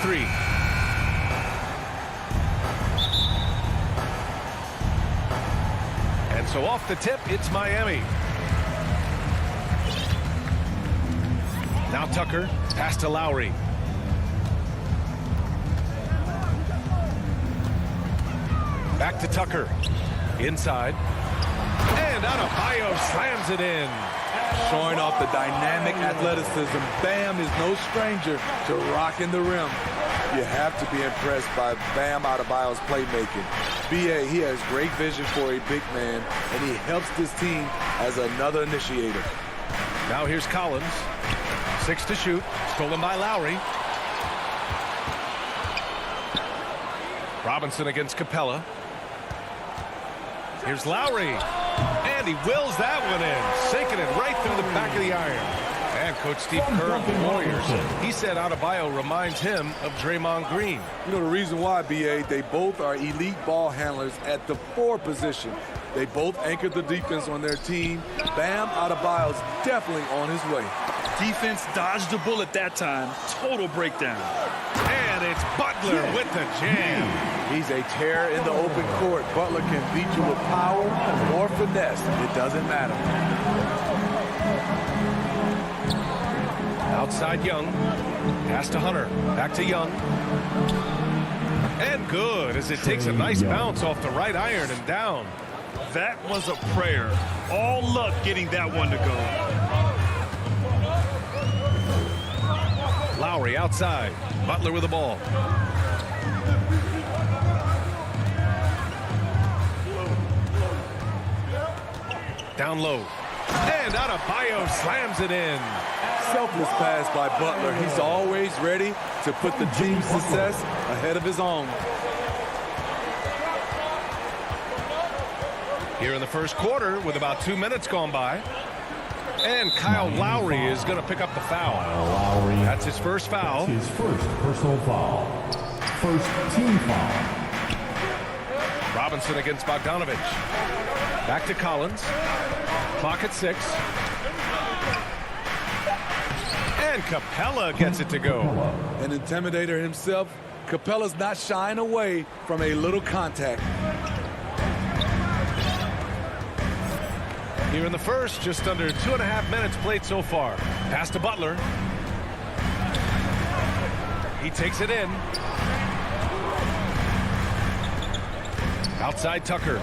three. And so off the tip, it's Miami. Now Tucker, pass to Lowry. Back to Tucker. Inside. And Adebayo slams it in. Showing off the dynamic athleticism. Bam is no stranger to rocking the rim. You have to be impressed by Bam Adebayo's playmaking. B.A., he has great vision for a big man, and he helps this team as another initiator. Now here's Collins. 6 to shoot. Stolen by Lowry. Robinson against Capella. Here's Lowry. And he wills that one in. Sinking it right through the back of the iron. And Coach Steve Kerr of the Warriors, he said Adebayo reminds him of Draymond Green. You know the reason why, B.A., they both are elite ball handlers at the 4 position. They both anchored the defense on their team. Bam Adebayo's definitely on his way. Defense dodged the bullet that time. Total breakdown. And it's Butler with the jam. He's a terror in the open court. Butler can beat you with power or finesse. It doesn't matter. Outside Young. Pass to Hunter. Back to Young. And good as it takes a nice bounce off the right iron and down. That was a prayer. All luck getting that one to go. Lowry outside. Butler with the ball. Down low. And Adebayo slams it in. Selfless pass by Butler. He's always ready to put the team's success ahead of his own. Here in the first quarter with about 2 minutes gone by. And Kyle Lowry is going to pick up the foul. Lowry. That's his first foul. His first personal foul. First team foul. Robinson against Bogdanovich. Back to Collins. Clock at 6. And Capella gets it to go. An intimidator himself, Capella's not shying away from a little contact. Here in the first, just under 2.5 minutes played so far. Pass to Butler. He takes it in. Outside Tucker.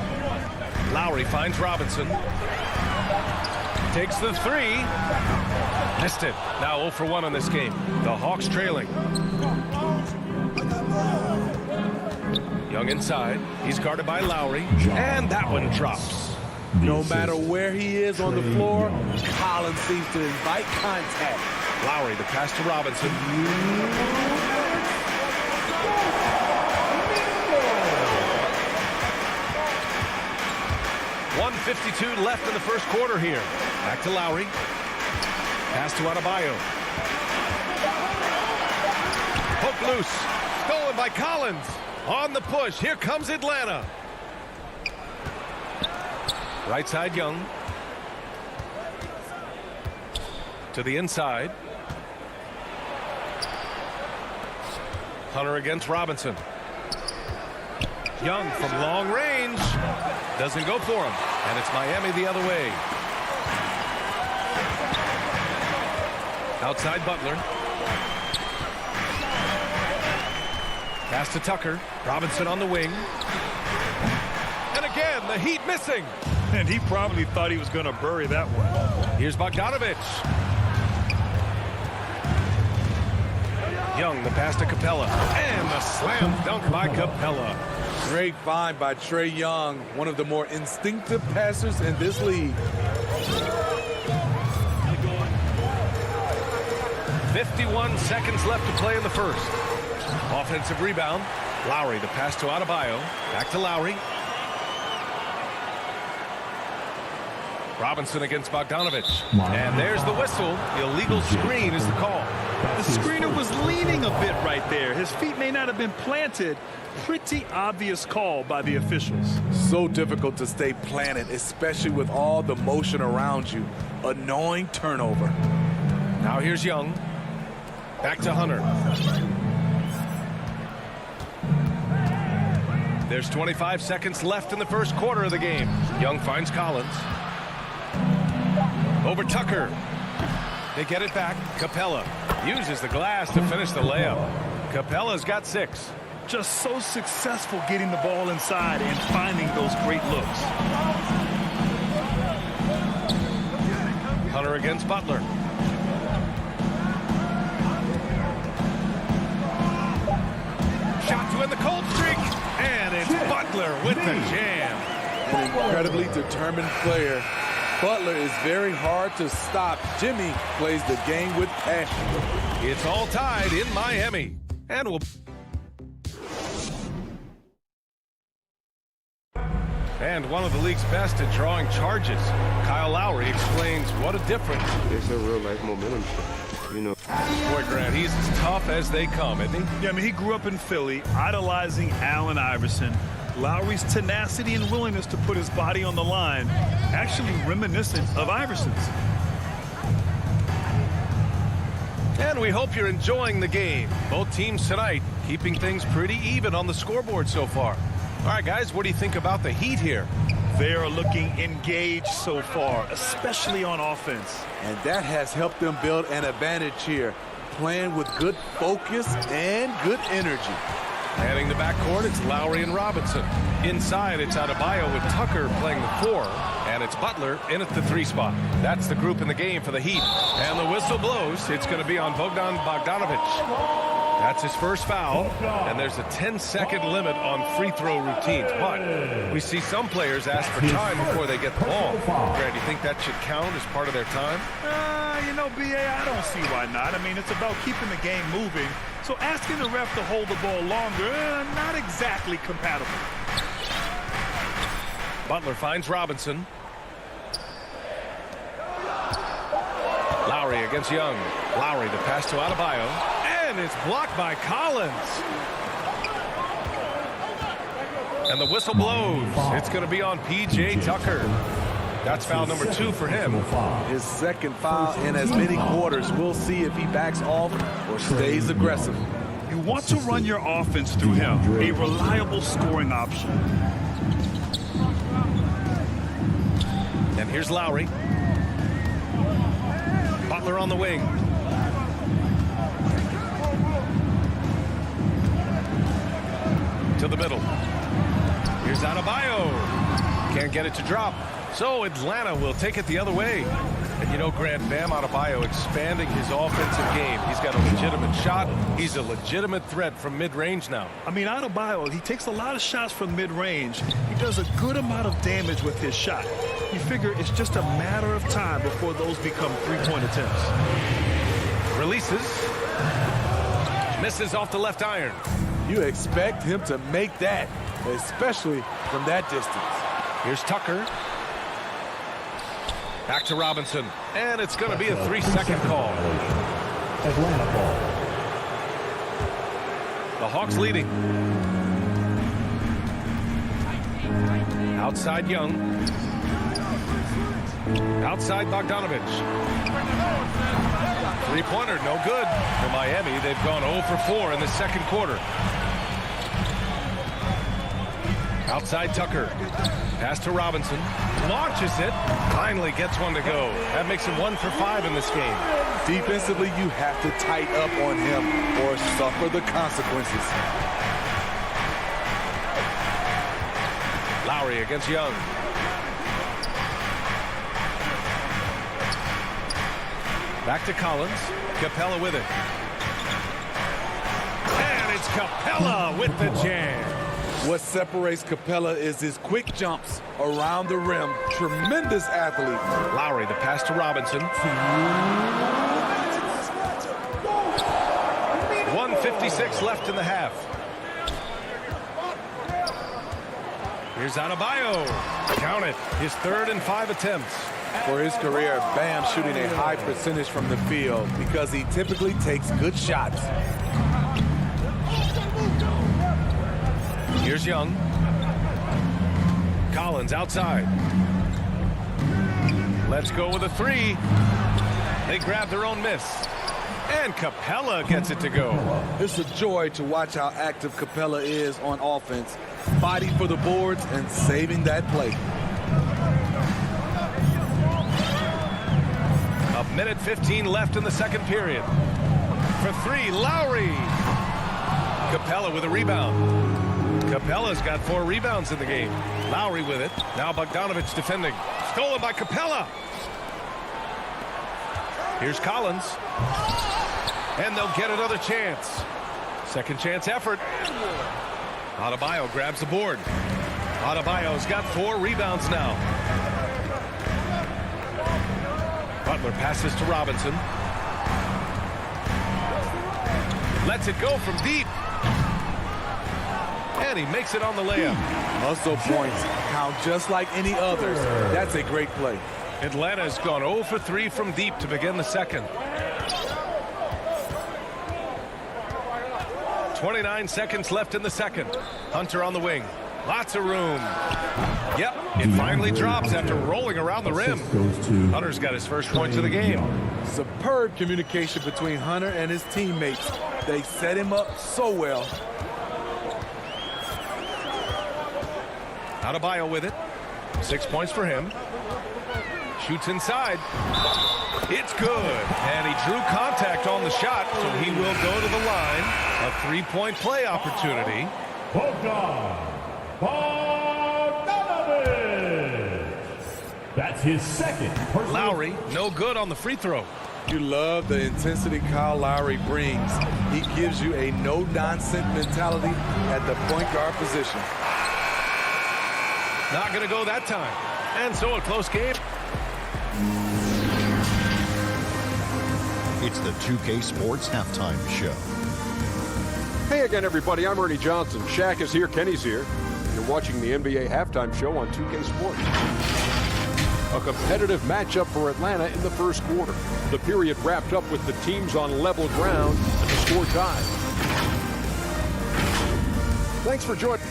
Lowry finds Robinson. Takes the 3. Missed it. Now 0 for 1 on this game. The Hawks trailing. Young inside. He's guarded by Lowry. And that one drops. No matter where he is on the floor, Collins seems to invite contact. Lowry, the pass to Robinson. 1:52 left in the first quarter here. Back to Lowry. Pass to Adebayo. Hook loose. Stolen by Collins. On the push. Here comes Atlanta. Right side Young. To the inside. Hunter against Robinson. Young from long range. Doesn't go for him. And it's Miami the other way. Outside Butler. Pass to Tucker. Robinson on the wing. And again, the Heat missing. And he probably thought he was going to bury that one. Here's Bogdanovich. Young, the pass to Capella. And the slam dunk by Capella. Great find by Trae Young, one of the more instinctive passers in this league. 51 seconds left to play in the first. Offensive rebound. Lowry, the pass to Adebayo. Back to Lowry. Robinson against Bogdanovich. And there's the whistle. Illegal screen is the call. The screener was leaning a bit right there. His feet may not have been planted. Pretty obvious call by the officials. So difficult to stay planted, especially with all the motion around you. Annoying turnover. Now here's Young. Back to Hunter. There's 25 seconds left in the first quarter of the game. Young finds Collins. Over Tucker. They get it back. Capella uses the glass to finish the layup. Capella's got 6. Just so successful getting the ball inside and finding those great looks. Hunter against Butler. Shot to end the cold streak. And it's Butler with the jam. An incredibly determined player. Butler is very hard to stop. Jimmy plays the game with passion. It's all tied in Miami. And we'll... And one of the league's best at drawing charges. Kyle Lowry explains what a difference. It's a real-life momentum shift, you know. Boy, Grant, he's as tough as they come, isn't he? Yeah, I mean, he grew up in Philly, idolizing Allen Iverson. Lowry's tenacity and willingness to put his body on the line, actually reminiscent of Iverson's. And we hope you're enjoying the game. Both teams tonight keeping things pretty even on the scoreboard so far. All right, guys, what do you think about the Heat here? They are looking engaged so far, especially on offense. And that has helped them build an advantage here, playing with good focus and good energy. Heading the backcourt, it's Lowry and Robinson. Inside, it's Adebayo with Tucker playing the 4, and it's Butler in at the 3 spot. That's the group in the game for the Heat. And the whistle blows. It's going to be on Bogdan Bogdanovic. That's his first foul, and there's a 10-second limit on free throw routines. But we see some players ask for time before they get the ball. Grant, do you think that should count as part of their time? You know, B.A., I don't see why not. I mean, it's about keeping the game moving. So asking the ref to hold the ball longer, not exactly compatible. Butler finds Robinson. Lowry against Young. Lowry, the pass to Adebayo. And it's blocked by Collins. And the whistle blows. It's going to be on P.J. Tucker. That's foul number 2 for him. His second foul in as many quarters. We'll see if he backs off or stays aggressive. You want to run your offense through him, a reliable scoring option. And here's Lowry. Butler on the wing. To the middle. Here's Adebayo. Can't get it to drop. So Atlanta will take it the other way. And you know, Grant, Bam Adebayo expanding his offensive game. He's got a legitimate shot. He's a legitimate threat from mid-range now. I mean, Adebayo, he takes a lot of shots from mid-range. He does a good amount of damage with his shot. You figure it's just a matter of time before those become three-point attempts. Releases. Misses off the left iron. You expect him to make that, especially from that distance. Here's Tucker. Back to Robinson. And it's going to be a 3-second call. Atlanta ball. The Hawks leading. Outside Young. Outside Bogdanovic. Three-pointer, no good. For Miami, they've gone 0 for 4 in the second quarter. Outside Tucker. Pass to Robinson. Launches it. Finally gets one to go. That makes him 1 for 5 in this game. Defensively, you have to tighten up on him or suffer the consequences. Lowry against Young. Back to Collins. Capella with it. And it's Capella with the jam. What separates Capella is his quick jumps around the rim. Tremendous athlete. Lowry, the pass to Robinson. 1:56 left in the half. Here's Adebayo. Count it. His 3rd and 5 attempts. For his career, Bam shooting a high percentage from the field because he typically takes good shots. Here's Young. Collins outside. Let's go with a 3. They grab their own miss. And Capella gets it to go. It's a joy to watch how active Capella is on offense. fighting for the boards and saving that play. A minute 15 left in the second period. For three, Lowry. Capella with a rebound. Capella's got 4 rebounds in the game. Lowry with it. Now Bogdanovich defending. Stolen by Capella. Here's Collins. And they'll get another chance. Second chance effort. Adebayo grabs the board. Adebayo's got 4 rebounds now. Butler passes to Robinson. Lets it go from deep. And he makes it on the layup. Hustle points count just like any others. That's a great play. Atlanta's gone 0 for 3 from deep to begin the second. 29 seconds left in the second. Hunter on the wing. Lots of room. Yep, it finally drops after rolling around the rim. Hunter's got his first points of the game. Superb communication between Hunter and his teammates. They set him up so well. Adebayo with it. 6 points for him. Shoots inside. It's good. And he drew contact on the shot, so he will go to the line. A 3-point play opportunity. Bogdanovich. That's his second. Lowry, no good on the free throw. You love the intensity Kyle Lowry brings. He gives you a no-nonsense mentality at the point guard position. Not going to go that time. And so a close game. It's the 2K Sports Halftime Show. Hey again, everybody. I'm Ernie Johnson. Shaq is here. Kenny's here. You're watching the NBA Halftime Show on 2K Sports. A competitive matchup for Atlanta in the first quarter. The period wrapped up with the teams on level ground and the score tied. Thanks for joining.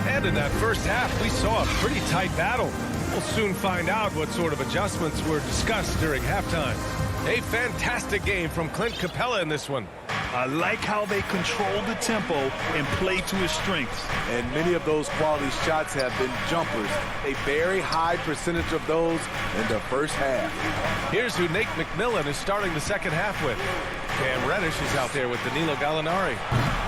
And in that first half, we saw a pretty tight battle. We'll soon find out what sort of adjustments were discussed during halftime. A fantastic game from Clint Capella in this one. I like how they control the tempo and play to his strengths. And many of those quality shots have been jumpers. A very high percentage of those in the first half. Here's who Nate McMillan is starting the second half with. Cam Reddish is out there with Danilo Gallinari.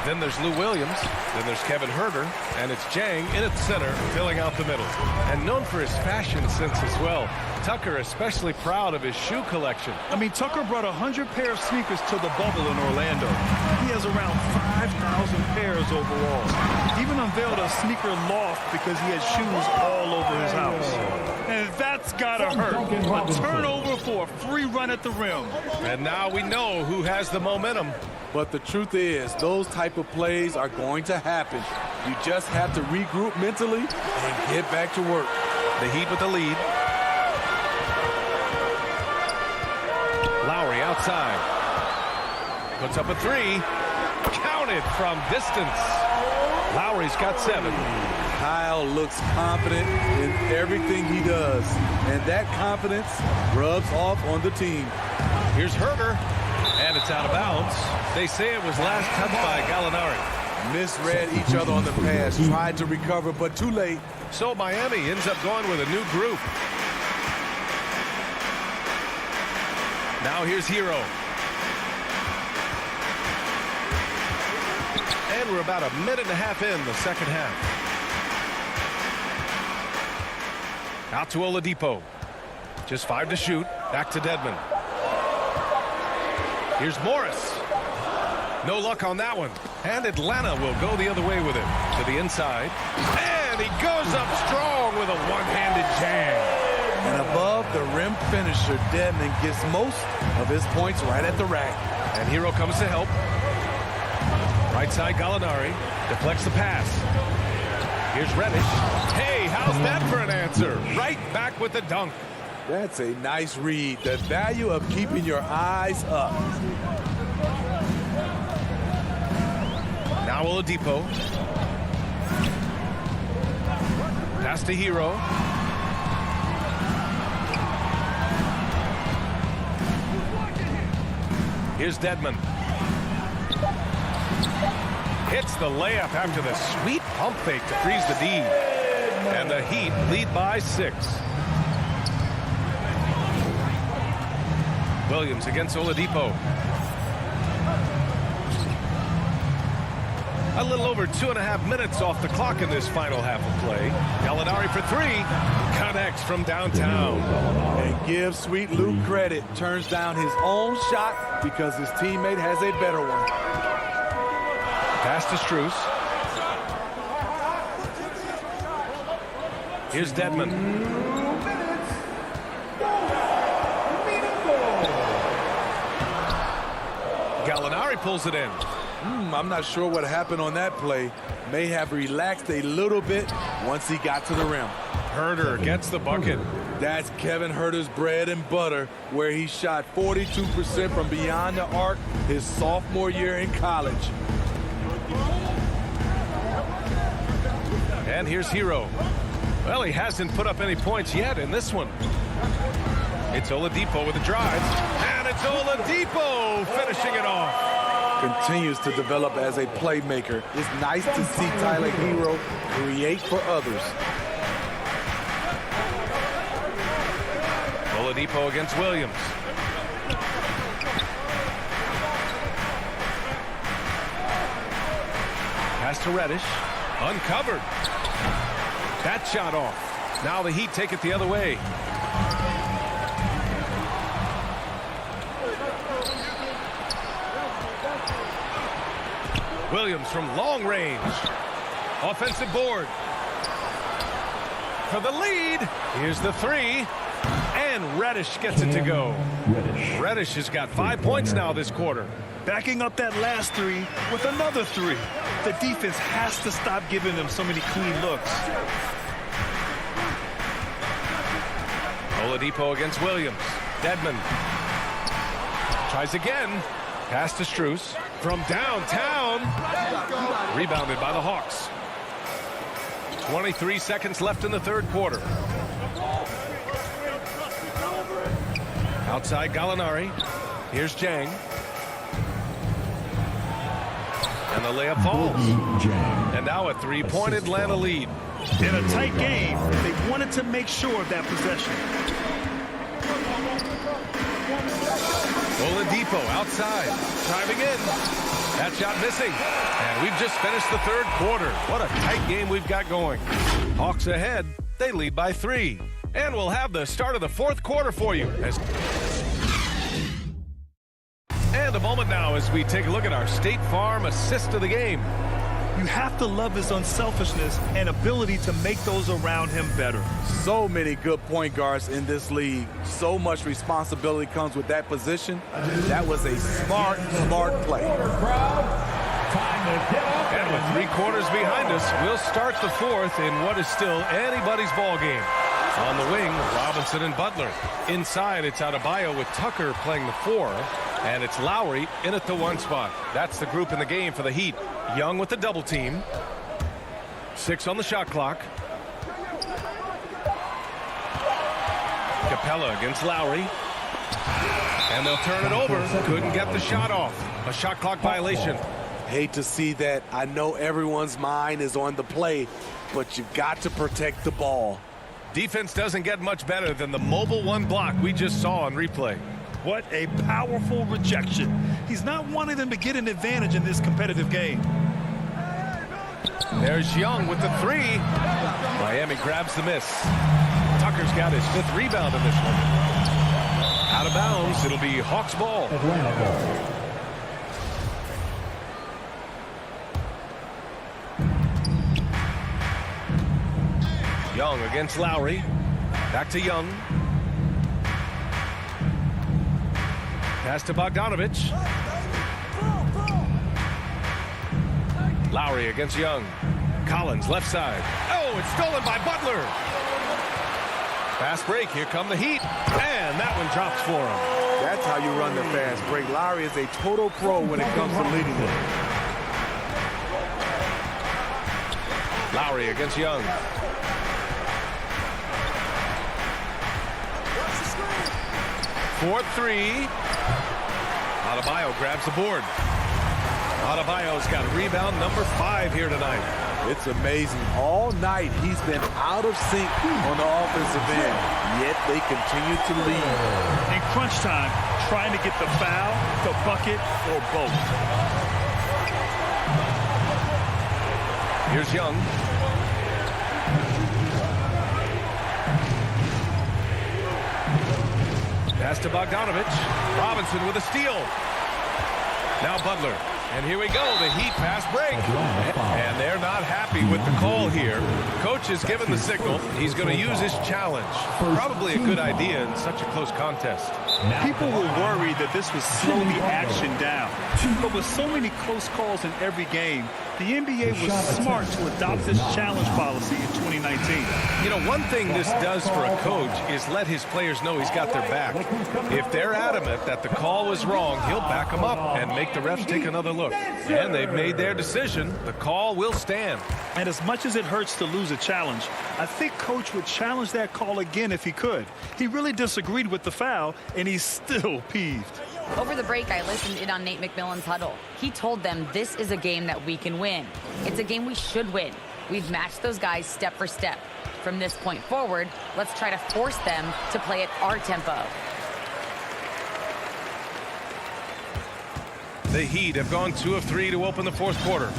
Then there's Lou Williams. Then there's Kevin Herter. And it's Jang in at center, filling out the middle. And known for his fashion sense as well. Tucker especially proud of his shoe collection. I mean, Tucker brought 100 pair of sneakers to the bubble in Orlando. He has around 5,000 pairs overall. He even unveiled a sneaker loft because he has shoes all over his house. And that's gotta hurt. A turnover for a free run at the rim. And now we know who has the momentum. But the truth is, those type of plays are going to happen. You just have to regroup mentally and get back to work. The Heat with the lead. Lowry outside. Puts up a 3. Counted from distance. Lowry's got 7. Kyle looks confident in everything he does. And that confidence rubs off on the team. Here's Herter. And it's out of bounds. They say it was last touched by Gallinari. Misread each other on the pass. Tried to recover, but too late. So Miami ends up going with a new group. Now here's Hero. And we're about a minute and a half in the second half. Out to Oladipo. Just 5 to shoot. Back to Dedmon. Here's Morris. No luck on that one. And Atlanta will go the other way with it. To the inside. And he goes up strong with a one-handed jam. And above the rim finisher, Dedmon gets most of his points right at the rack. And Hero comes to help. Right side, Gallinari deflects the pass. Here's Reddish. Hey, how's that for an answer? Right back with the dunk. That's a nice read. The value of keeping your eyes up. Now Oladipo. Pass to Hero. Here's Dedmon. Hits the layup after the sweet pump fake to freeze the D. And the Heat lead by 6. Williams against Oladipo. A little over 2.5 minutes off the clock in this final half of play. Gallinari for 3. Connects from downtown. And give Sweet Luke credit. Turns down his own shot because his teammate has a better one. Pass to Strus. Here's Dedmon. Gallinari pulls it in. I'm not sure what happened on that play. May have relaxed a little bit once he got to the rim. Herter gets the bucket. That's Kevin Herter's bread and butter, where he shot 42% from beyond the arc his sophomore year in college. And here's Hero. Well, he hasn't put up any points yet in this one. It's Oladipo with a drive. And it's Oladipo finishing it off. Continues to develop as a playmaker. It's nice to see Tyler Hero create for others. Oladipo against Williams. Pass to Reddish. Uncovered. That shot off. Now the Heat take it the other way. Williams from long range. Offensive board. For the lead. Here's the 3. And Reddish gets it to go. Reddish has got 5 points now this quarter. Backing up that last 3 with another 3. The defense has to stop giving them so many clean looks. Oladipo against Williams. Dedmon. Tries again. Pass to Strus. From downtown. Rebounded by the Hawks. 23 seconds left in the third quarter. Outside Gallinari. Here's Jang. And the layup falls. And now a three-point Atlanta lead. In a tight game, they wanted to make sure of that possession. Oladipo outside. Driving in. That shot missing. And we've just finished the third quarter. What a tight game we've got going. Hawks ahead. They lead by 3. And we'll have the start of the fourth quarter for you. And a moment now as we take a look at our State Farm assist of the game. You have to love his unselfishness and ability to make those around him better. So many good point guards in this league. So much responsibility comes with that position. That was a smart play. And with 3 quarters behind us, we'll start the fourth in what is still anybody's ball game. On the wing, Robinson and Butler. Inside, it's Adebayo with Tucker playing the 4. And it's Lowry in at the 1 spot. That's the group in the game for the Heat. Young with the double team. 6 on the shot clock. Capella against Lowry. And they'll turn it over. Couldn't get the shot off. A shot clock violation. Hate to see that. I know everyone's mind is on the play, but you've got to protect the ball. Defense doesn't get much better than the mobile 1 block we just saw on replay. What a powerful rejection. He's not wanting them to get an advantage in this competitive game. There's Young with the 3. Miami grabs the miss. Tucker's got his 5th rebound in this one. Out of bounds, it'll be Hawks ball. Young against Lowry. Back to Young. Pass to Bogdanovich. Lowry against Young. Collins left side. Oh, it's stolen by Butler. Fast break. Here come the Heat. And that one drops for him. That's how you run the fast break. Lowry is a total pro when it comes to leading it. Lowry against Young. For 3. Adebayo grabs the board. Adebayo's got rebound number 5 here tonight. It's amazing. All night he's been out of sync on the offensive end, yet they continue to lead. In crunch time, trying to get the foul, the bucket, or both. Here's Young. Pass to Bogdanovich. Robinson with a steal. Now Butler. And here we go, the Heat pass break. And they're not happy with the call here. Coach has given the signal. He's going to use his challenge. Probably a good idea in such a close contest. People were worried that this would slow the action down. But with so many close calls in every game, the NBA was smart to adopt this challenge policy in 2019. You know, one thing this does for a coach is let his players know he's got their back. If they're adamant that the call was wrong, he'll back them up and make the refs take another look. And they've made their decision. The call will stand. And as much as it hurts to lose a challenge, I think Coach would challenge that call again if he could. He really disagreed with the foul, and he's still peeved. Over the break, I listened in on Nate McMillan's huddle. He told them this is a game that we can win. It's a game we should win. We've matched those guys step for step. From this point forward, let's try to force them to play at our tempo. The Heat have gone 2 of 3 to open the fourth quarter.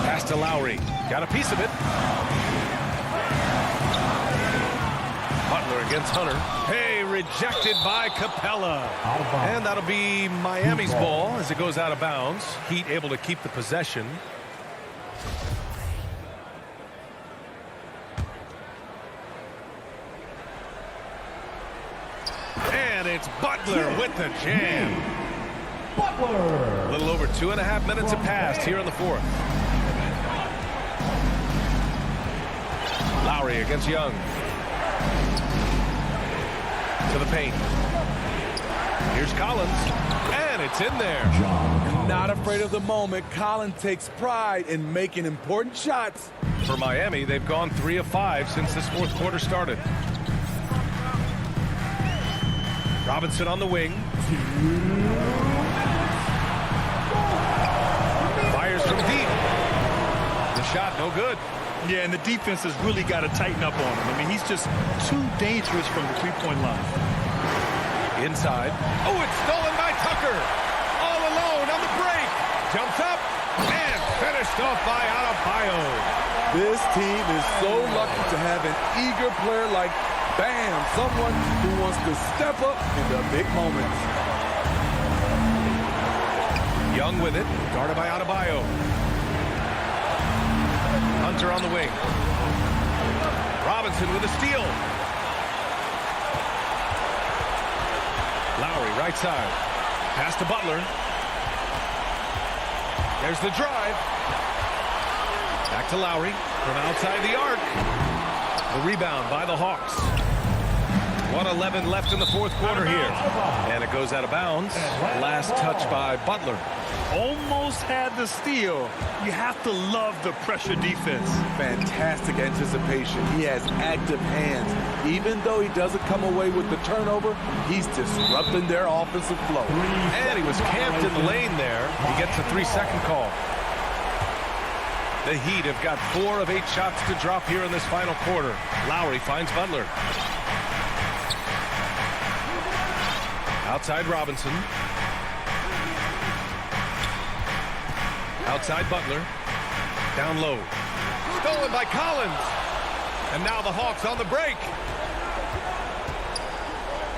Pass to Lowry. Got a piece of it. Butler against Hunter. Hey, rejected by Capella. And that'll be Miami's ball as it goes out of bounds. Heat able to keep the possession. And it's Butler with the jam. A little over 2.5 minutes have passed here in the fourth. Lowry against Young. To the paint. Here's Collins. And it's in there. Not afraid of the moment. Collins takes pride in making important shots. For Miami, they've gone 3 of 5 since this fourth quarter started. Robinson on the wing. Fires from deep. The shot, no good. Yeah, and the defense has really got to tighten up on him. I mean, he's just too dangerous from the three-point line. Inside. Oh, it's stolen by Tucker. All alone on the break. Jumps up and finished off by Adebayo. This team is so lucky to have an eager player like Bam, someone who wants to step up in the big moments. Young with it, guarded by Adebayo. Hunter on the wing. Robinson with a steal. Lowry, right side. Pass to Butler. There's the drive. Back to Lowry from outside the arc. The rebound by the Hawks. 1:11 left in the fourth quarter here. And it goes out of bounds. Last touch by Butler. Almost had the steal. You have to love the pressure defense. Fantastic anticipation. He has active hands. Even though he doesn't come away with the turnover, he's disrupting their offensive flow. And he was camped in the lane there. He gets a 3-second call. The Heat have got 4 of 8 shots to drop here in this final quarter. Lowry finds Butler. Outside Robinson. Outside Butler. Down low. Stolen by Collins. And now the Hawks on the break.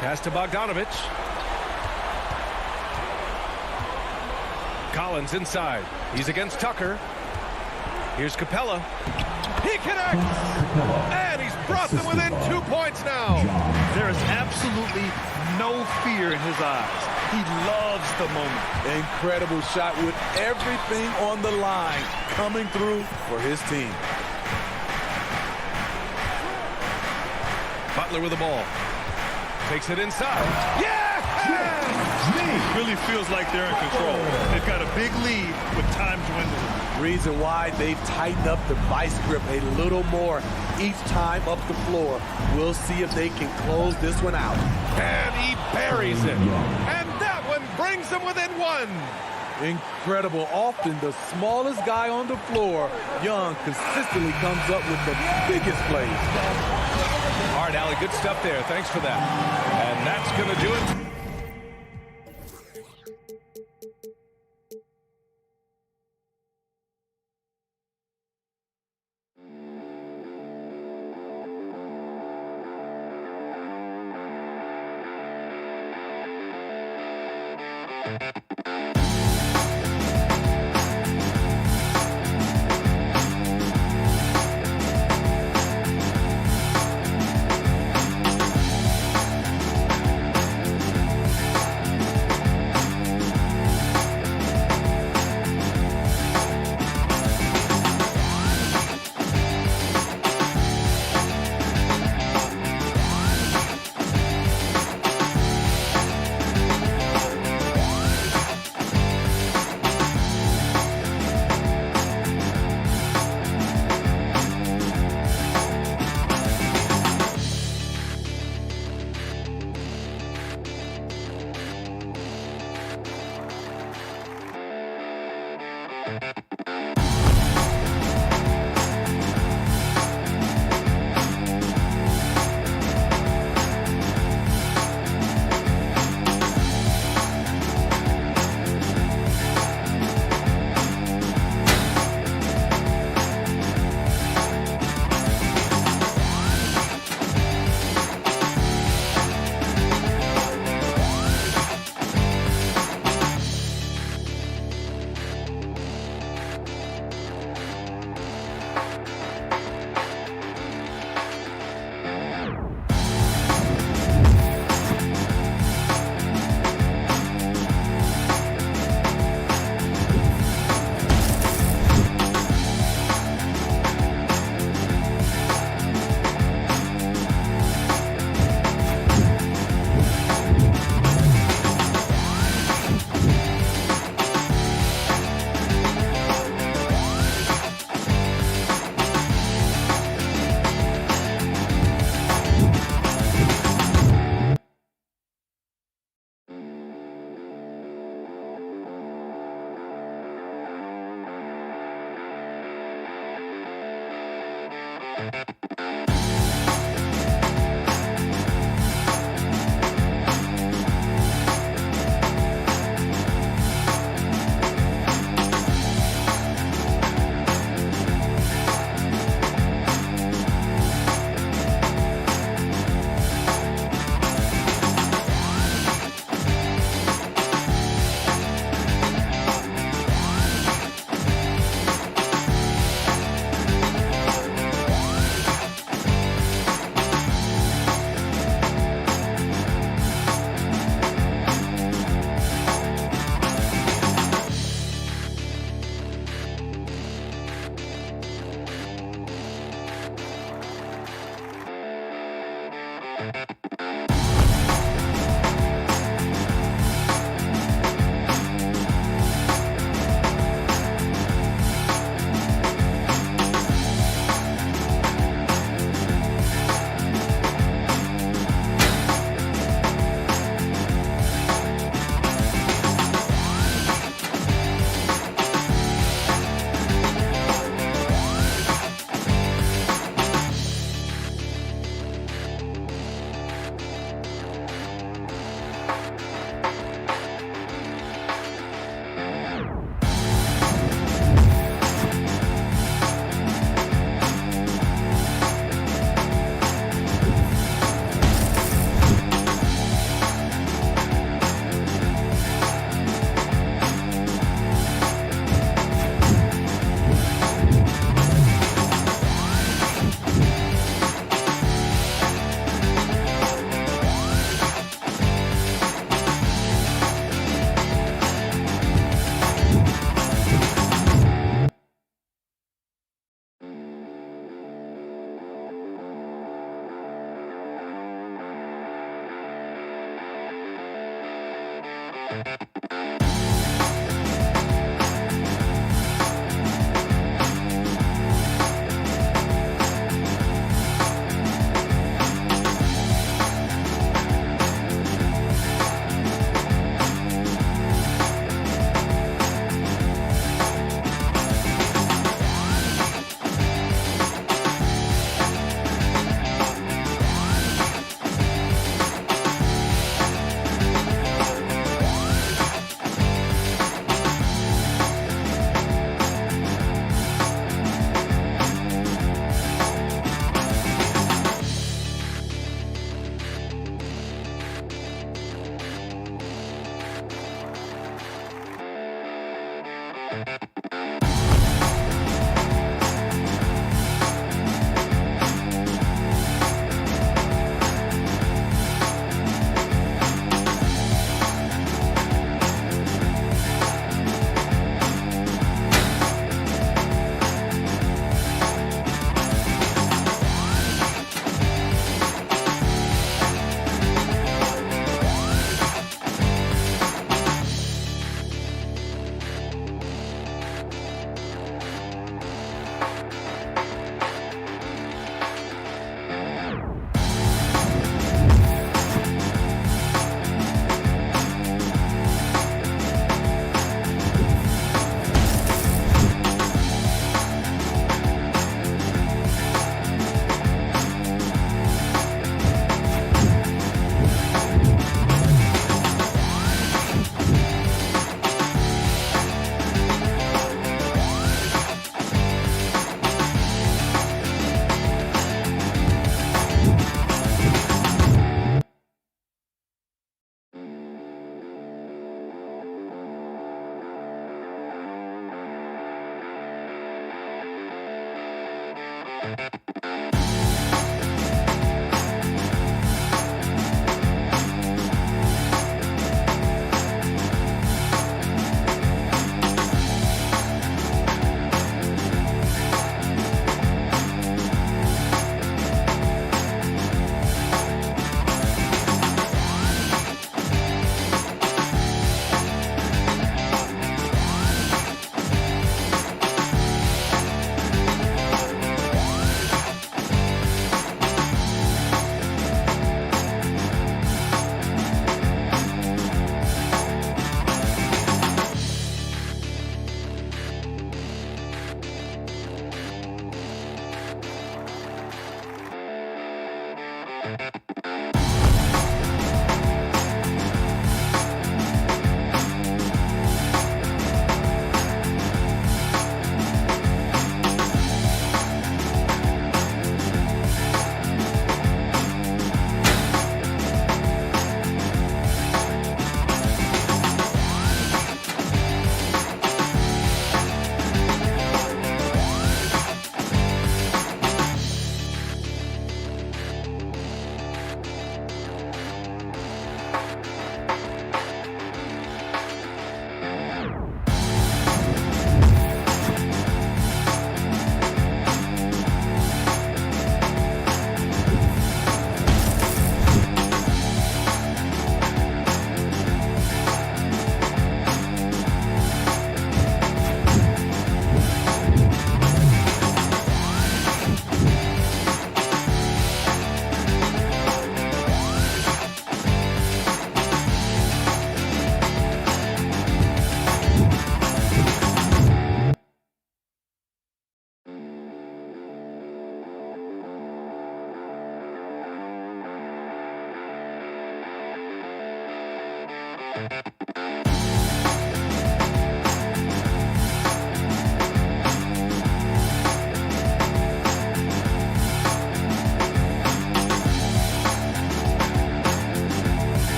Pass to Bogdanovich. Collins inside. He's against Tucker. Here's Capella. He connects. And he's brought them within 2 points now. There is absolutely no fear in his eyes. He loves the moment. Incredible shot with everything on the line coming through for his team. Butler with the ball. Takes it inside. Yeah! Really feels like they're in control. They've got a big lead with time dwindling. Reason why they've tightened up the vice grip a little more each time up the floor. We'll see if they can close this one out. And he buries it. And that one brings them within one. Incredible. Often the smallest guy on the floor, Young, consistently comes up with the biggest plays. All right, Allie, good stuff there. Thanks for that. And that's going to do it.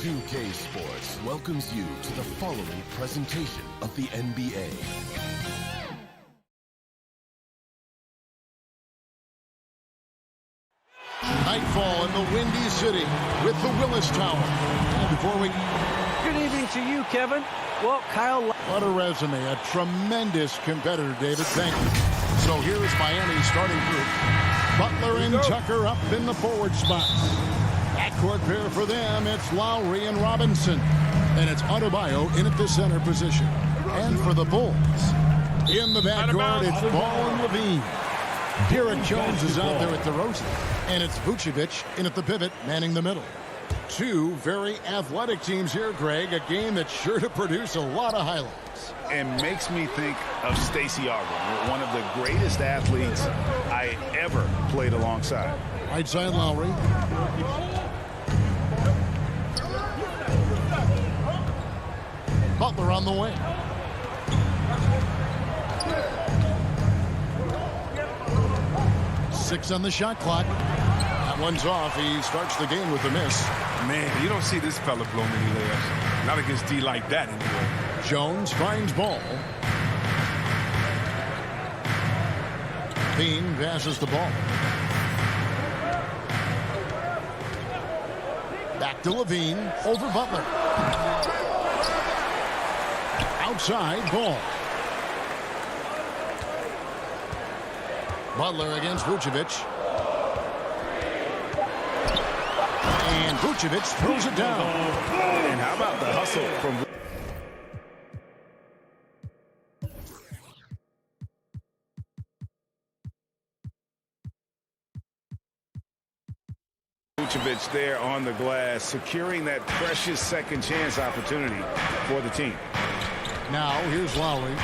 2K Sports welcomes you to the following presentation of the NBA. Nightfall in the Windy City with the Willis Tower. And before we... Good evening to you, Kevin. Well, Kyle... What a resume. A tremendous competitor, David. Thank you. So here is Miami's starting group. Butler and Tucker up in the forward spots. Backcourt pair for them, it's Lowry and Robinson. And it's Adebayo in at the center position. And for the Bulls, in the backcourt, it's Ball and Levine. Derek Jones is out there at the Rosen. And it's Vucevic in at the pivot, manning the middle. Two very athletic teams here, Greg. A game that's sure to produce a lot of highlights. defense. And makes me think of Stacey Ogden, one of the greatest athletes I ever played alongside. Right side Lowry. Butler on the wing. Six on the shot clock. That one's off. He starts the game with a miss. Man, you don't see this fella blow many layups. Not against D like that anyway. Jones finds ball. Bean passes the ball. Back to Levine. Over Butler. Outside ball. Butler against Vucevic. And Vucevic throws it down. And how about the hustle from Vucevic there on the glass, securing that precious second chance opportunity for the team. Now here's Lowry.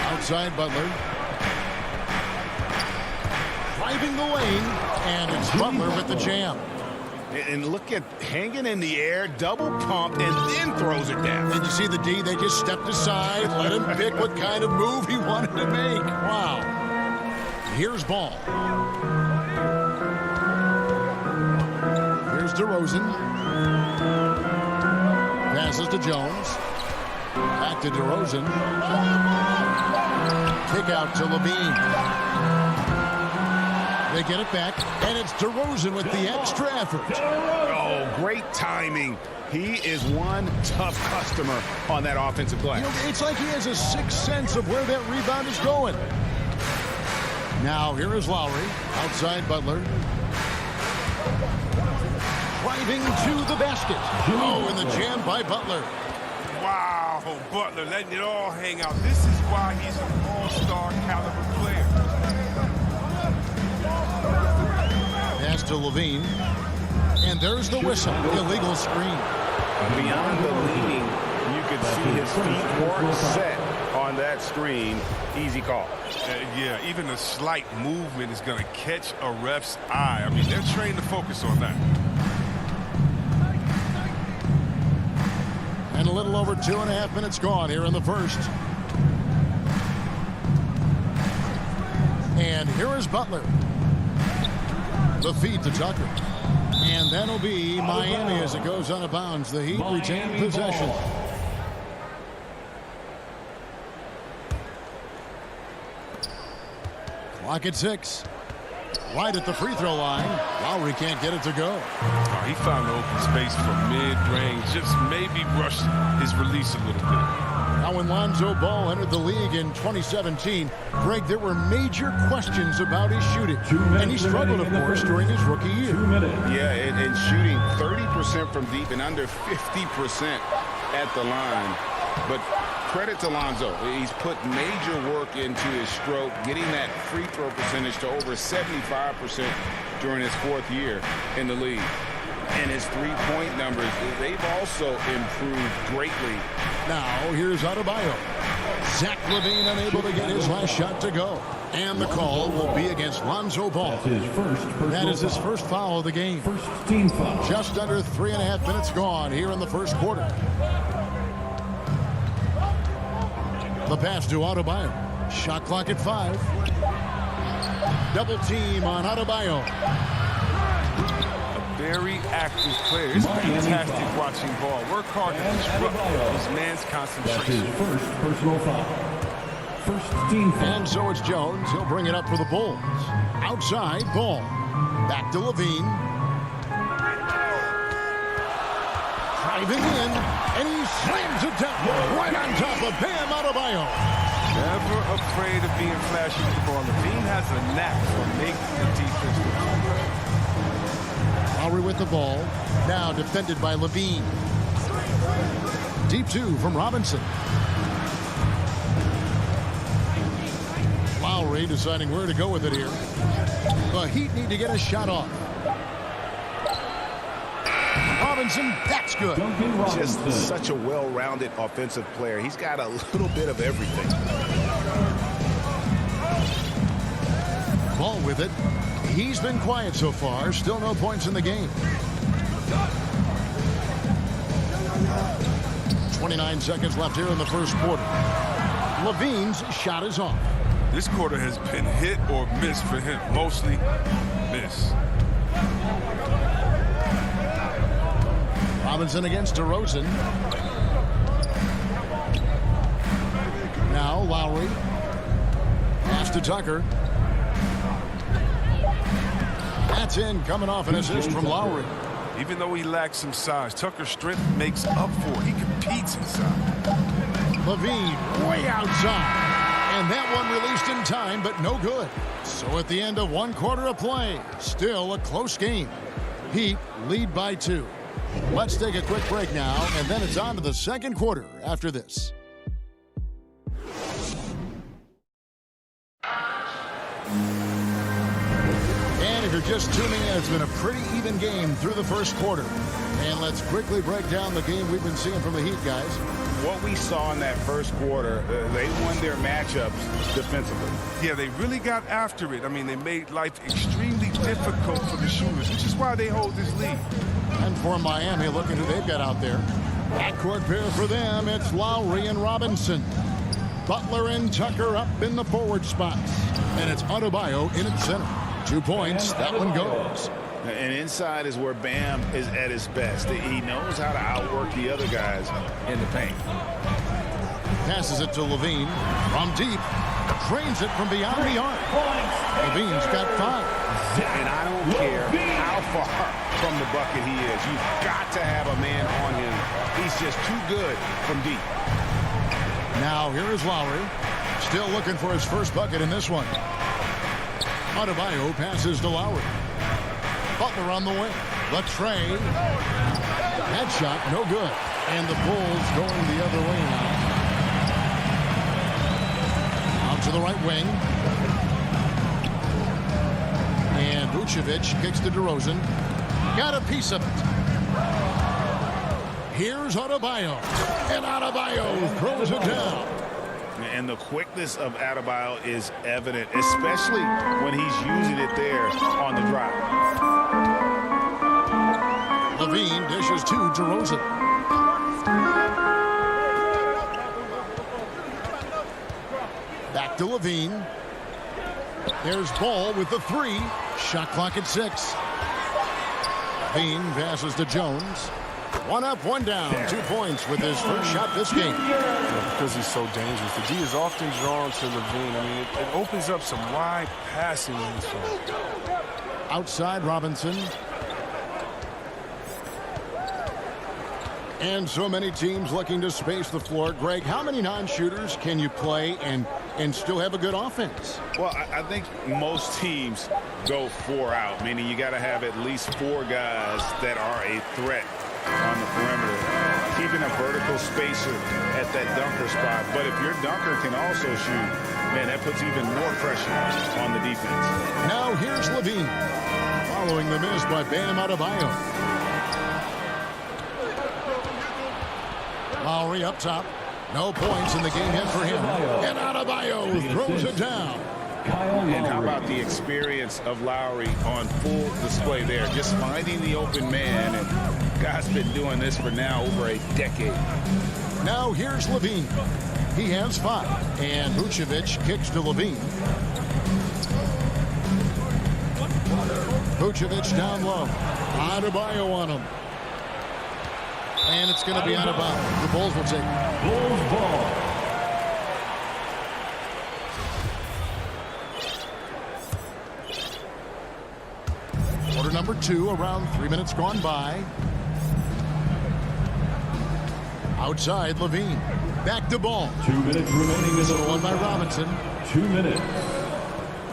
Outside Butler. Driving the lane, and it's Butler with the jam. And look at hanging in the air, double pump, and then throws it down. And you see the D, they just stepped aside, let him pick what kind of move he wanted to make. Wow. Here's ball. Here's DeRozan. Passes to Jones. Back to DeRozan. Kick out to Levine. They get it back, and it's DeRozan with the extra effort. Oh, great timing. He is one tough customer on that offensive glass. You know, it's like he has a sixth sense of where that rebound is going. Now, here is Lowry. Outside Butler. Driving to the basket. Oh, and the jam by Butler. Wow, Butler letting it all hang out. This is why he's an all-star caliber player. Pass to Levine. And there's the whistle. Illegal screen. Beyond the leading, you could see his feet weren't set on that screen. Easy call. Yeah, even a slight movement is going to catch a ref's eye. I mean, they're trained to focus on that. And a little over 2.5 minutes gone here in the first. And here is Butler. The feed to Tucker. And that'll be Miami as it goes out of bounds. The Heat retain possession. Clock at 6. Right at the free throw line. Lowry can't get it to go. Oh, he found the open space from mid-range. Just maybe rushed his release a little bit. Now when Lonzo Ball entered the league in 2017, Greg, there were major questions about his shooting. And he struggled, of course, during his rookie year. Yeah, and shooting 30% from deep and under 50% at the line. But credit to Lonzo. He's put major work into his stroke, getting that free throw percentage to over 75% during his fourth year in the league. And his three-point numbers, they've also improved greatly. Now, here's Adebayo. Zach LaVine unable to get his last shot to go. And the call will be against Lonzo Ball. That is his first foul of the game. First team foul. Just under 3.5 minutes gone here in the first quarter. The pass to Adebayo. Shot clock at 5. Double team on Adebayo. Very active player. It's fantastic watching Ball. Work hard to disrupt his man's concentration. That's his first personal foul. First team foul. And so it's Jones. He'll bring it up for the Bulls. Outside, Ball. Back to Levine. Driving in, and he slams it down right on top of Bam Adebayo. Never afraid of being flashy with the ball. Levine has a knack for making the defense look. Lowry with the ball. Now defended by Levine. Deep 2 from Robinson. Lowry deciding where to go with it here. The Heat need to get a shot off. Robinson, that's good. Just such a well-rounded offensive player. He's got a little bit of everything. Ball with it. He's been quiet so far. Still no points in the game. 29 seconds left here in the first quarter. Levine's shot is off. This quarter has been hit or miss for him. Mostly miss. Robinson against DeRozan. Now Lowry. Pass to Tucker. That's in, coming off an assist from Lowry. Even though he lacks some size, Tucker's strength makes up for it. He competes inside. Levine way outside. And that one released in time, but no good. So at the end of one quarter of play, still a close game. Heat lead by 2. Let's take a quick break now, and then it's on to the second quarter after this. And if you're just tuning in, it's been a pretty even game through the first quarter. And let's quickly break down the game we've been seeing from the Heat, guys. What we saw in that first quarter, they won their matchups defensively. Yeah, they really got after it. I mean, they made life extremely difficult for the shooters, which is why they hold this lead. And for Miami, look at who they've got out there. Backcourt pair for them, it's Lowry and Robinson. Butler and Tucker up in the forward spots. And it's Adebayo in at center. 2 points, that one goes. And inside is where Bam is at his best. He knows how to outwork the other guys in the paint. Passes it to Levine from deep. Drains it from beyond the arc. Levine's got 5. And I don't care how far from the bucket he is. You've got to have a man on him. He's just too good from deep. Now here is Lowry. Still looking for his first bucket in this one. Adebayo passes to Lowry. Butler on the wing. The tray. That shot, no good. And the Bulls going the other way now. Out to the right wing. And Vucevic kicks to DeRozan. Got a piece of it. Here's Adebayo. And Adebayo throws it down. And the quickness of Adebayo is evident, especially when he's using it there on the drive. Levine dishes to DeRozan. Back to Levine. There's Ball with the 3. Shot clock at 6. Levine passes to Jones. 1 up, 1 down. 2 points with his first shot this game. Because he's so dangerous. The D is often drawn to Levine. I mean, it opens up some wide passing lanes for him. Outside Robinson. And so many teams looking to space the floor. Greg, how many non-shooters can you play and still have a good offense? Well, I think most teams go 4 out, meaning you got to have at least 4 guys that are a threat on the perimeter, keeping a vertical spacer at that dunker spot. But if your dunker can also shoot, man, that puts even more pressure on the defense. Now here's Levine, following the miss by Bam Adebayo. Lowry up top. No points in the game yet for him. And Adebayo throws it down. And how about the experience of Lowry on full display there? Just finding the open man. And guy's been doing this for now over a decade. Now here's Levine. He has 5. And Vucevic kicks to Levine. Vucevic down low. Adebayo on him. And it's going to be out of bounds. The Bulls will take it. Bulls ball. Quarter number 2, around 3 minutes gone by. Outside, Levine. Back to Ball. 2 minutes remaining in the one by Robinson. 2 minutes.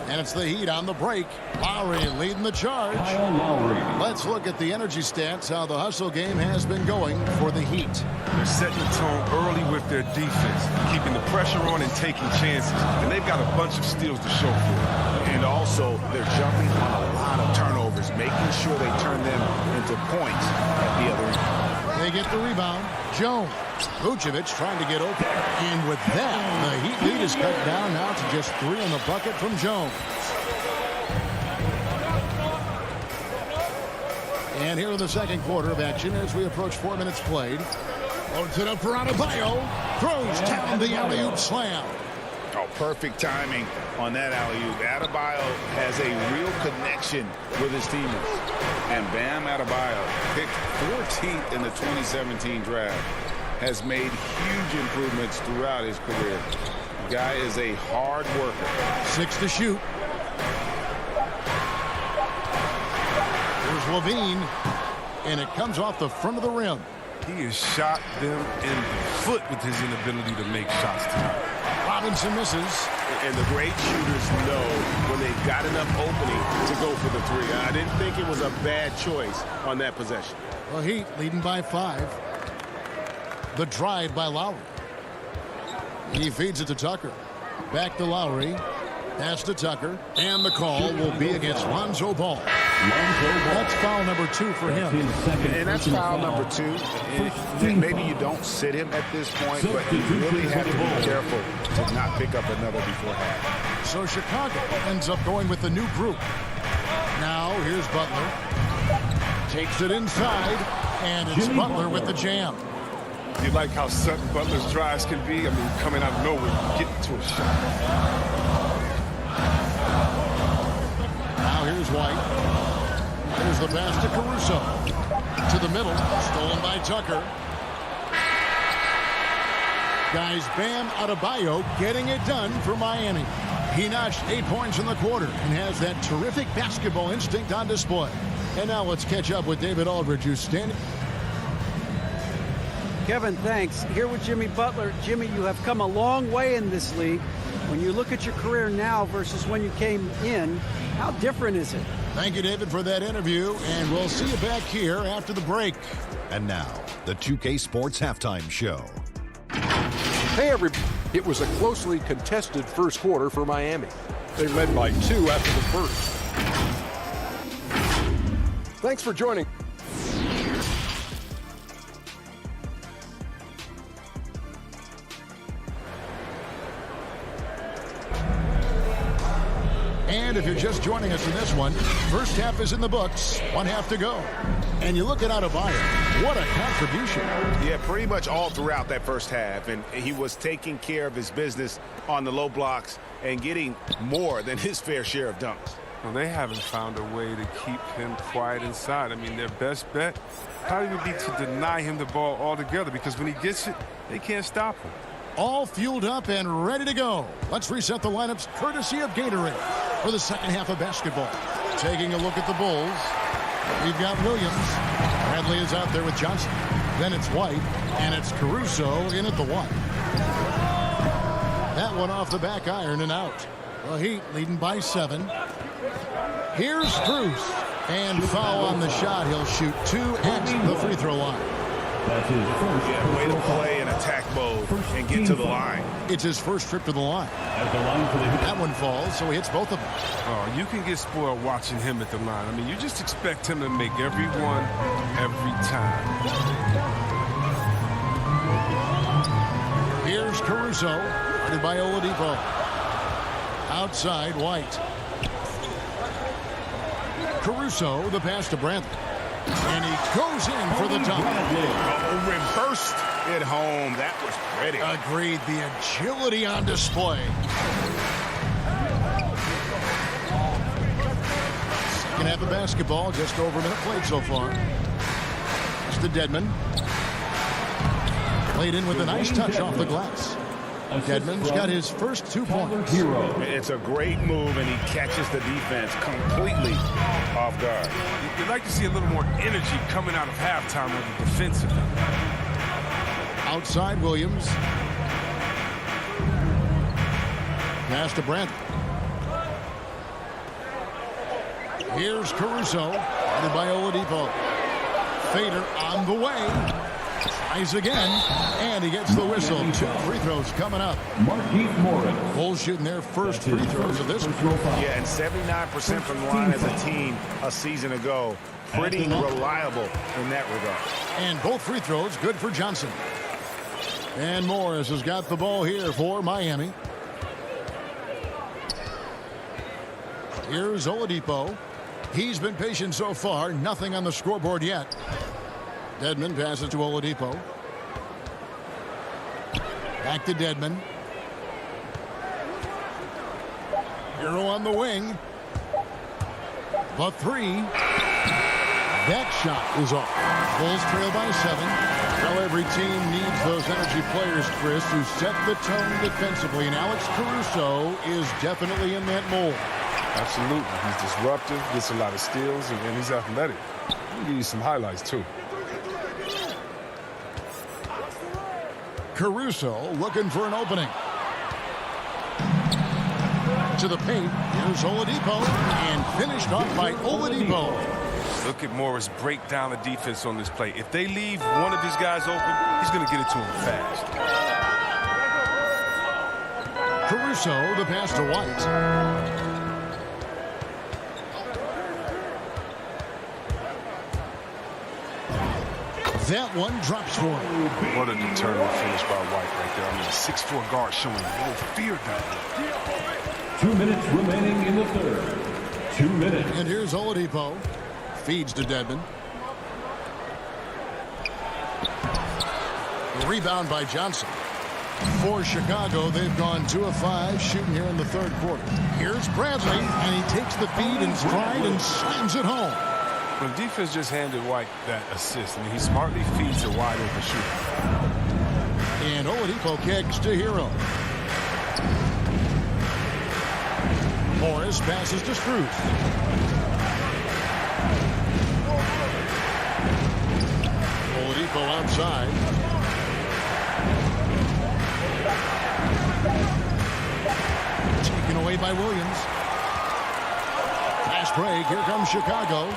And it's the Heat on the break. Lowry leading the charge. Kyle Lowry. Let's look at the energy stats, how the hustle game has been going for the Heat. They're setting the tone early with their defense, keeping the pressure on and taking chances. And they've got a bunch of steals to show for it. And also, they're jumping on a lot of turnovers. turnovers, making sure they turn them into points at the other end. They get the rebound. Jones. Vucevic trying to get open. And with that, the Heat lead is cut down now to just 3 on the bucket from Jones. And here in the second quarter of action as we approach 4 minutes played. Loads it up for Adebayo. Throws down the alley-oop slam. Oh, perfect timing on that alley-oop. Adebayo has a real connection with his teammates. And Bam Adebayo, picked 14th in the 2017 draft, has made huge improvements throughout his career. The guy is a hard worker. 6 to shoot. Here's Levine, and it comes off the front of the rim. He has shot them in the foot with his inability to make shots tonight. Robinson misses. And the great shooters know when they've got enough opening to go for the three. I didn't think it was a bad choice on that possession. The Heat leading by 5. The drive by Lowry. He feeds it to Tucker. Back to Lowry. Pass to Tucker. And the call will be against Lonzo Ball. That's foul number 2 for him. And that's foul number 2. And maybe you don't sit him at this point, but you really have to be careful to not pick up another before half. So Chicago ends up going with the new group. Now here's Butler. Takes it inside, and it's Butler with the jam. You like how sudden Butler's drives can be? I mean, coming out of nowhere, getting to a shot. Now here's White. Here's the pass to Caruso. To the middle. Stolen by Tucker. Guys, Bam Adebayo getting it done for Miami. He notched 8 points in the quarter and has that terrific basketball instinct on display. And now let's catch up with David Aldridge, who's standing. Kevin, thanks. Here with Jimmy Butler. Jimmy, you have come a long way in this league. When you look at your career now versus when you came in, how different is it? Thank you, David, for that interview, and we'll see you back here after the break. And now, the 2K Sports Halftime Show. Hey, everybody. It was a closely contested first quarter for Miami. They led by 2 after the first. Thanks for joining. And if you're just joining us in this one, first half is in the books, 1 half to go. And you look at Adebayo, what a contribution. Yeah, pretty much all throughout that first half. And he was taking care of his business on the low blocks and getting more than his fair share of dunks. Well, they haven't found a way to keep him quiet inside. I mean, their best bet probably would be to deny him the ball altogether, because when he gets it, they can't stop him. All fueled up and ready to go. Let's reset the lineups courtesy of Gatorade for the second half of basketball. Taking a look at the Bulls, we've got Williams. Bradley is out there with Johnson. Then it's White, and it's Caruso in at the 1. That one off the back iron and out. The Heat leading by 7. Here's Bruce. And foul on the shot. He'll shoot 2 at the free throw line. That's his first. Yeah, way to play in attack mode and get to the line. It's his first trip to the line. At the line for the Heat. That one falls, so he hits both of them. Oh, you can get spoiled watching him at the line. I mean, you just expect him to make every one, every time. Here's Caruso, guarded by Oladipo. Outside, White. Caruso, the pass to Bradley. And he goes in for the dunk. Oh, reversed it home. That was pretty. Agreed. The agility on display. Second half of basketball, just over a minute played so far. It's to Dedmon. Played in with a nice touch off the glass. Dedmon's got his first 2 points. It's a great move, and he catches the defense completely off guard. You'd like to see a little more energy coming out of halftime on the defensive end. Outside, Williams. Pass to Bradley. Here's Caruso, guarded by Oladipo. Fader on the way. Tries again, and he gets the whistle. 2 free throws coming up. Marquise Morris. Bulls shooting their first free throws of this one. Yeah, and 79% from the line as a team a season ago. Pretty reliable in that regard. And both free throws good for Johnson. And Morris has got the ball here for Miami. Here's Oladipo. He's been patient so far. Nothing on the scoreboard yet. Dedmon passes to Oladipo. Back to Dedmon. Hero on the wing. The 3. That shot is off. Bulls trail by 7. Well, every team needs those energy players, Chris, who set the tone defensively. And Alex Caruso is definitely in that mold. Absolutely. He's disruptive, gets a lot of steals, and he's athletic. I'll give you some highlights, too. Caruso looking for an opening. To the paint. Here's Oladipo. And finished off by Oladipo. Look at Morris break down the defense on this play. If they leave one of these guys open, he's going to get it to him fast. Caruso, the pass to White. That one drops for him. What a determined finish by White right there. I mean, a 6'4" guard showing a little fear down there. 2 minutes remaining in the third. 2 minutes. And here's Oladipo. Feeds to Dedmon. Rebound by Johnson. For Chicago, they've gone 2 of 5 shooting here in the third quarter. Here's Bradley, and he takes the feed in stride and slams it home. When defense just handed White that assist, and he smartly feeds a wide open shooter. And Oladipo kicks to Hero. Morris passes to Strus. Oladipo outside. Taken away by Williams. Fast break. Here comes Chicago.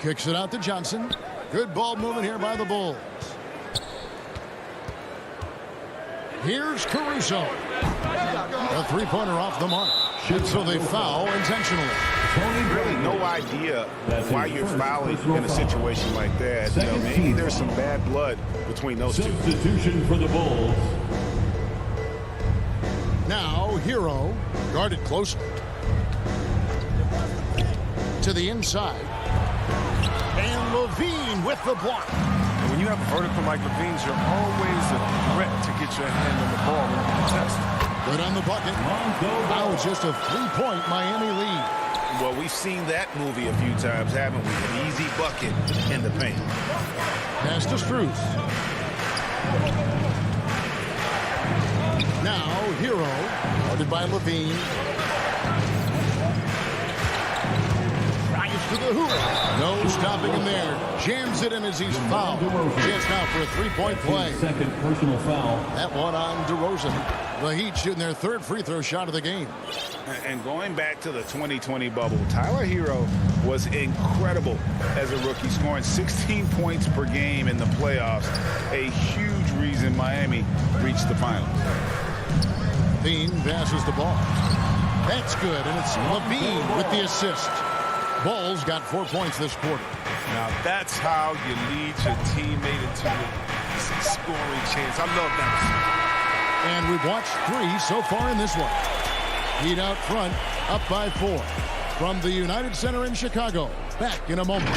Kicks it out to Johnson. Good ball movement here by the Bulls. Here's Caruso. A three-pointer off the mark. So they foul intentionally. Really no idea why you're fouling in a situation like that. You know, maybe there's some bad blood between those two. Substitution for the Bulls. Now Hero guarded closely. To the inside. And Levine with the block. When you have a vertical like Levine's, you're always a threat to get your hand on the ball when you contest. Good on the bucket. Now it's just a 3-point Miami lead. Well, we've seen that movie a few times, haven't we? An easy bucket in the paint. Pass to Strus. Now Hero, guarded by Levine. Drives to the hoop. No stopping him there. Jams it in as he's fouled. Chance now for a 3-point play. Second personal foul. That one on DeRozan. The Heat shooting their third free throw shot of the game. And going back to the 2020 bubble, Tyler Hero was incredible as a rookie, scoring 16 points per game in the playoffs. A huge reason Miami reached the finals. Levine passes the ball. That's good, and it's Levine with the assist. Bulls got 4 points this quarter. Now that's how you lead your teammate into a scoring chance. I love that. And we've watched 3 so far in this one. Heat out front, up by 4. From the United Center in Chicago. Back in a moment.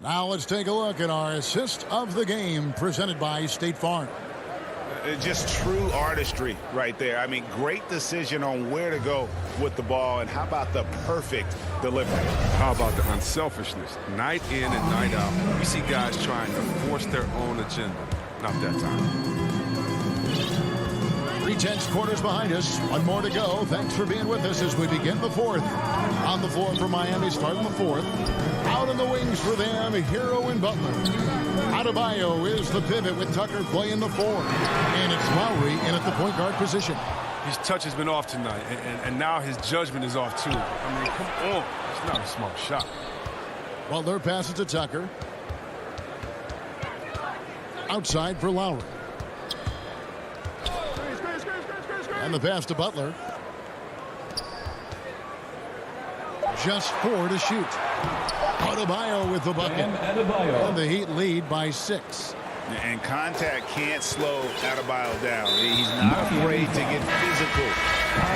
Now let's take a look at our assist of the game presented by State Farm. Just true artistry right there. I mean, great decision on where to go with the ball, and how about the perfect delivery? How about the unselfishness? Night in and night out, we see guys trying to force their own agenda. Not that time. 3/10 quarters behind us. One more to go. Thanks for being with us as we begin the fourth. On the floor for Miami, starting the fourth. Out in the wings for them, Hero and Butler. Adebayo is the pivot with Tucker playing the 4. And it's Lowry in at the point guard position. His touch has been off tonight, and now his judgment is off too. I mean, come on. It's not a smart shot. Butler passes to Tucker. Outside for Lowry. And the pass to Butler. Just 4 to shoot. Adebayo with the bucket. And the Heat lead by 6. And contact can't slow Adebayo down. He's not afraid to get physical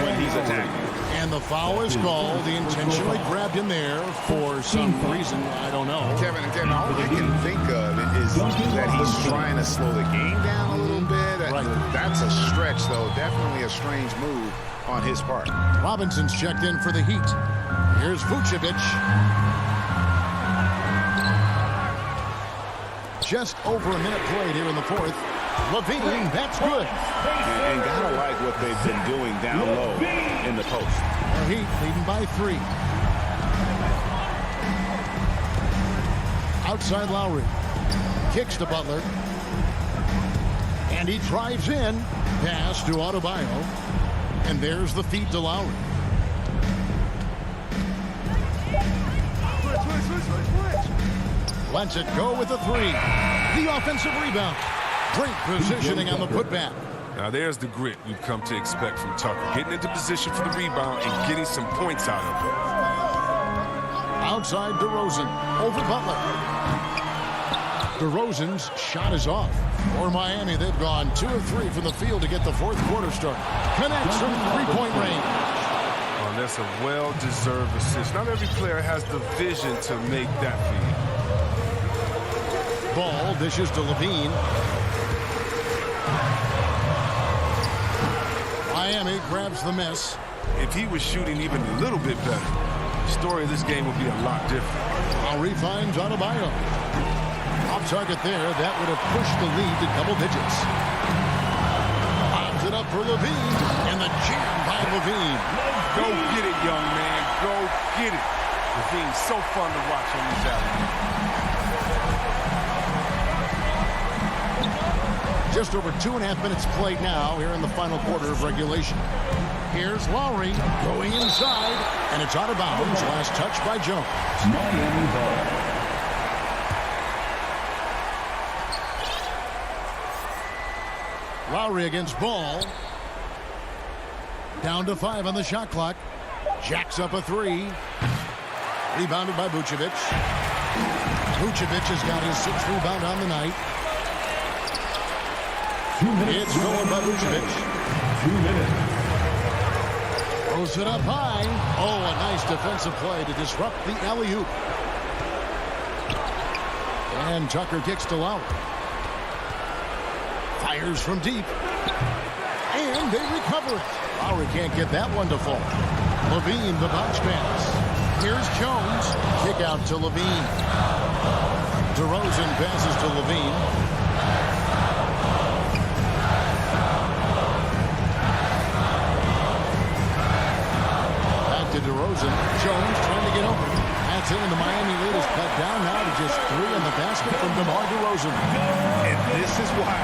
when he's attacking. And the foul is called. He intentionally grabbed him there for some reason. I don't know. Kevin, all I can think of is that he's trying to slow the game down a little bit. Right. That's a stretch, though. Definitely a strange move on his part. Robinson's checked in for the Heat. Here's Vucevic. Just over a minute played here in the fourth. LaVine, that's good. And gotta like what they've been doing down low in the post. The Heat leading by 3. Outside Lowry. Kicks to Butler. And he drives in. Pass to Adebayo. And there's the feed to Lowry. Lets it go with the 3. The offensive rebound. Great positioning on the putback. Now there's the grit we've come to expect from Tucker. Getting into position for the rebound and getting some points out of it. Outside DeRozan. Over Butler. DeRozan's shot is off. For Miami, they've gone 2 of 3 from the field to get the fourth quarter started. Connects from 3-point range. Oh, that's a well-deserved assist. Not every player has the vision to make that feed. Ball dishes to LaVine. Miami grabs the miss. If he was shooting even a little bit better, the story of this game would be a lot different. Lowry finds Adebayo. Off target there. That would have pushed the lead to double digits. Lobs it up for LaVine. And the jam by LaVine. Go get it, young man. Go get it. LaVine's so fun to watch on these alleys. Just over 2.5 minutes played now here in the final quarter of regulation. Here's Lowry going inside, and it's out of bounds. Last touch by Jones. Miami ball. Lowry against Ball. Down to 5 on the shot clock. Jacks up a 3. Rebounded by Vucevic. Vucevic has got his 6th rebound on the night. 2 minutes. It's going by Vucevic. 2 minutes. Throws it up high. Oh, a nice defensive play to disrupt the alley-oop. And Tucker kicks to Lowry. Fires from deep. And they recover it. Lowry can't get that one to fall. LaVine, the bounce pass. Here's Jones. Kick out to LaVine. DeRozan passes to LaVine. To DeRozan. Jones trying to get open. That's it, and the Miami lead is cut down now to just 3 in the basket from DeMar DeRozan. And this is why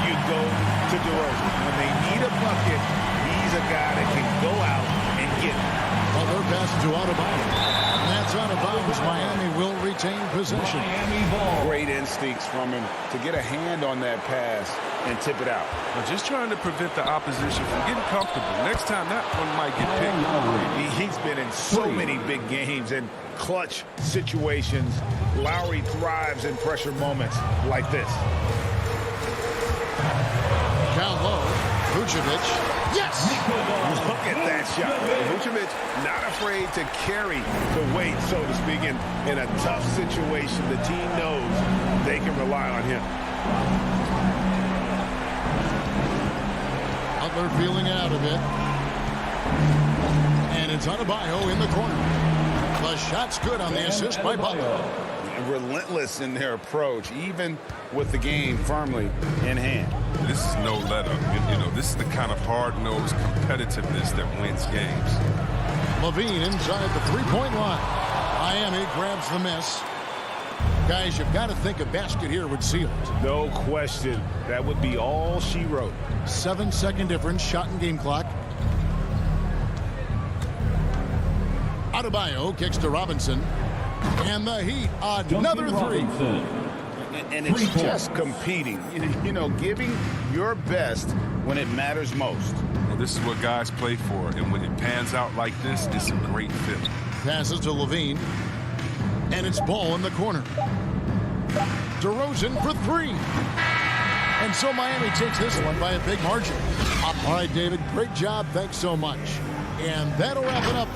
you go to DeRozan. When they need a bucket, he's a guy that can go out and get it. Butler passes to Adebayo. And that's out of bounds. Miami will retain possession. Miami ball. Great instincts from him to get a hand on that pass and tip it out. Well, just trying to prevent the opposition from getting comfortable. Next time, that one might get picked. He's been in so many big games and clutch situations. Lowry thrives in pressure moments like this. Down low. Vucevic. Yes! Look at that shot. Vucevic not afraid to carry the weight, so to speak, in a tough situation. The team knows they can rely on him. Butler feeling it out a bit. And it's Adebayo in the corner. The shot's good on the assist by Butler. Relentless in their approach, even with the game firmly in hand. This is no let-up. You know, this is the kind of hard-nosed competitiveness that wins games. LaVine inside the 3-point line. Miami grabs the miss. Guys, you've got to think a basket here would seal it. No question. That would be all she wrote. 7-second difference, shot and game clock. Adebayo kicks to Robinson. And the Heat, another three. And it's just competing, you know, giving your best when it matters most. Well, this is what guys play for, and when it pans out like this, it's a great fit. Passes to Levine. And it's Ball in the corner. DeRozan for three. And so Miami takes this one by a big margin. All right, David, great job. Thanks so much. And that'll wrap it up.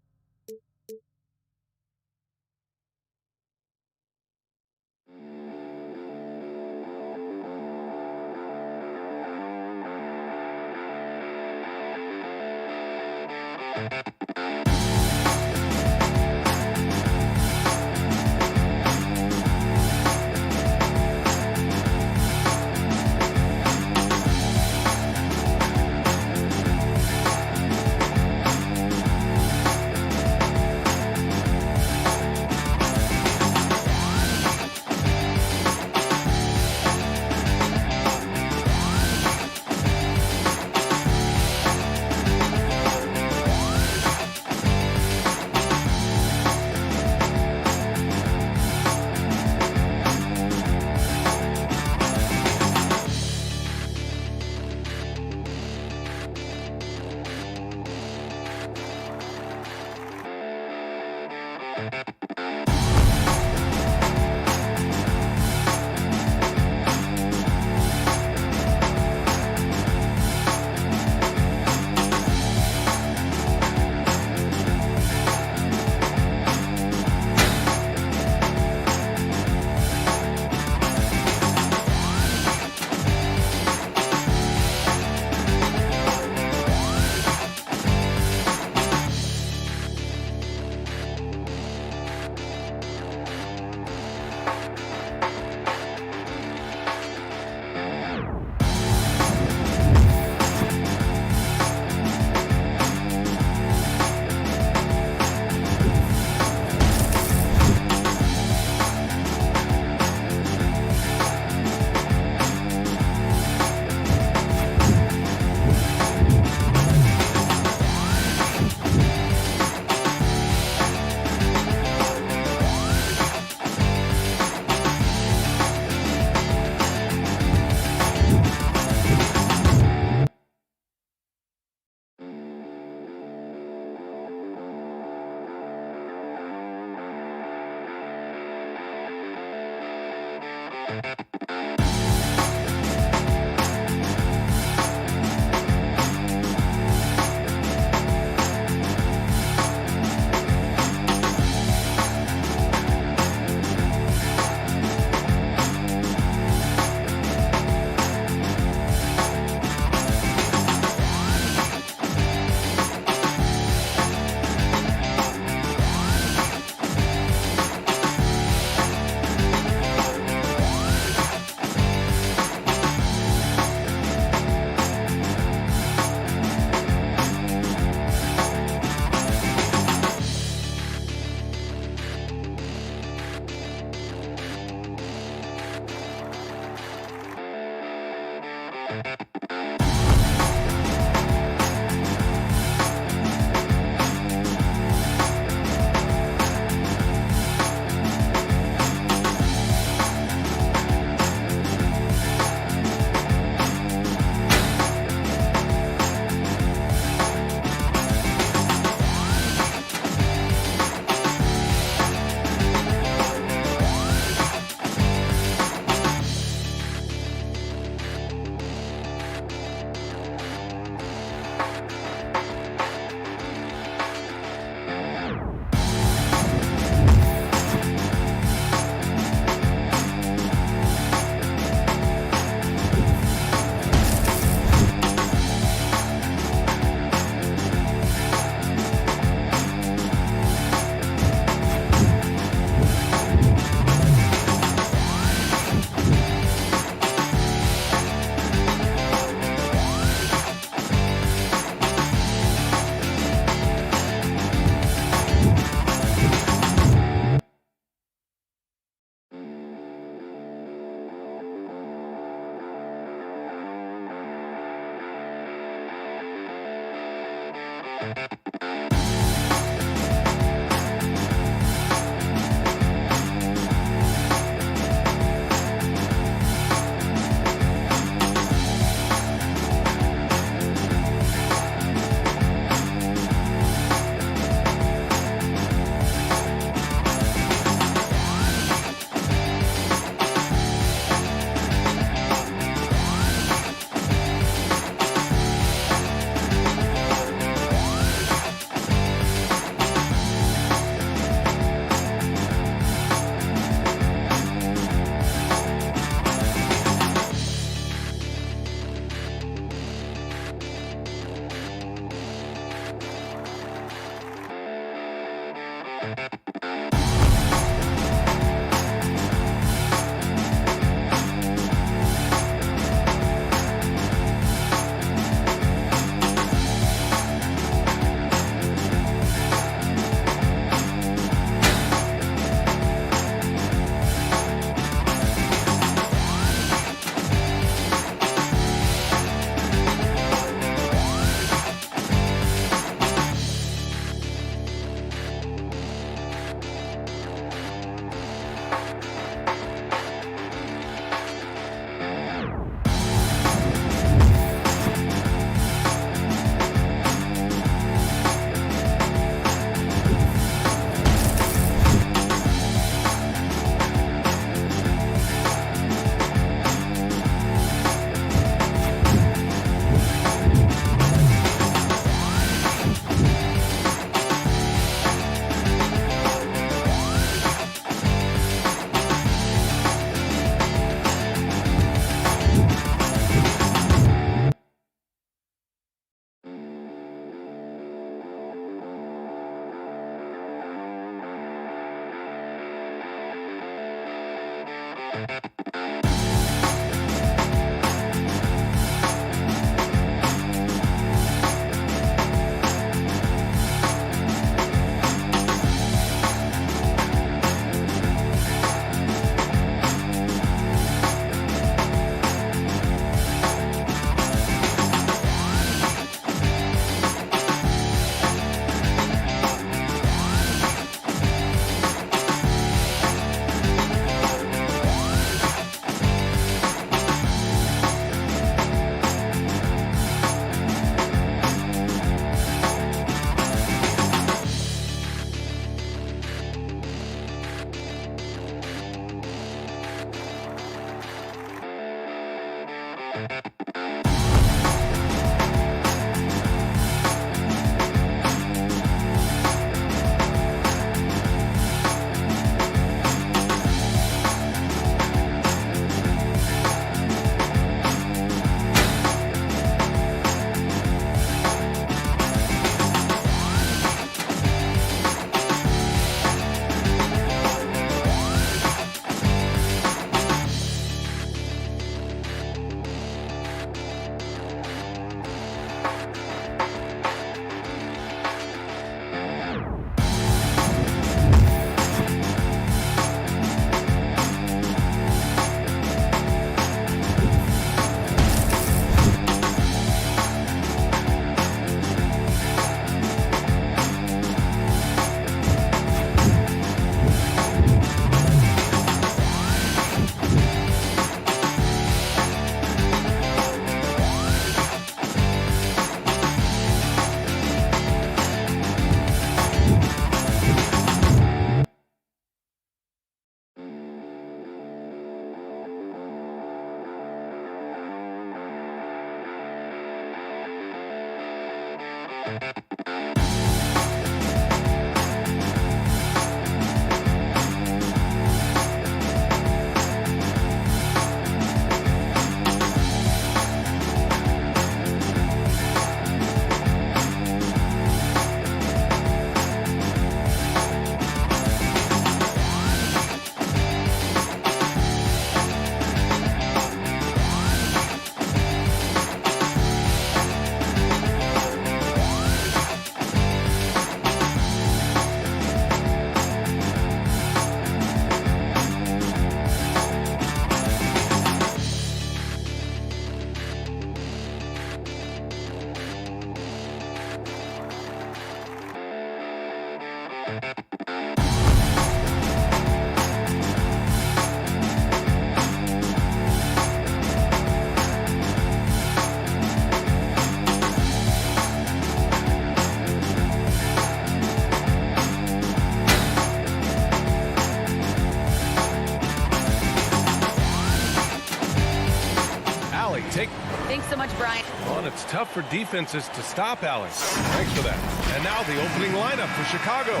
take. Thanks so much, Brian. Well, and it's tough for defenses to stop Alex. Thanks for that. And now the opening lineup for Chicago.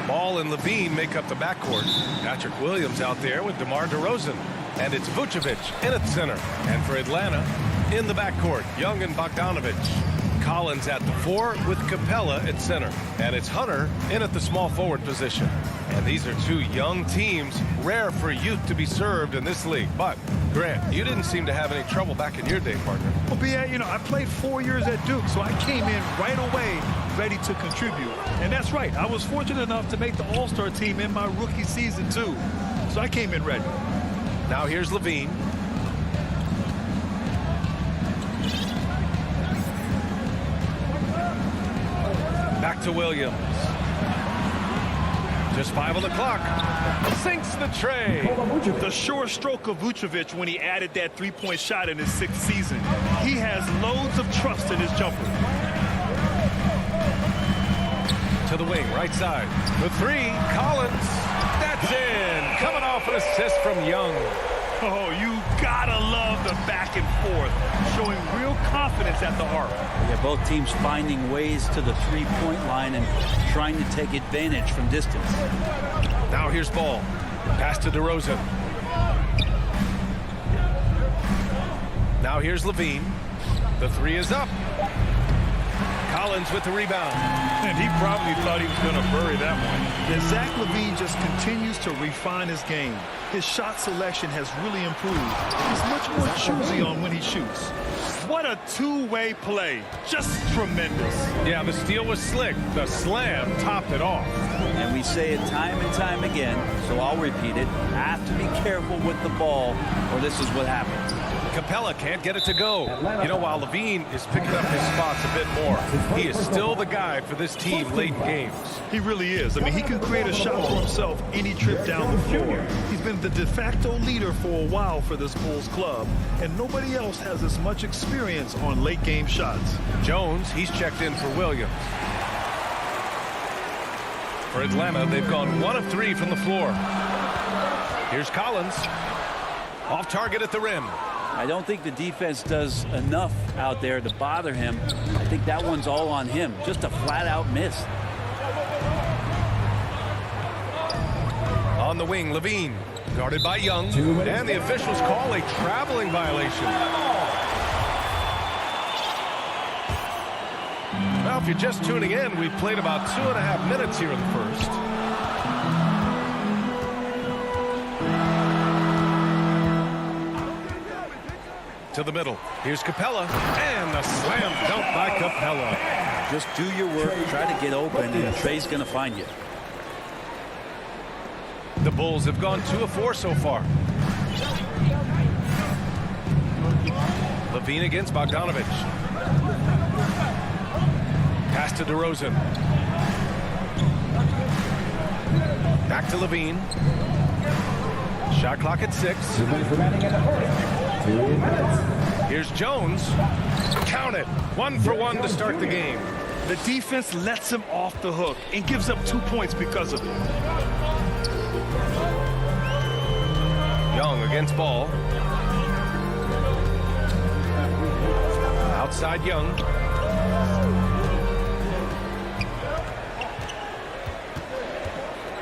Ball and Levine make up the backcourt. Patrick Williams out there with DeMar DeRozan. And it's Vucevic in at center. And for Atlanta, in the backcourt, Young and Bogdanovich. Collins at the 4 with Capella at center. And it's Hunter in at the small forward position. And these are two young teams, rare for youth to be served in this league. But, Grant, you didn't seem to have any trouble back in your day, partner. Well, B.A., I played 4 years at Duke, so I came in right away ready to contribute. And that's right. I was fortunate enough to make the All-Star team in my rookie season, too. So I came in ready. Now here's Levine. Back to Williams. Just 5 on the clock. Sinks the tray. The sure stroke of Vucevic when he added that three-point shot in his 6th season. He has loads of trust in his jumper. To the wing, right side. The 3, Collins. That's in. Coming off an assist from Young. Oh, you gotta love the back and forth, showing real confidence at the arc. Yeah, both teams finding ways to the three-point line and trying to take advantage from distance. Now here's Ball. Pass to DeRozan. Now here's Levine. The 3 is up. Collins with the rebound. And he probably thought he was going to bury that one. And Zach LaVine just continues to refine his game. His shot selection has really improved. He's much more choosy on when he shoots. What a two-way play. Just tremendous. Yeah, the steal was slick. The slam topped it off. And we say it time and time again, so I'll repeat it. Have to be careful with the ball, or this is what happens. Capella can't get it to go. While Levine is picking up his spots a bit more, he is still the guy for this team late in games. He really is. I mean, he can create a shot for himself any trip down the floor. He's been the de facto leader for a while for this Bulls club, and nobody else has as much experience on late game shots. Jones, he's checked in for Williams. For Atlanta, they've gone 1 of 3 from the floor. Here's Collins. Off target at the rim. I don't think the defense does enough out there to bother him. I think that one's all on him. Just a flat-out miss. On the wing, Levine. Guarded by Young. And the officials call a traveling violation. Well, if you're just tuning in, we've played about 2.5 minutes here in the first. To the middle. Here's Capella. And a slam dunk by Capella. Just do your work. Try to get open, and Trey's going to find you. The Bulls have gone 2 of 4 so far. Levine against Bogdanovich. Pass to DeRozan. Back to Levine. Shot clock at 6. Here's Jones. Count it. 1 for 1 to start the game. The defense lets him off the hook and gives up 2 points because of it. Young against Ball. Outside Young.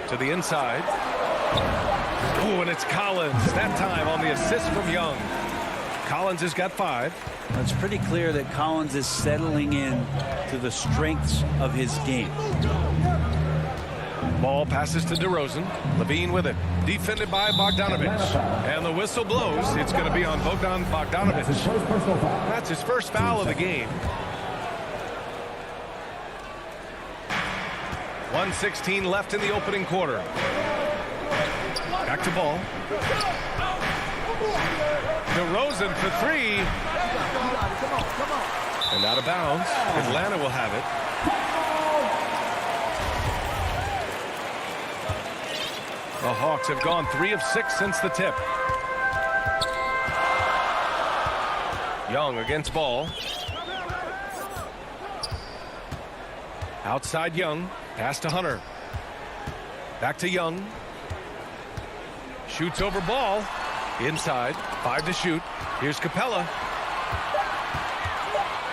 To the inside. Ooh, and it's Collins. That time on the assist from Young. Collins has got 5. It's pretty clear that Collins is settling in to the strengths of his game. Ball passes to DeRozan. Levine with it. Defended by Bogdanovich. And the whistle blows. It's going to be on Bogdanovich. That's his first foul of the game. 1:16 left in the opening quarter. Back to Ball. DeRozan for 3. And out of bounds. Atlanta will have it. The Hawks have gone 3 of 6 since the tip. Young against Ball. Outside Young. Pass to Hunter. Back to Young. Shoots over Ball. Inside. 5 to shoot. Here's Capella.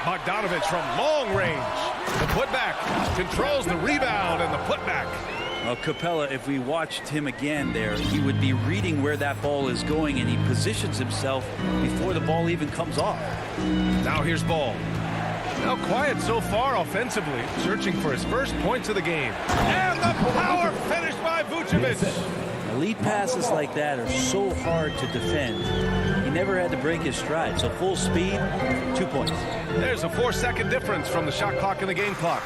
Bogdanovich from long range. The putback controls the rebound and the putback. Well, Capella, if we watched him again there, he would be reading where that ball is going, and he positions himself before the ball even comes off. Now here's Ball. Now quiet so far offensively, searching for his first points of the game. And the power finish by Vucevic. Elite passes like that are so hard to defend. He never had to break his stride, so full speed, 2 points. There's a 4-second difference from the shot clock and the game clock.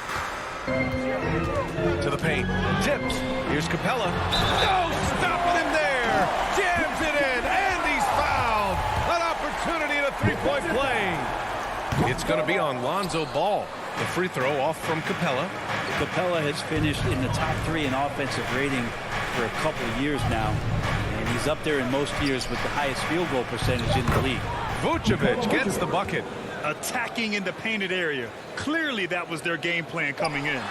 To the paint. Tips. Here's Capella. No stopping him there. Jams it in. And he's fouled. An opportunity in a three-point play. It's going to be on Lonzo Ball. The free throw off from Capella. Capella has finished in the top 3 in offensive rating for a couple of years now. And he's up there in most years with the highest field goal percentage in the league. Vucevic gets the bucket. Attacking in the painted area. Clearly that was their game plan coming in.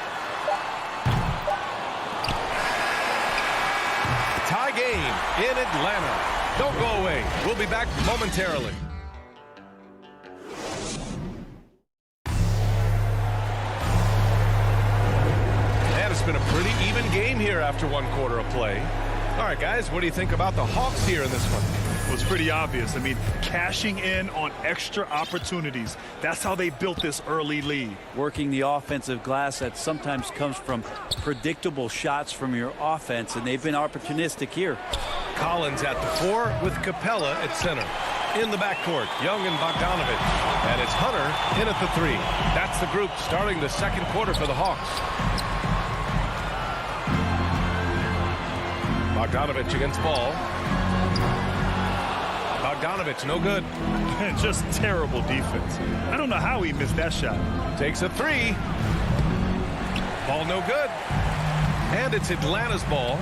Tie game in Atlanta. Don't go away. We'll be back momentarily. And it's been a pretty even game here after 1 quarter of play. All right, guys, what do you think about the Hawks here in this one? Well, it's pretty obvious. I mean, cashing in on extra opportunities. That's how they built this early lead. Working the offensive glass that sometimes comes from predictable shots from your offense, and they've been opportunistic here. Collins at the 4 with Capella at center. In the backcourt, Young and Bogdanovich. And it's Hunter in at the 3. That's the group starting the second quarter for the Hawks. Bogdanovich against Ball. Bogdanovich, no good. Just terrible defense. I don't know how he missed that shot. Takes a 3. Ball no good. And it's Atlanta's ball.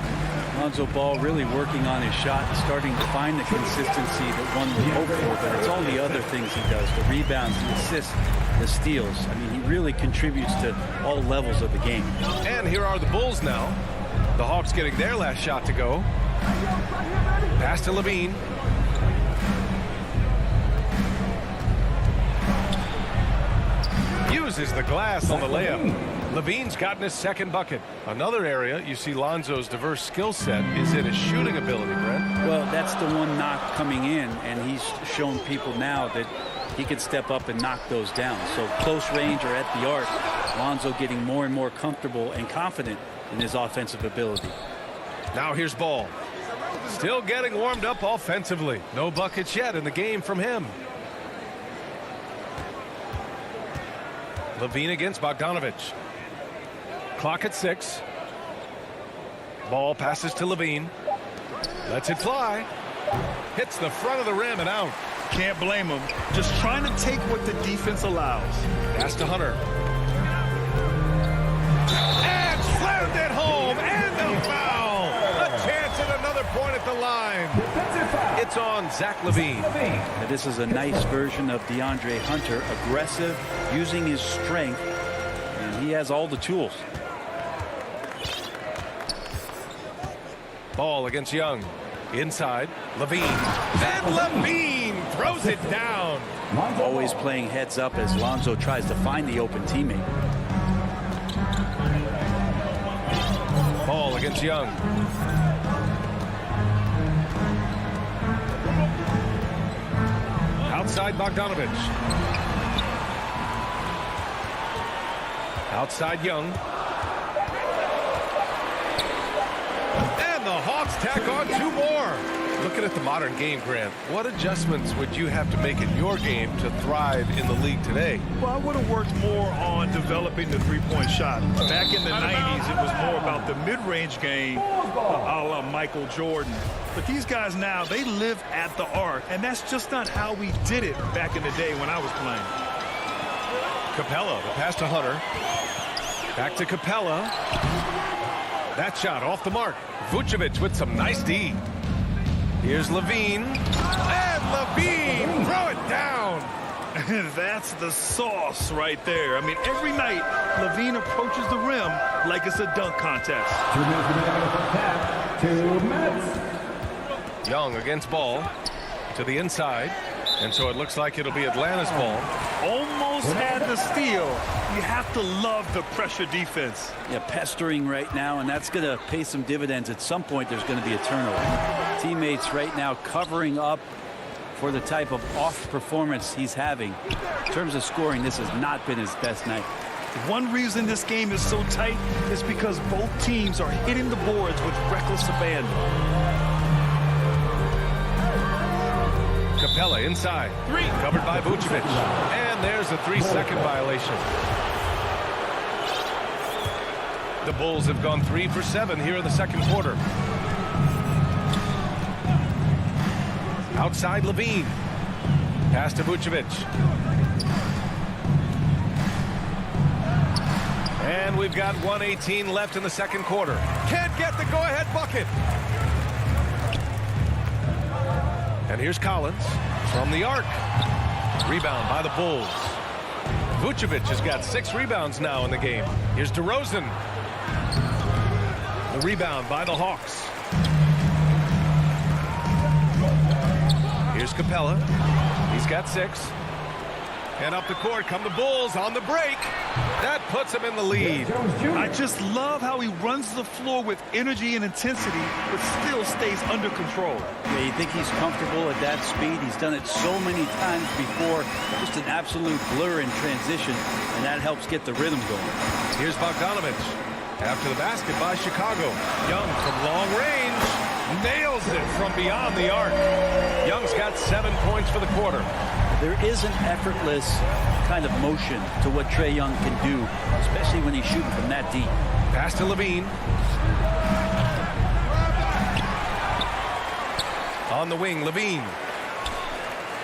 Lonzo Ball really working on his shot, starting to find the consistency that one would hope for, but it's all the other things he does, the rebounds, the assists, the steals. I mean, he really contributes to all levels of the game. And here are the Bulls now. The Hawks getting their last shot to go. Pass to Levine. Uses the glass on the layup. Levine's gotten his second bucket. Another area you see Lonzo's diverse skill set is in his shooting ability, Brent. Well, that's the one knock coming in, and he's shown people now that he can step up and knock those down. So close range or at the arc, Lonzo getting more and more comfortable and confident in his offensive ability. Now here's Ball. Still getting warmed up offensively. No buckets yet in the game from him. Levine against Bogdanovich. Clock at 6. Ball passes to Levine. Lets it fly. Hits the front of the rim and out. Can't blame him. Just trying to take what the defense allows. Pass to Hunter. And slammed it home. And the foul. A chance at another point at the line. It's on Zach Levine. Now, this is a nice version of DeAndre Hunter. Aggressive, using his strength. And he has all the tools. Ball against Young. Inside, Levine. And Levine throws it down. Always playing heads up as Lonzo tries to find the open teammate. Ball against Young. Outside Bogdanovich. Outside Young. The Hawks tack on 2 more. Looking at the modern game, Grant, what adjustments would you have to make in your game to thrive in the league today? Well, I would have worked more on developing the three-point shot. Back in the 90s, it was more about the mid-range game, a la Michael Jordan. But these guys now, they live at the arc, and that's just not how we did it back in the day when I was playing. Capella, the pass to Hunter. Back to Capella. That shot off the mark. Vucevic with some nice D. Here's Levine. And Levine, throw it down. That's the sauce right there. I mean, every night, Levine approaches the rim like it's a dunk contest. 2 minutes. Young against Ball. To the inside. And so it looks like it'll be Atlanta's ball. Almost had the steal. You have to love the pressure defense. Yeah, pestering right now, and that's going to pay some dividends. At some point, there's going to be a turnover. Teammates right now covering up for the type of off performance he's having. In terms of scoring, this has not been his best night. One reason this game is so tight is because both teams are hitting the boards with reckless abandon. Capella inside. Covered by Vucevic. And there's a 3-second violation. The Bulls have gone 3 for 7 here in the second quarter. Outside Levine. Pass to Vucevic. And we've got 1:18 left in the second quarter. Can't get the go-ahead bucket. And here's Collins from the arc. Rebound by the Bulls. Vucevic has got 6 rebounds now in the game. Here's DeRozan. The rebound by the Hawks. Here's Capella. He's got 6. And up the court come the Bulls on the break. That puts him in the lead. I just love how he runs the floor with energy and intensity, but still stays under control. Yeah, you think he's comfortable at that speed. He's done it so many times before. Just an absolute blur in transition, and that helps get the rhythm going. Here's Bogdanovich. After the basket by Chicago. Young from long range. Nails it from beyond the arc. Young's got 7 points for the quarter. There is an effortless kind of motion to what Trae Young can do, especially when he's shooting from that deep. Pass to Levine. On the wing, Levine.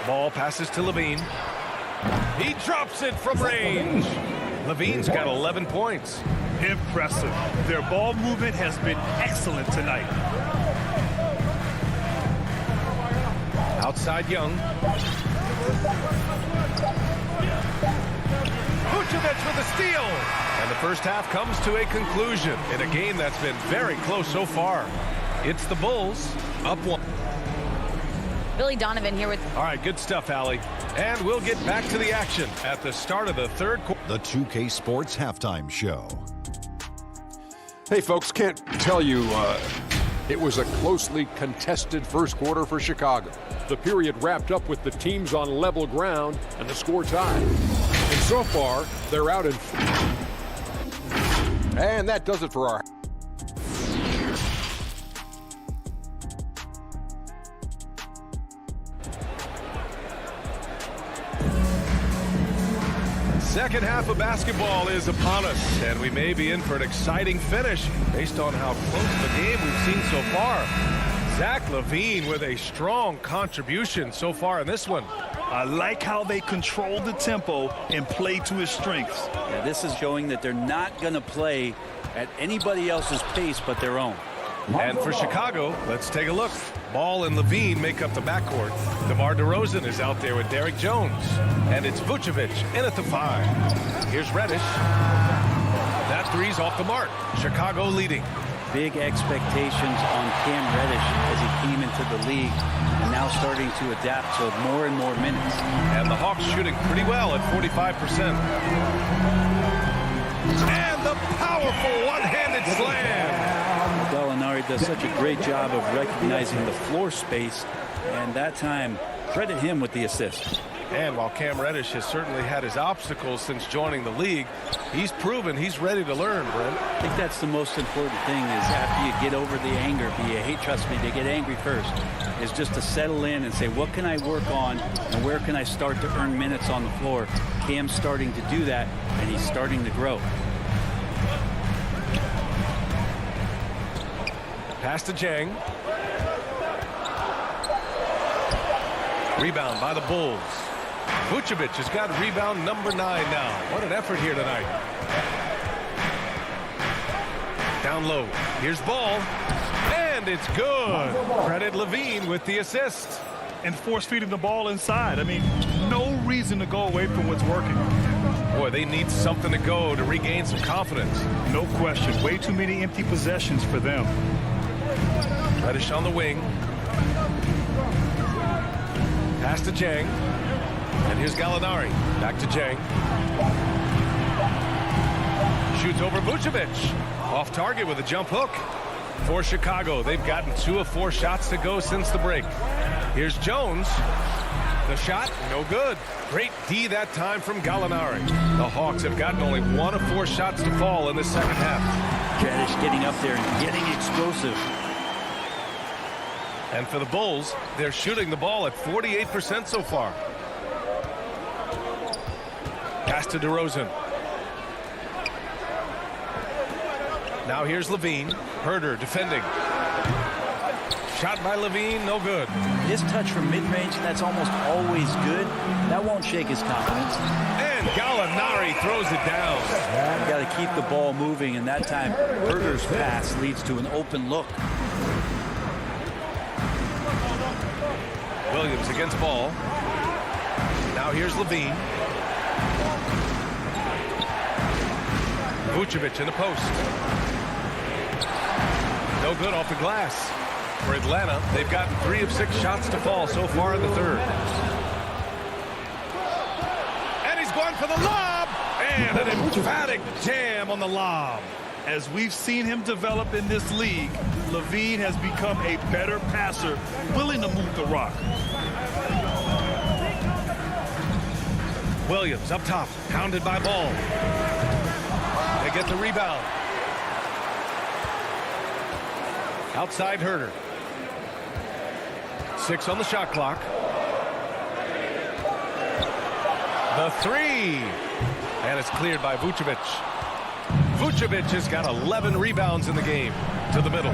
Ball passes to Levine. He drops it from range. Levine's got 11 points. Impressive. Their ball movement has been excellent tonight. Outside Young. Vucevic with a steal. And the first half comes to a conclusion in a game that's been very close so far. It's the Bulls up 1. Billy Donovan here with... All right, good stuff, Allie. And we'll get back to the action at the start of the third quarter. The 2K Sports Halftime Show. Hey, folks, can't tell you it was a closely contested first quarter for Chicago. The period wrapped up with the teams on level ground and the score tied. And so far, they're out in... And that does it for our... Second half of basketball is upon us, and we may be in for an exciting finish based on how close the game we've seen so far. Zach LaVine with a strong contribution so far in this one. I like how they control the tempo and play to his strengths. Yeah, this is showing that they're not going to play at anybody else's pace but their own. And for Chicago, let's take a look. Ball and Levine make up the backcourt. DeMar DeRozan is out there with Derek Jones. And it's Vucevic in at the 5. Here's Reddish. That three's off the mark. Chicago leading. Big expectations on Cam Reddish as he came into the league and now starting to adapt to more and more minutes. And the Hawks shooting pretty well at 45%. And the powerful one-handed slam. Gallinari does such a great job of recognizing the floor space, and that time, credit him with the assist. And while Cam Reddish has certainly had his obstacles since joining the league, he's proven he's ready to learn, Brent. I think that's the most important thing is after you get over the anger, trust me, they get angry first, is just to settle in and say, what can I work on and where can I start to earn minutes on the floor? Cam's starting to do that, and he's starting to grow. Pass to Jang. Rebound by the Bulls. Vucevic has got rebound number 9 now. What an effort here tonight. Down low. Here's Ball. And it's good. Credit Levine with the assist. And force feeding the ball inside. I mean, no reason to go away from what's working. Boy, they need something to go to regain some confidence. No question. Way too many empty possessions for them. Reddish on the wing. Pass to Jang. And here's Gallinari. Back to Jang. Shoots over Vucevic. Off target with a jump hook. For Chicago, they've gotten 2 of 4 shots to go since the break. Here's Jones. The shot, no good. Great D that time from Gallinari. The Hawks have gotten only 1 of 4 shots to fall in the second half. Kaddish getting up there and getting explosive. And for the Bulls, they're shooting the ball at 48% so far. Pass to DeRozan. Now here's Levine. Herder defending. Shot by Levine, no good. His touch from mid-range, that's almost always good. That won't shake his confidence. And Gallinari throws it down. You got to keep the ball moving, and that time Herder's pass leads to an open look. Williams against Ball. Now here's Levine. Vucevic in the post. No good off the glass. For Atlanta, they've gotten 3 of 6 shots to fall so far in the third. And he's going for the lob. And an emphatic jam on the lob. As we've seen him develop in this league, Levine has become a better passer, willing to move the rock. Williams up top, pounded by Ball. They get the rebound. Outside Herder. 6 on the shot clock. The 3. And it's cleared by Vucevic. Vucevic has got 11 rebounds in the game. To the middle.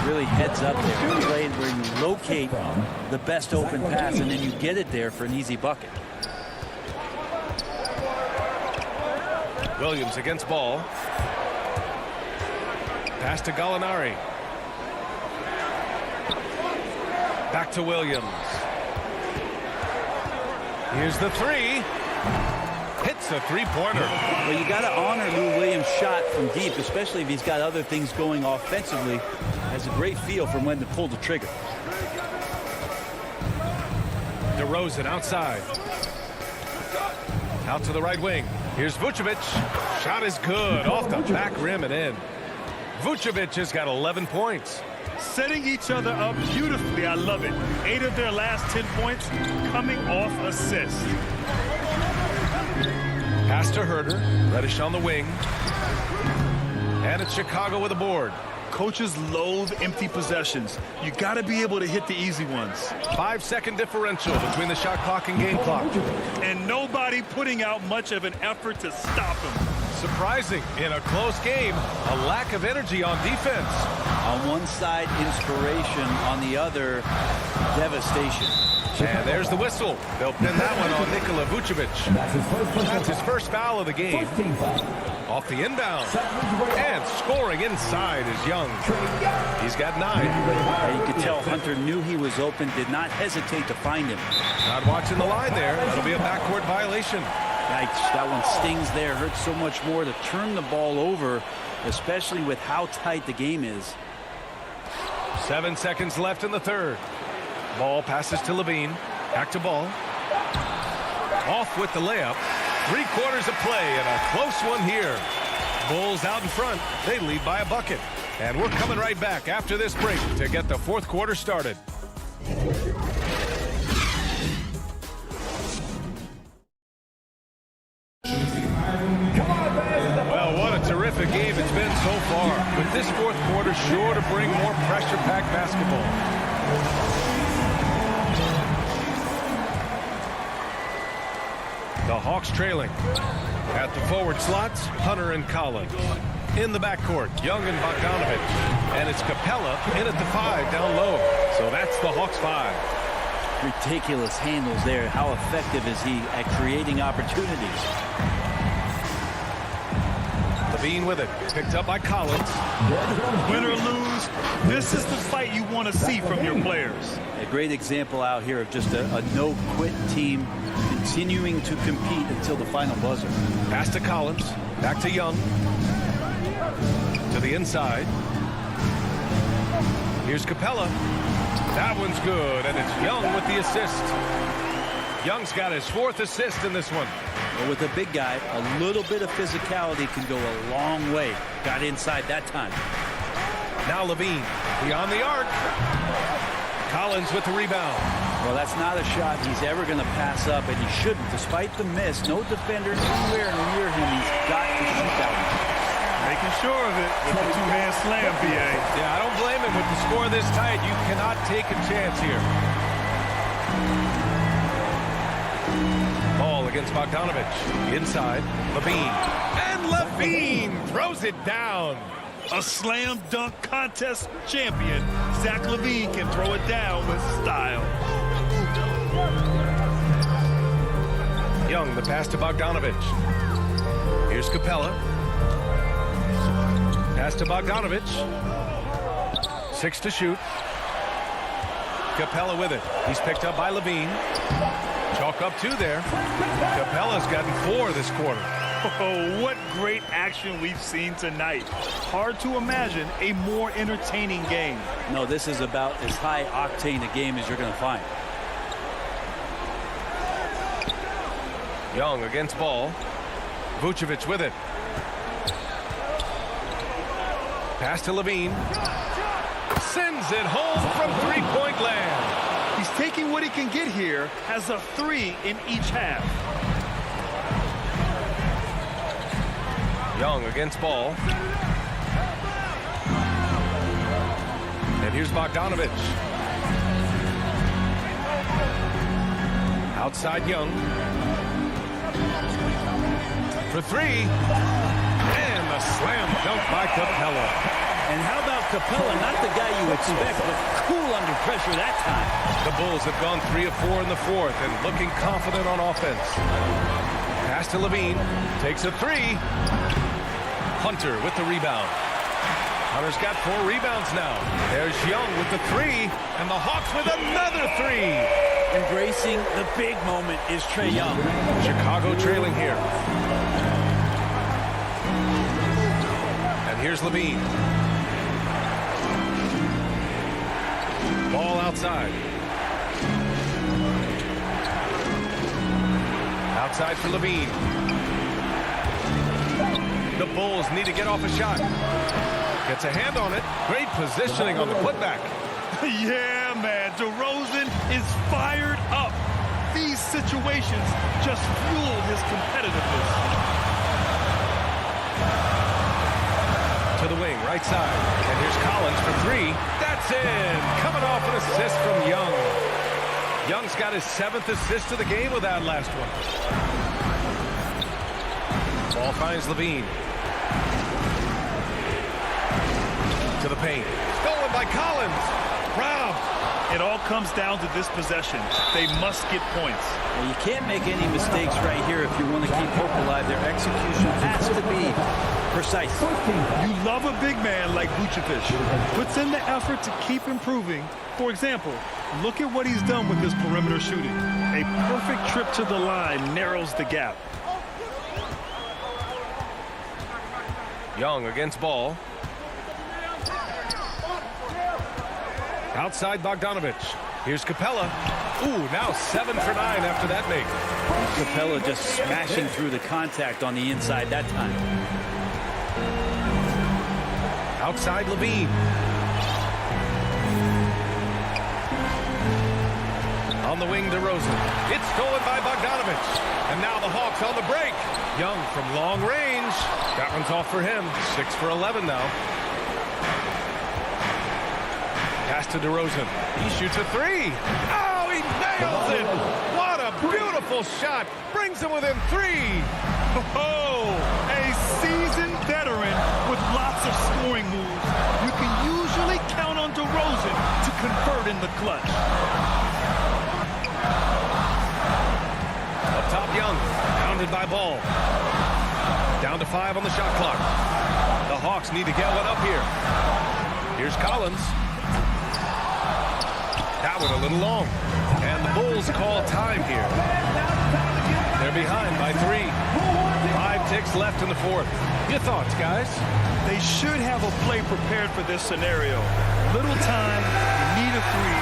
Really heads up there. Played where you locate the best open pass and then you get it there for an easy bucket. Williams against Ball. Pass to Gallinari. Back to Williams. Here's the 3. Hits a 3-pointer. Well, you got to honor Lou Williams' shot from deep, especially if he's got other things going offensively. Has a great feel for when to pull the trigger. DeRozan outside. Out to the right wing. Here's Vucevic. Shot is good. Off the back rim and in. Vucevic has got 11 points. Setting each other up beautifully. I love it. 8 of their last 10 points coming off assists. Pass to Herder. Reddish on the wing. And it's Chicago with a board. Coaches loathe empty possessions. You got to be able to hit the easy ones. 5-second differential between the shot clock and game clock. And nobody putting out much of an effort to stop him. Surprising in a close game, a lack of energy on defense. On one side, inspiration. On the other, devastation. And there's the whistle. They'll pin that one on Nikola Vucevic. That's his first foul of the game. Off the inbound. And scoring inside is Young. He's got 9. You could tell Hunter knew he was open, did not hesitate to find him. Not watching the line there. That'll be a backcourt violation. Yikes, that one stings there. Hurts so much more to turn the ball over, especially with how tight the game is. 7 seconds left in the third. Ball passes to Levine. Back to Ball. Off with the layup. 3/4 of play and a close one here. Bulls out in front. They lead by a bucket. And we're coming right back after this break to get the fourth quarter started. Well, what a terrific game it's been so far. But this fourth quarter sure to bring more pressure-packed basketball. The Hawks trailing. At the forward slots, Hunter and Collins. In the backcourt, Young and Bogdanovich. And it's Capella in at the 5 down low. So that's the Hawks 5. Ridiculous handles there. How effective is he at creating opportunities? Levine with it. Picked up by Collins. Win or lose, this is the fight you want to see from your players. A great example out here of just a no-quit team continuing to compete until the final buzzer. Pass to Collins. Back to Young. To the inside. Here's Capella. That one's good, and it's Young with the assist. Young's got his 4th assist in this one. Well, with a big guy, a little bit of physicality can go a long way. Got inside that time. Now Levine beyond the arc. Collins with the rebound. Well, that's not a shot he's ever going to pass up, and he shouldn't. Despite the miss, no defender anywhere near him. He's got to shoot that one. Making sure of it with the two-hand slam, BA. Yeah, I don't blame him. With the score this tight, you cannot take a chance here. Ball against Bogdanovich. Inside, Levine. And Levine throws it down. A slam dunk contest champion, Zach LaVine can throw it down with style. Young, the pass to Bogdanovich. Here's Capella. Pass to Bogdanovich. 6 to shoot. Capella with it. He's picked up by Levine. Chalk up 2 there. Capella's gotten 4 this quarter. Oh, what great action we've seen tonight. Hard to imagine a more entertaining game. No, this is about as high octane a game as you're going to find. Young against Ball. Vucevic with it. Pass to Levine. Sends it home from 3-point land. He's taking what he can get here, has a 3 in each half. Young against Ball. And here's Bogdanovich. Outside Young. For 3. And a slam dunk by Capella. And how about Capella? Not the guy you expect, but cool under pressure that time. The Bulls have gone 3 of 4 in the 4th and looking confident on offense. Pass to Levine. Takes a 3. Hunter with the rebound. Hunter's got 4 rebounds now. There's Young with the 3, and the Hawks with another 3. Embracing the big moment is Trae Young. Chicago trailing here. And here's Levine. Ball outside. Outside for Levine. The Bulls need to get off a shot. Gets a hand on it. Great positioning on the putback. Yeah, man. DeRozan is fired up. These situations just fuel his competitiveness. To the wing, right side. And here's Collins for 3. That's in. Coming off an assist from Young. Young's got his 7th assist of the game with that last one. Ball finds Levine. To the paint. Stolen by Collins. Brown. It all comes down to this possession. They must get points. Well, you can't make any mistakes right here if you want to keep hope alive. Their execution has to be precise. You love a big man like Vucevic. Puts in the effort to keep improving. For example, look at what he's done with his perimeter shooting. A perfect trip to the line narrows the gap. Young against Ball. Outside Bogdanovich. Here's Capella. Ooh, now 7 for 9 after that make. Capella just smashing through the contact on the inside that time. Outside Levine. On the wing, DeRozan. It's stolen by Bogdanovich. And now the Hawks on the break. Young from long range. That one's off for him. 6 for 11 now. Pass to DeRozan. He shoots a 3. Oh, he nails it. What a beautiful shot. Brings him within 3. Oh, a seasoned veteran with lots of scoring moves. You can usually count on DeRozan to convert in the clutch. Up top, Young. Pounded by Ball. Down to 5 on the shot clock. The Hawks need to get one up here. Here's Collins. That one a little long. And the Bulls call time here. They're behind by 3. 5 ticks left in the 4th. Your thoughts, guys? They should have a play prepared for this scenario. Little time, you need a 3,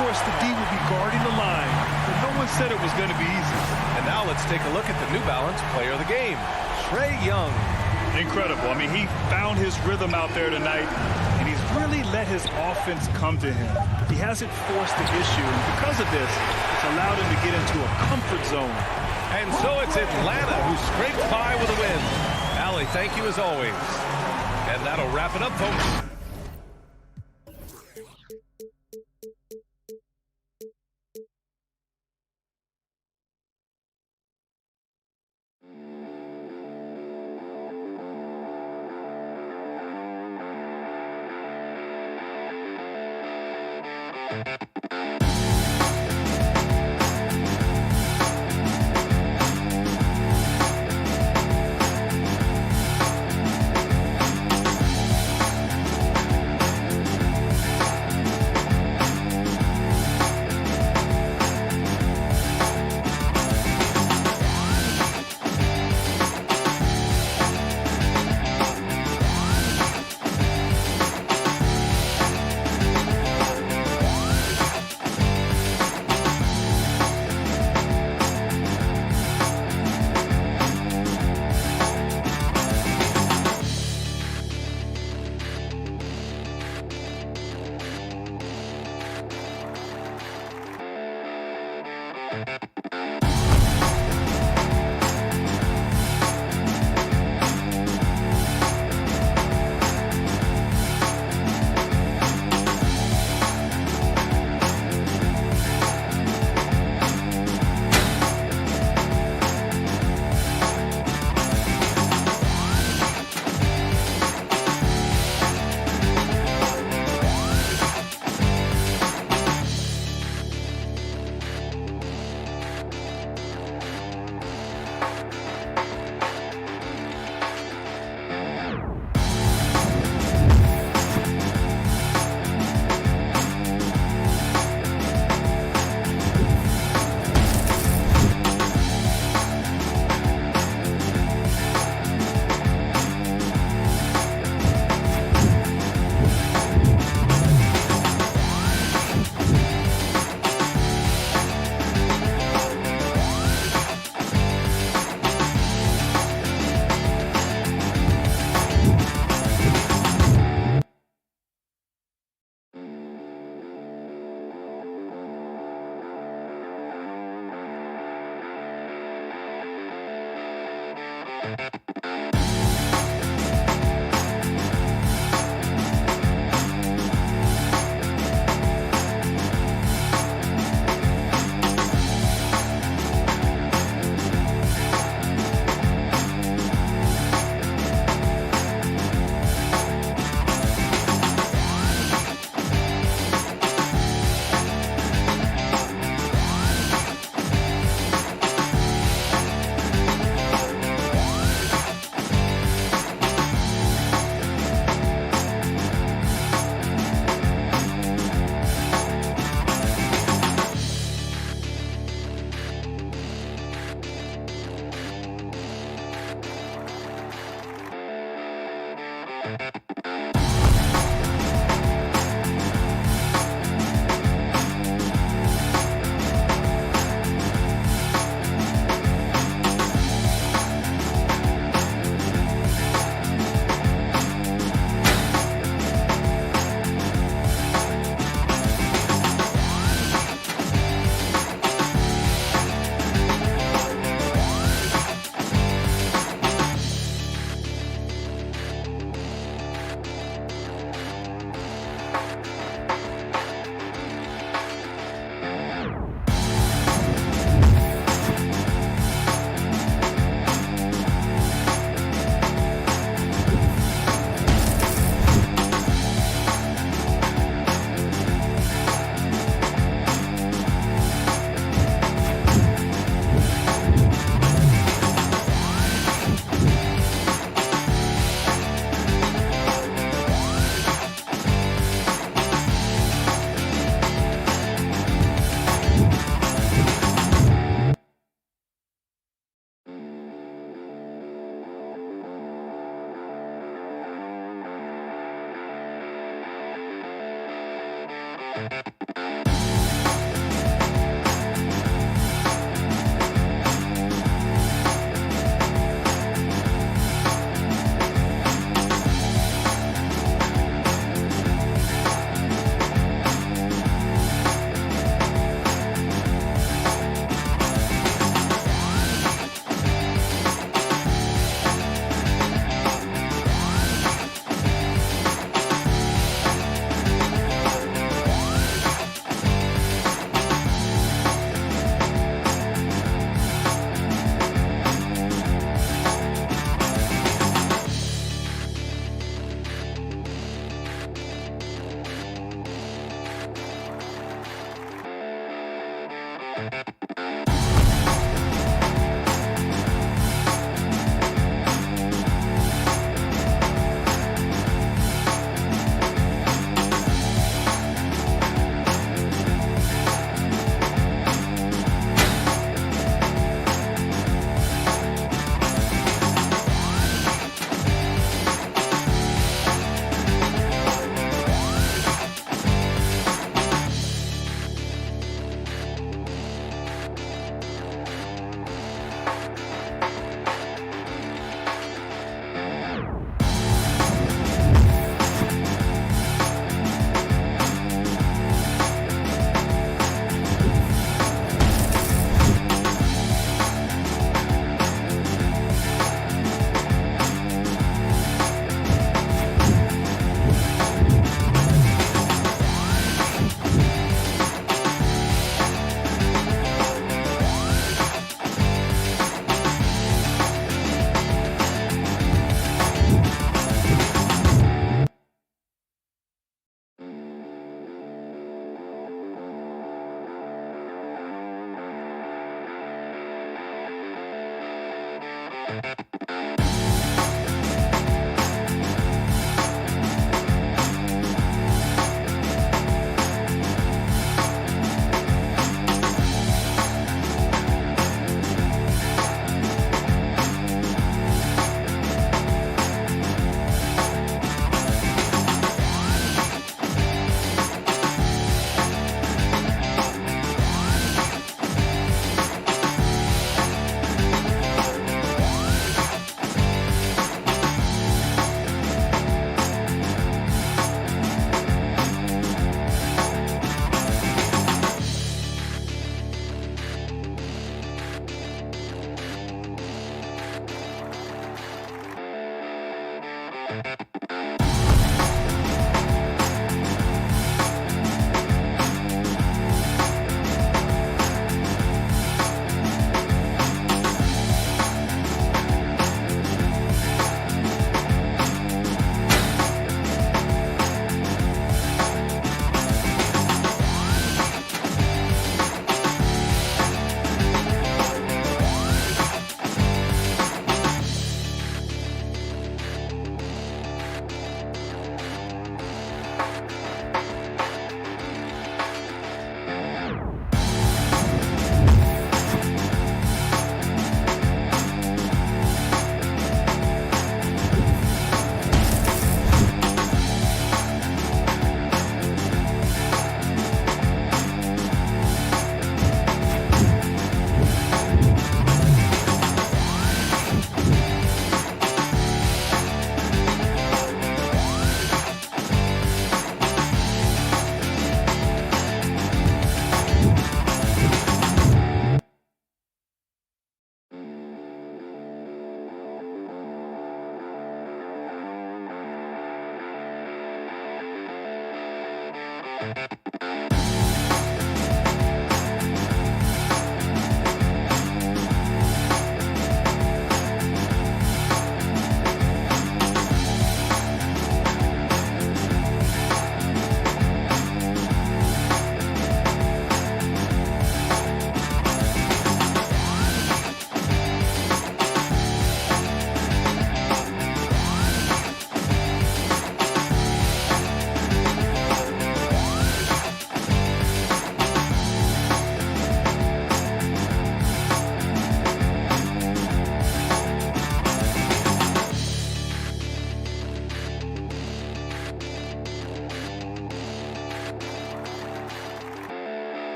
course, the D will be guarding the line, but no one said it was going to be easy. And now let's take a look at the New Balance player of the game, Trae Young. Incredible. I mean, he found his rhythm out there tonight, and he's really let his offense come to him. He hasn't forced the issue, and because of this, it's allowed him to get into a comfort zone. And so it's Atlanta who scrapes by with a win. Allie, thank you as always. And that'll wrap it up, folks.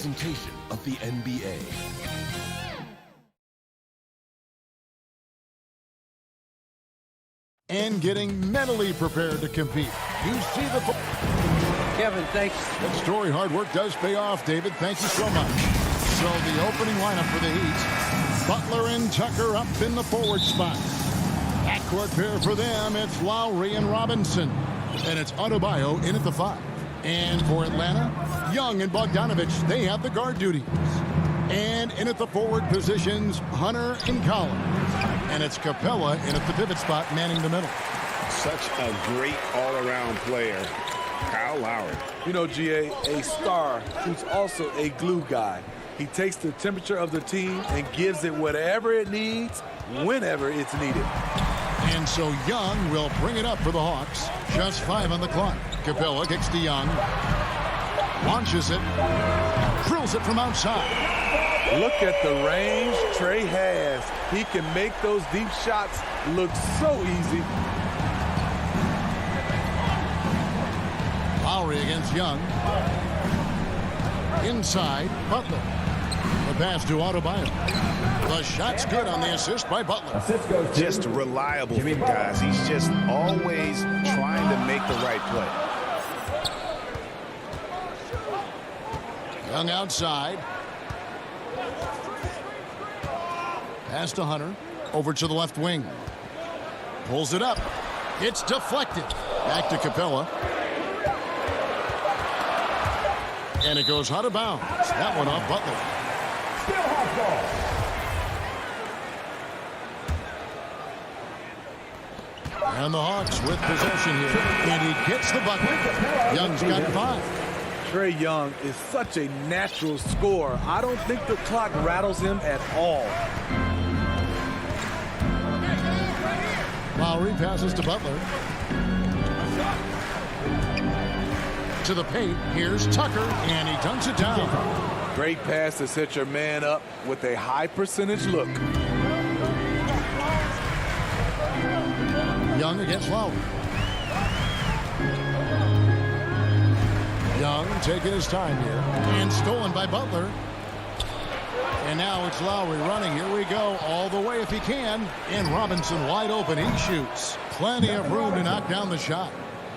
presentation of the NBA. And getting mentally prepared to compete. You see the... Kevin, thanks. That story, hard work does pay off, David. Thank you so much. So the opening lineup for the Heat, Butler and Tucker up in the forward spot. Backcourt pair for them, it's Lowry and Robinson. And it's Adebayo in at the 5. And for Atlanta, Young and Bogdanovich, they have the guard duties. And in at the forward positions, Hunter and Collins. And it's Capella in at the pivot spot, manning the middle. Such a great all-around player, Kyle Lowry. You know, GA, a star who's also a glue guy. He takes the temperature of the team and gives it whatever it needs, whenever it's needed. And so Young will bring it up for the Hawks. Just 5 on the clock. Capella kicks to Young. Launches it. Drills it from outside. Look at the range Trey has. He can make those deep shots look so easy. Lowry against Young. Inside, Butler. The pass to Adebayo. The shot's good on the assist by Butler. Just reliable, guys. He's just always trying to make the right play. Young outside. Pass to Hunter. Over to the left wing. Pulls it up. It's deflected. Back to Capella. And it goes out of bounds. That one off Butler. Still half ball. And the Hawks with possession here. And he gets the bucket. Young's got 5. Trey Young is such a natural scorer. I don't think the clock rattles him at all. Lowry passes to Butler. To the paint. Here's Tucker, and he dunks it down. Great pass to set your man up with a high percentage look. Young against Lowry. Young taking his time here. And stolen by Butler. And now it's Lowry running. Here we go. All the way if he can. And Robinson wide open. He shoots. Plenty of room to knock down the shot.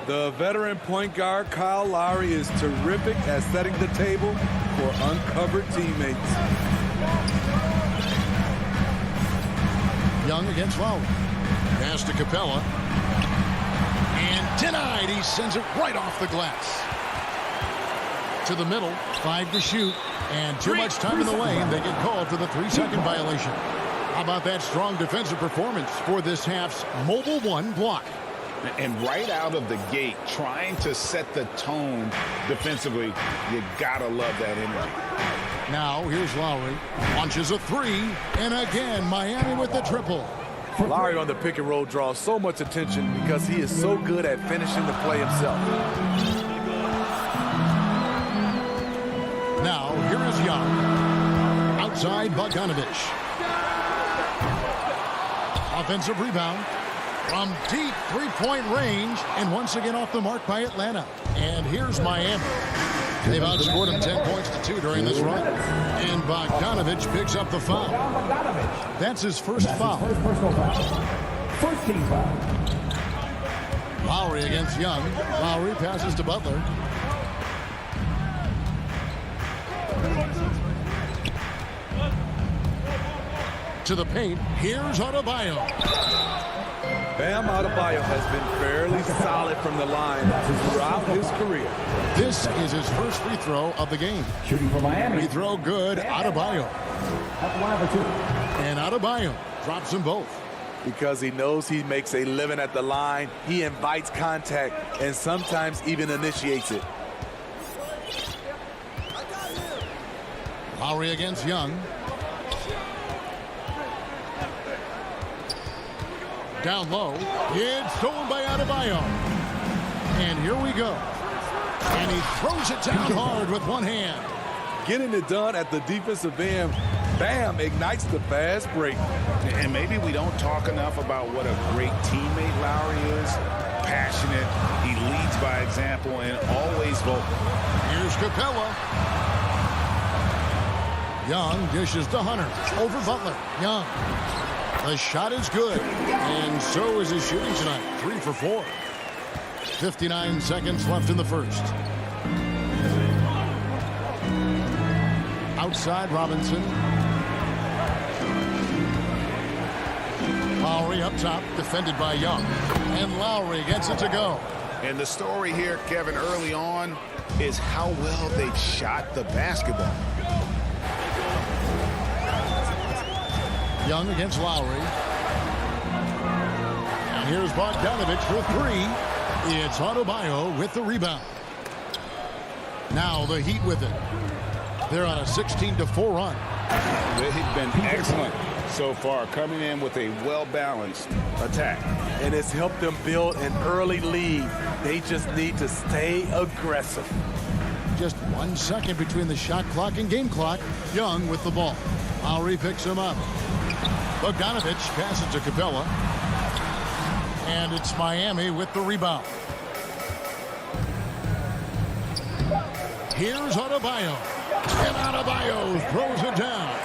The veteran point guard Kyle Lowry is terrific at setting the table for uncovered teammates. Young against Lowry. Pass to Capella. And denied. He sends it right off the glass. To the middle. 5 to shoot. And too much time in the lane. They get called for the 3-second violation. How about that strong defensive performance for this half's Mobile 1 block? And right out of the gate, trying to set the tone defensively, you gotta love that energy. Now here's Lowry. Launches a 3. And again, Miami with the triple. Lowry on the pick and roll draws so much attention because he is so good at finishing the play himself. Now here is Young. Outside Bogdanovich. Offensive rebound. From deep three-point range, and once again off the mark by Atlanta. And here's Miami. They've outscored them 10 points to 2 during this run. And Bogdanovich picks up the foul. That's his first foul. First team foul. Lowry against Young. Lowry passes to Butler. To the paint. Here's Adebayo. Bam Adebayo has been fairly solid from the line throughout his career. This is his first free throw of the game. Shooting for Miami. Free throw good. Adebayo. That's 1 of 2. And Adebayo drops them both. Because he knows he makes a living at the line, he invites contact and sometimes even initiates it. Lowry against Young. Down low. It's stolen by Adebayo. And here we go. And he throws it down hard with one hand. Getting it done at the defensive end. Bam ignites the fast break. And maybe we don't talk enough about what a great teammate Lowry is. Passionate. He leads by example and always vocal. Here's Capella. Young dishes to Hunter. Over Butler. Young. The shot is good, and so is his shooting tonight. 3 for 4. 59 seconds left in the first. Outside Robinson. Lowry up top, defended by Young. And Lowry gets it to go. And the story here, Kevin, early on is how well they shot the basketball. Young against Lowry. And here's Bogdanovich for 3. It's Adebayo with the rebound. Now the Heat with it. They're on a 16-4 run. They've been excellent so far, coming in with a well-balanced attack. And it's helped them build an early lead. They just need to stay aggressive. Just 1 second between the shot clock and game clock. Young with the ball. Lowry picks him up. Bogdanovich passes to Capella. And it's Miami with the rebound. Here's Adebayo. And Adebayo throws it down.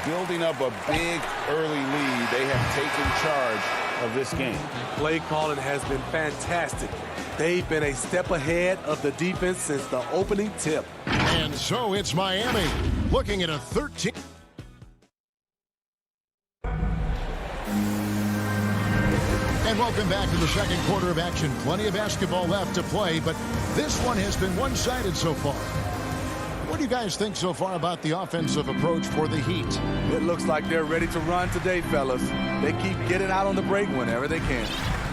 Building up a big early lead, they have taken charge of this game. Play calling has been fantastic. They've been a step ahead of the defense since the opening tip. And so it's Miami looking at a 13. And welcome back to the second quarter of action. Plenty of basketball left to play, but this one has been one-sided so far. What do you guys think so far about the offensive approach for the Heat? It looks like they're ready to run today, fellas. They keep getting out on the break whenever they can.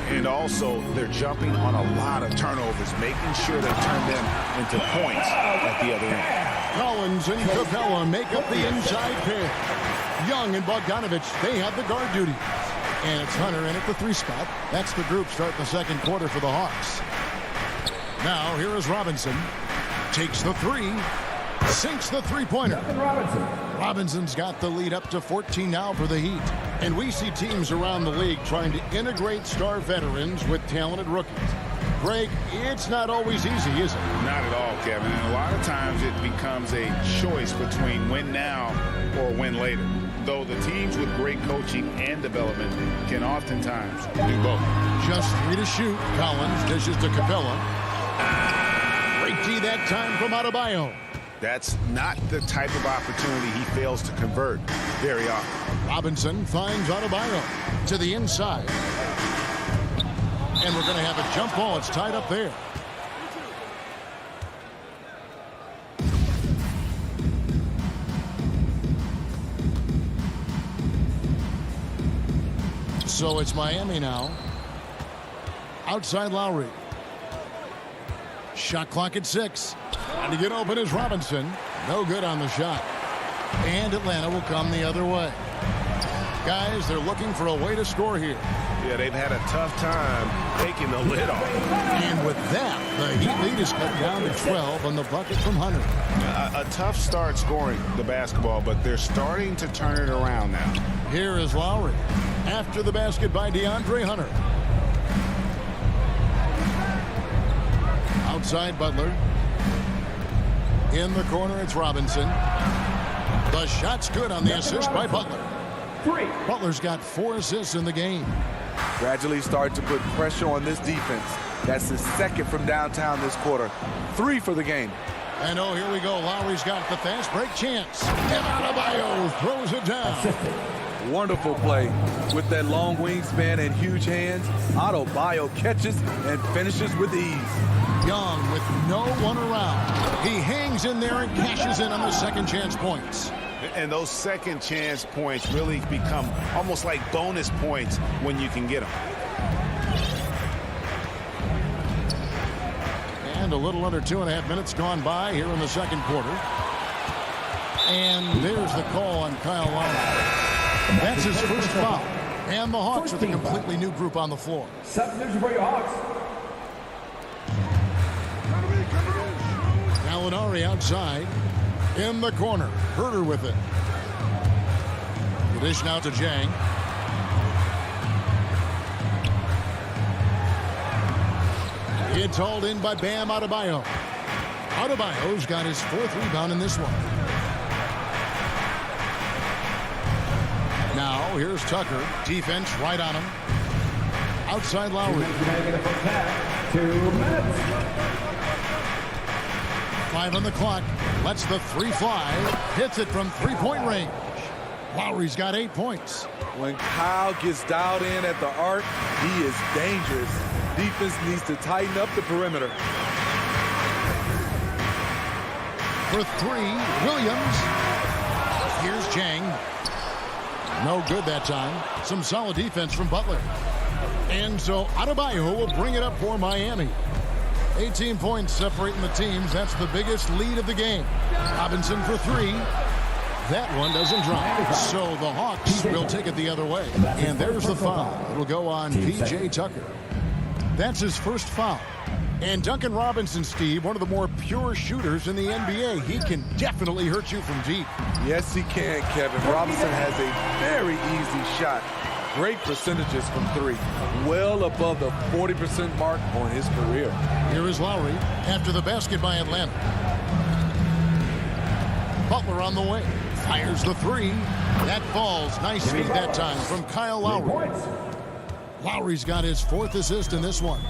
And also, they're jumping on a lot of turnovers, making sure they turn them into points at the other end. Collins and Capella make up the inside pair. Young and Bogdanovich, they have the guard duty. And it's Hunter in at the 3 spot. That's the group starting the second quarter for the Hawks. Now, here is Robinson. Takes the 3. Sinks the three-pointer. Robinson's got the lead up to 14 now for the Heat. And we see teams around the league trying to integrate star veterans with talented rookies. Greg, it's not always easy, is it? Not at all, Kevin. And a lot of times it becomes a choice between win now or win later. Though the teams with great coaching and development can oftentimes do both. Just 3 to shoot. Collins dishes to Capella. Great D that time from Adebayo. That's not the type of opportunity he fails to convert very often. Robinson finds Adebayo to the inside. And we're going to have a jump ball. It's tied up there. So it's Miami now. Outside Lowry. Shot clock at 6. Trying to get open is Robinson. No good on the shot. And Atlanta will come the other way. Guys, they're looking for a way to score here. Yeah, they've had a tough time taking the lid off. And with that, the Heat lead is cut down to 12 on the bucket from Hunter. A tough start scoring the basketball, but they're starting to turn it around now. Here is Lowry. After the basket by DeAndre Hunter. Outside Butler. In the corner, it's Robinson. The shot's good on the assist by Butler. Butler's got 4 assists in the game. Gradually start to put pressure on this defense. That's the second from downtown this quarter. 3 for the game. And oh, here we go. Lowry's got the fast break chance. And Adebayo throws it down. Wonderful play. With that long wingspan and huge hands, Adebayo catches and finishes with ease. Young with no one around. He hangs in there and cashes in on the second chance points. And those second chance points really become almost like bonus points when you can get them. And a little under 2.5 minutes gone by here in the second quarter. And there's the call on Kyle Lowry. That's his first foul. And the Hawks with a completely new group on the floor. Substitution for your Hawks. Gallinari outside. In the corner. Herter with it. The dish now to Jang. It's hauled in by Bam Adebayo. Adebayo's got his 4th rebound in this one. Now, here's Tucker. Defense right on him. Outside Lowry. 2 minutes. 5 on the clock. Lets the 3 fly. Hits it from 3-point range. Lowry's got 8 points. When Kyle gets dialed in at the arc, he is dangerous. Defense needs to tighten up the perimeter. For 3, Williams. Here's Jang. No good that time. Some solid defense from Butler. And so Adebayo will bring it up for Miami. 18 points separating the teams. That's the biggest lead of the game. Robinson for 3. That one doesn't drop. So the Hawks will take it the other way. And there's the foul. It'll go on P.J. Tucker. That's his first foul. And Duncan Robinson, Steve, one of the more pure shooters in the NBA. He can definitely hurt you from deep. Yes, he can, Kevin. Robinson has a very easy shot. Great percentages from three. Well above the 40% mark on his career. Here is Lowry after the basket by Atlanta. Butler on the way. Fires the three. That falls. Nice feed that time from Kyle Lowry. Lowry's got his fourth assist in this one.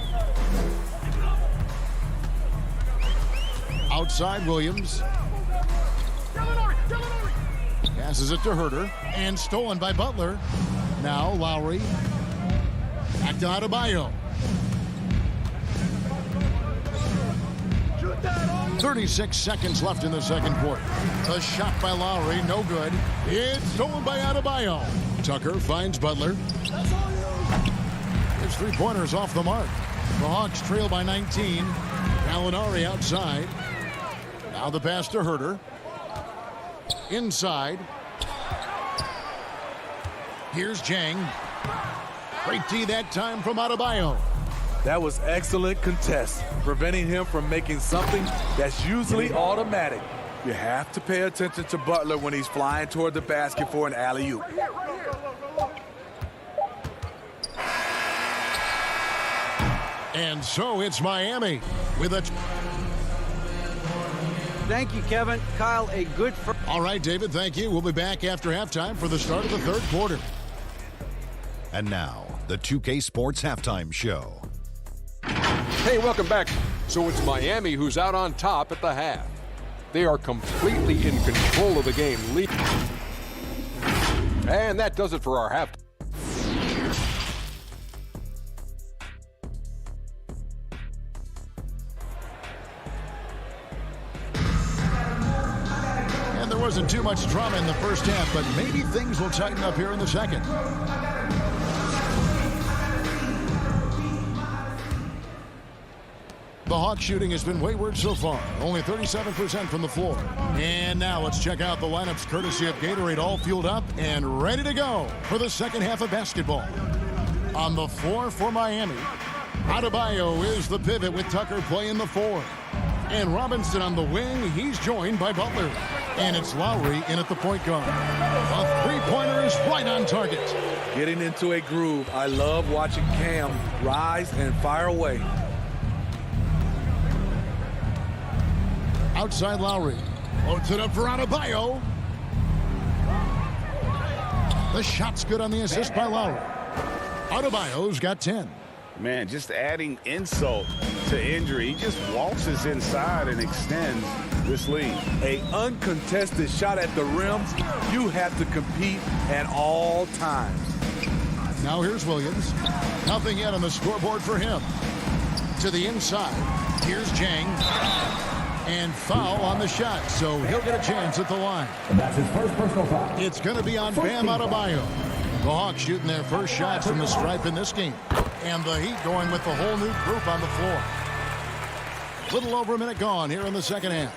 Outside Williams. Passes it to Herter. And stolen by Butler. Now Lowry. Back to Adebayo. 36 seconds left in the second quarter. A shot by Lowry, no good. It's stolen by Adebayo. Tucker finds Butler. His three-pointers off the mark. The Hawks trail by 19. Gallinari outside. Now the pass to Herter. Inside. Here's Jang. Great D that time from Adebayo. That was excellent contest, preventing him from making something that's usually automatic. You have to pay attention to Butler when he's flying toward the basket for an alley-oop. And so it's Miami with a... Thank you, Kevin. Kyle, a good... All right, David, thank you. We'll be back after halftime for the start of the third quarter. And now, the 2K Sports Halftime Show. Hey, welcome back. So it's Miami who's out on top at the half. They are completely in control of the game. And that does it for our half. And there wasn't too much drama in the first half, but maybe things will tighten up here in the second. The Hawks shooting has been wayward so far. Only 37% from the floor. And now let's check out the lineups courtesy of Gatorade, all fueled up and ready to go for the second half of basketball. On the floor for Miami, Adebayo is the pivot with Tucker playing the four. And Robinson on the wing, he's joined by Butler. And it's Lowry in at the point guard. A three-pointer is right on target. Getting into a groove. I love watching Cam rise and fire away. Outside Lowry. Loads it up for Adebayo. The shot's good on the assist by Lowry. Adebayo's got 10. Man, just adding insult to injury. He just waltzes inside and extends this lead. A uncontested shot at the rim. You have to compete at all times. Now here's Williams. Nothing yet on the scoreboard for him. To the inside. Here's Jang. And foul on the shot, so he'll get a chance at the line. And that's his first personal foul. It's going to be on Bam Adebayo. The Hawks shooting their first shots from the stripe in this game. And the Heat going with the whole new group on the floor. Little over a minute gone here in the second half.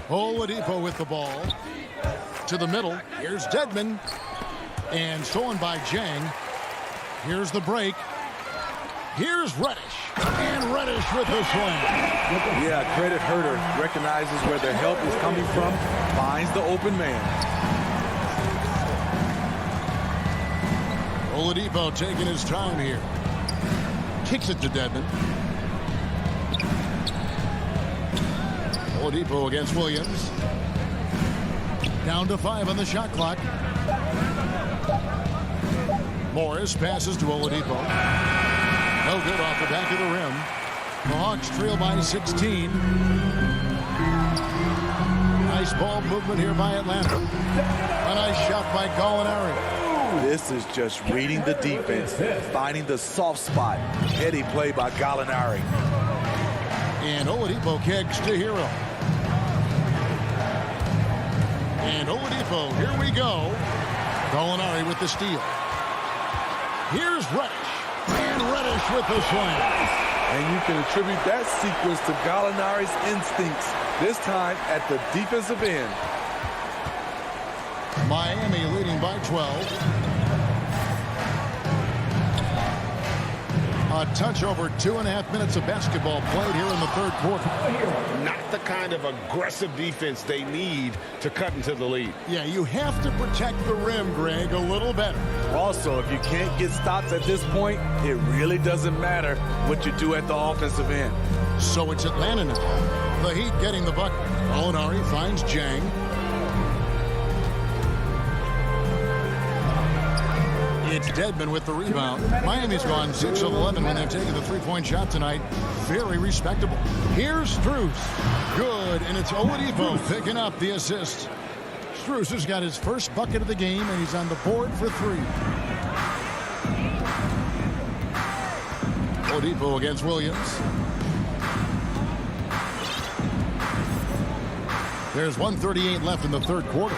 Oladipo with the ball. To the middle. Here's Dedmon. And stolen by Jang. Here's the break. Here's Reddish. And Reddish with the slam. Yeah, credit Herter. Recognizes where the help is coming from. Finds the open man. Oladipo taking his time here. Kicks it to Dedmon. Oladipo against Williams. Down to 5 on the shot clock. Morris passes to Oladipo. No good off the back of the rim. The Hawks trail by 16. Nice ball movement here by Atlanta. A nice shot by Gallinari. This is just reading the defense, finding the soft spot. Heady play by Gallinari. And Oladipo kicks to Hero. And Oladipo, here we go. Gallinari with the steal. Here's Reddish. And Reddish with the slam. And you can attribute that sequence to Gallinari's instincts, this time at the defensive end. Miami leading by 12. A touch over 2.5 minutes of basketball played here in the third quarter. Not the kind of aggressive defense they need to cut into the lead. Yeah, you have to protect the rim, Greg, a little better. Also, if you can't get stops at this point, it really doesn't matter what you do at the offensive end. So it's Atlanta now. The Heat getting the bucket. Molinari finds Jang. It's Dedmon with the rebound. Miami's gone 6 of 11 when they've taken the three-point shot tonight. Very respectable. Here's Strus. Good, and it's Oladipo picking up the assist. Strus has got his first bucket of the game, and he's on the board for 3. Oladipo against Williams. There's 1:38 left in the third quarter.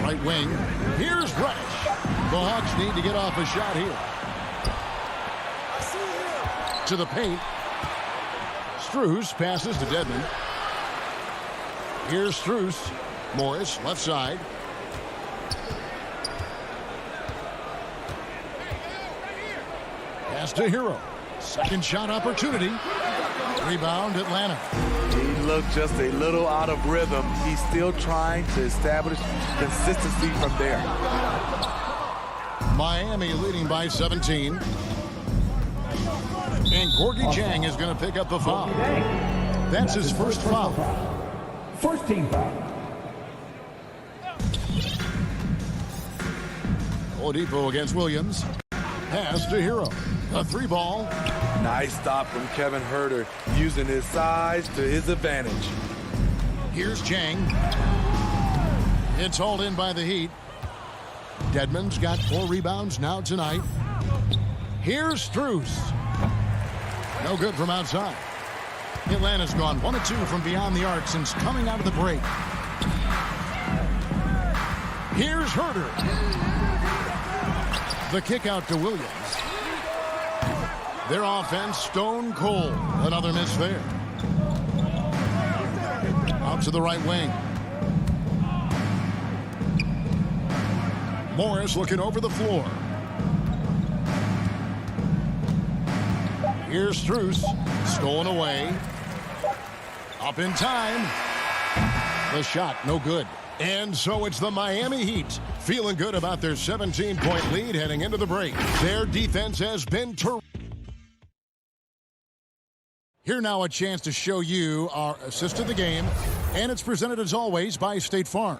Right wing. Here's Reddish. The Hawks need to get off a shot here. To the paint. Strus passes to Dedmon. Here's Strus. Morris, left side. Pass to Hero. Second shot opportunity. Rebound, Atlanta. He looked just a little out of rhythm. He's still trying to establish consistency from there. Miami leading by 17. And Gorgie Jang is going to pick up the foul. That's his first foul. First team foul. Oladipo against Williams. Pass to Hero. A 3-ball. Nice stop from Kevin Huerter, using his size to his advantage. Here's Jang. It's hauled in by the Heat. Dedmon's got 4 rebounds now tonight. Here's Strus. No good from outside. Atlanta's gone 1 of 2 from beyond the arc since coming out of the break. Here's Huerter. The kick out to Williams. Their offense stone cold. Another miss there. Out to the right wing. Morris looking over the floor. Here's Strus. Stolen away. Up in time. The shot, no good. And so it's the Miami Heat feeling good about their 17-point lead heading into the break. Their defense has been terrific. Here now a chance to show you our assist of the game, and it's presented as always by State Farm.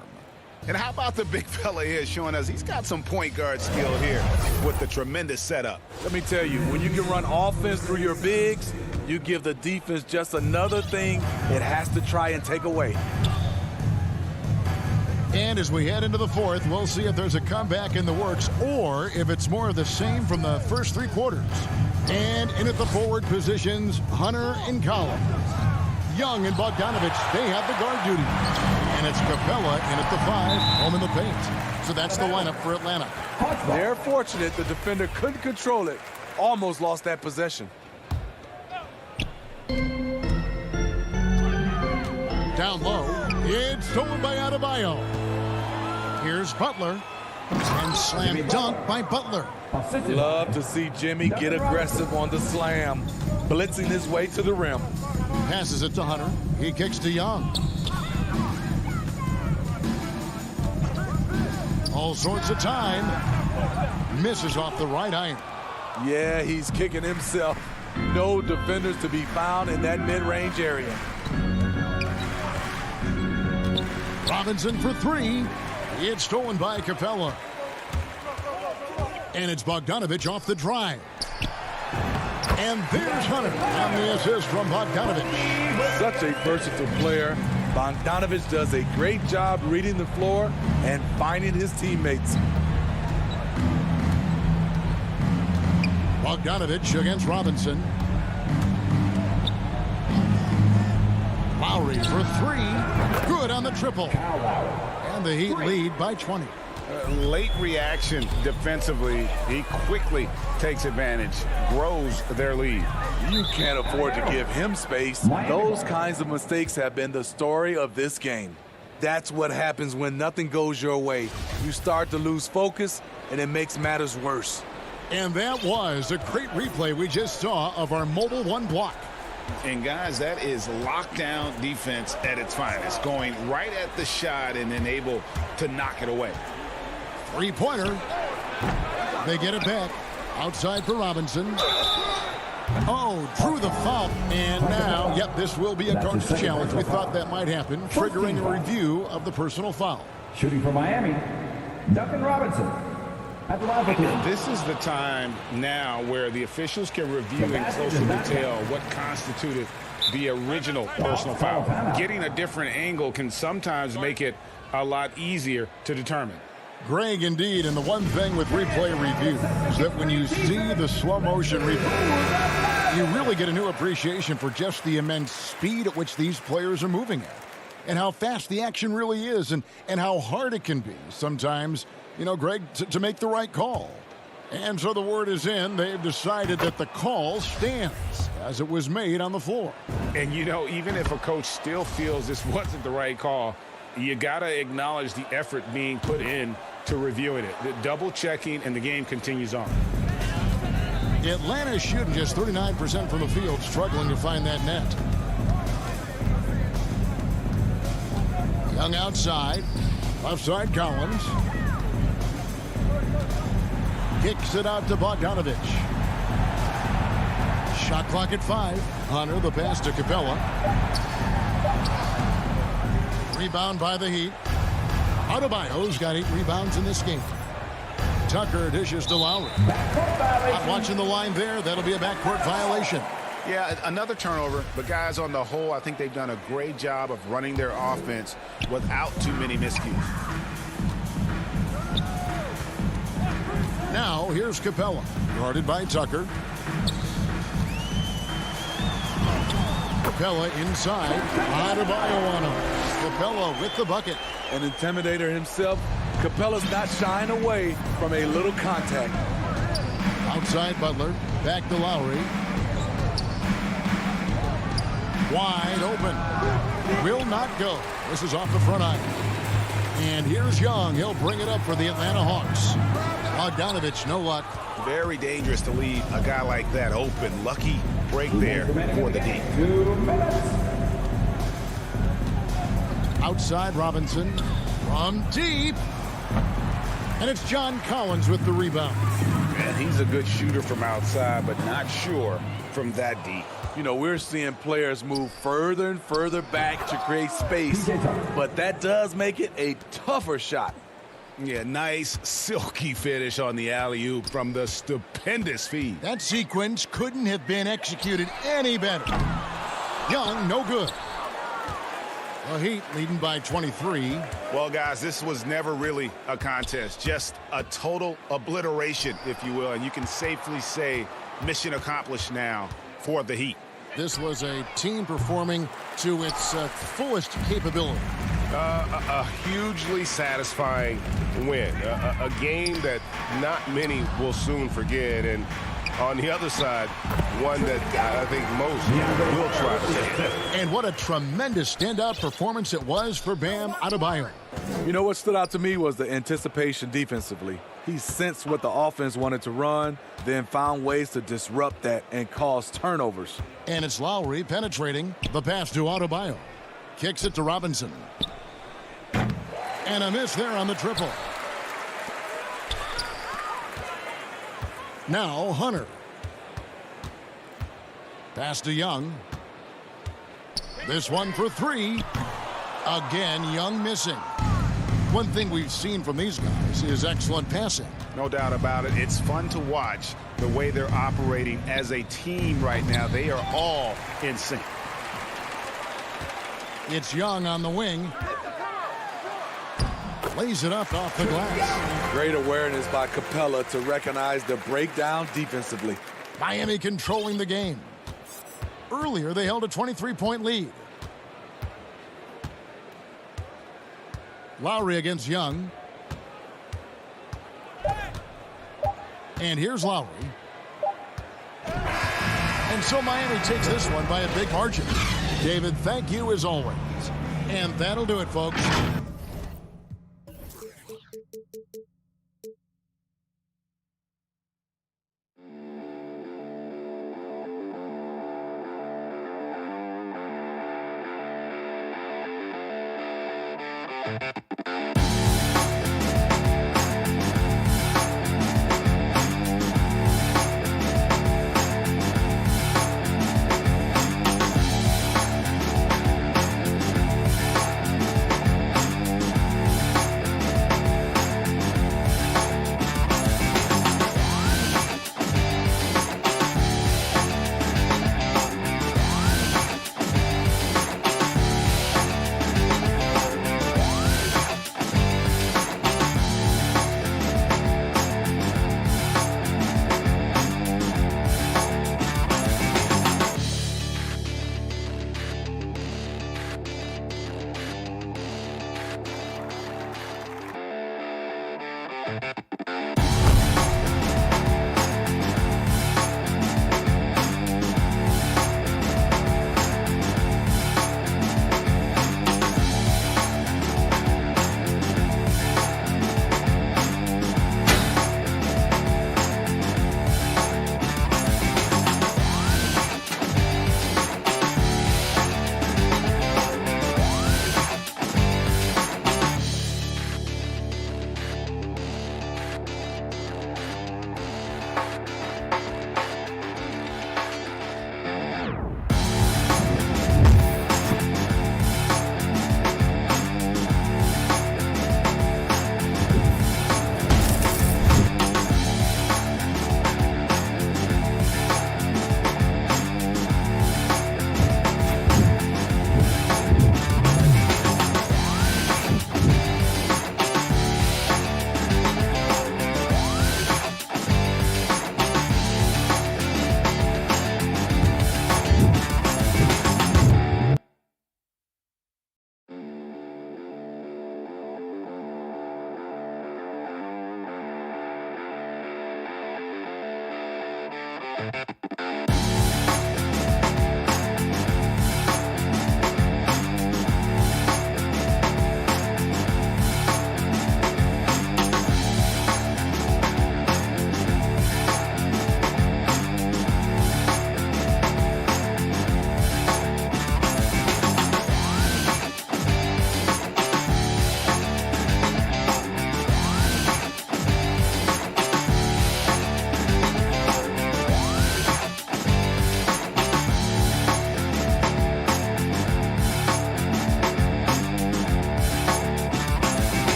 And how about the big fella here showing us he's got some point guard skill here with the tremendous setup. Let me tell you, when you can run offense through your bigs, you give the defense just another thing it has to try and take away. And as we head into the fourth, we'll see if there's a comeback in the works or if it's more of the same from the first 3 quarters. And in at the forward positions, Hunter and Collins. Young and Bogdanovich, they have the guard duty. And it's Capella in at the 5, home in the paint. So that's the lineup for Atlanta. They're fortunate the defender couldn't control it. Almost lost that possession. Down low, it's stolen by Adebayo. Here's Butler. And slam dunk by Butler. Love to see Jimmy get aggressive on the slam. Blitzing his way to the rim. Passes it to Hunter. He kicks to Young. All sorts of time. Misses off the right iron. Yeah, he's kicking himself. No defenders to be found in that mid-range area. Robinson for 3. It's stolen by Capella. And it's Bogdanovich off the drive. And there's Hunter on the assist from Bogdanovich. Such a versatile player. Bogdanovich does a great job reading the floor and finding his teammates. Bogdanovich against Robinson. Lowry for 3. Good on the triple. And the Heat lead by 20. Late reaction defensively. He quickly takes advantage, grows their lead. You can't afford to give him space. Those kinds of mistakes have been the story of this game. That's what happens when nothing goes your way. You start to lose focus, and it makes matters worse. And that was a great replay we just saw of our Mobile One block. And guys, that is lockdown defense at its finest, going right at the shot and then able to knock it away. Three-pointer. They get it back. Outside for Robinson. Oh, drew the foul. And now, yep, this will be a coach's challenge. We thought that might happen, triggering a review of the personal foul. Shooting for Miami, Duncan Robinson. This is the time now where the officials can review in closer detail what constituted the original personal foul. Getting a different angle can sometimes make it a lot easier to determine. Greg, indeed, and the one thing with replay review is that when you see the slow motion replay, you really get a new appreciation for just the immense speed at which these players are moving at, and how fast the action really is, and how hard it can be sometimes, you know, Greg, to make the right call. And so the word is in. They've decided that the call stands as it was made on the floor. And, you know, even if a coach still feels this wasn't the right call, you got to acknowledge the effort being put in to reviewing it. The double checking, and the game continues on. Atlanta shooting just 39% from the field, struggling to find that net. Young outside. Left side, Collins. Kicks it out to Bogdanovich. Shot clock at 5. Hunter, the pass to Capella. Rebound by the Heat. Adebayo's got 8 rebounds in this game. Tucker dishes to Lowry. Not watching the line there. That'll be a backcourt violation. Yeah, another turnover, but guys, on the whole, I think they've done a great job of running their offense without too many miscues. Now, here's Capella, guarded by Tucker. Capella inside. Adebayo on him. Capella with the bucket. An intimidator himself, Capella's not shying away from a little contact. Outside Butler. Back to Lowry. Wide open. Will not go. This is off the front iron. And here's Young. He'll bring it up for the Atlanta Hawks. Bogdanovich, no luck. Very dangerous to leave a guy like that open. Lucky break there for the D. Outside Robinson. From deep. And it's John Collins with the rebound. Man, he's a good shooter from outside, but not sure from that deep. You know, we're seeing players move further and further back to create space, but that does make it a tougher shot. Yeah, nice silky finish on the alley-oop from the stupendous feed. That sequence couldn't have been executed any better. Young, no good. The Heat leading by 23. Well, guys, this was never really a contest, just a total obliteration, if you will, and you can safely say mission accomplished now for the Heat. This was a team performing to its fullest capability. A hugely satisfying win. A game that not many will soon forget. And on the other side, one that I think most will try to forget. And what a tremendous standout performance it was for Bam Adebayo. You know what stood out to me was the anticipation defensively. He sensed what the offense wanted to run, then found ways to disrupt that and cause turnovers. And it's Lowry penetrating the pass to Adebayo. Kicks it to Robinson. And a miss there on the triple. Now Hunter. Pass to Young. This one for 3. Again, Young missing. One thing we've seen from these guys is excellent passing. No doubt about it. It's fun to watch the way they're operating as a team right now. They are all in sync. It's Young on the wing. Lays it up off the glass. Great awareness by Capella to recognize the breakdown defensively. Miami controlling the game. Earlier, they held a 23-point lead. Lowry against Young. And here's Lowry. And so Miami takes this one by a big margin. David, thank you as always. And that'll do it, folks.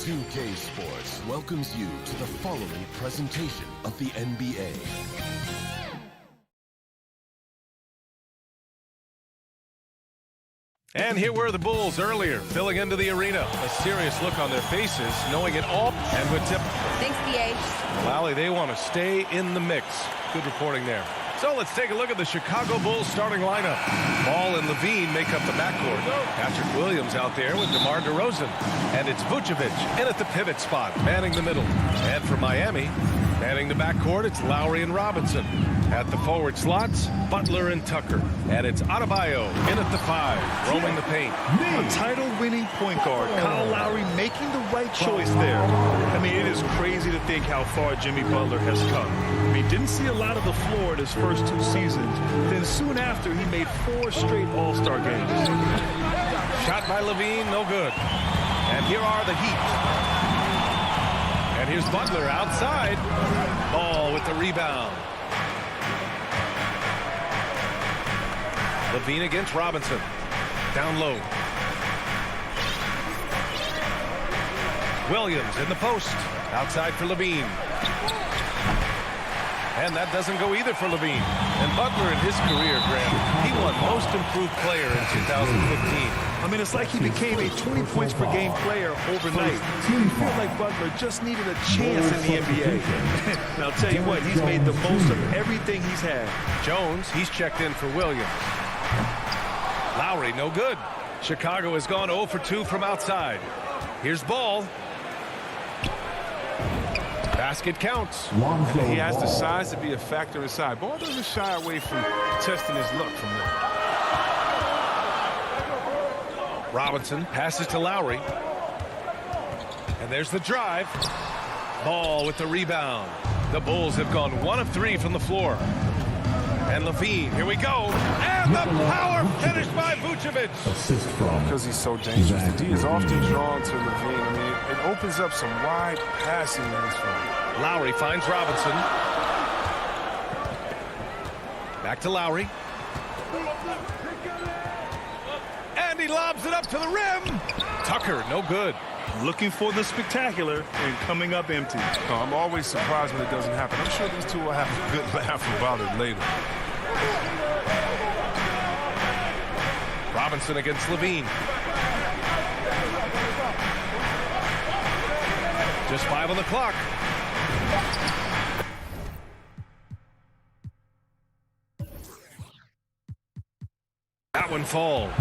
2K Sports welcomes you to the following presentation of the NBA. And here were the Bulls earlier, filling into the arena. A serious look on their faces, knowing it all, and with tip. Thanks, B.A. Lally, they want to stay in the mix. Good reporting there. So let's take a look at the Chicago Bulls starting lineup. Ball and Levine make up the backcourt. Patrick Williams out there with DeMar DeRozan. And it's Vucevic in at the pivot spot, manning the middle. And for Miami, manning the backcourt, it's Lowry and Robinson. At the forward slots, Butler and Tucker. And it's Adebayo in at the 5, roaming the paint. A title-winning point guard, Kyle Lowry making the right choice there. I mean, it is crazy to think how far Jimmy Butler has come. I mean, didn't see a lot of the floor in his first 2 seasons. Then soon after, he made 4 straight All-Star games. Shot by Levine, no good. And here are the Heat. And here's Butler outside. Ball with the rebound. Levine against Robinson. Down low. Williams in the post. Outside for Levine. And that doesn't go either for Levine. And Butler in his career, Graham, he won Most Improved Player in 2015. I mean, it's like he became a 20 points per game player overnight. I feel like Butler just needed a chance in the NBA. And I'll tell you what, he's made the most of everything he's had. Jones, he's checked in for Williams. Lowry, no good. Chicago has gone 0 for 2 from outside. Here's Ball. Basket counts. He has the size to be a factor inside. Ball doesn't shy away from testing his luck from there. Robinson passes to Lowry. And there's the drive. Ball with the rebound. The Bulls have gone 1 of 3 from the floor. And Levine, here we go. And the power finish by Vucevic. Because he's so dangerous. The D is often drawn to Levine. I mean, it opens up some wide passing lanes for him. Lowry finds Robinson. Back to Lowry. And he lobs it up to the rim. Tucker, no good. Looking for the spectacular and coming up empty. I'm always surprised when it doesn't happen. I'm sure these two will have a good laugh about it later. Robinson against Levine. Just 5 on the clock. That one falls.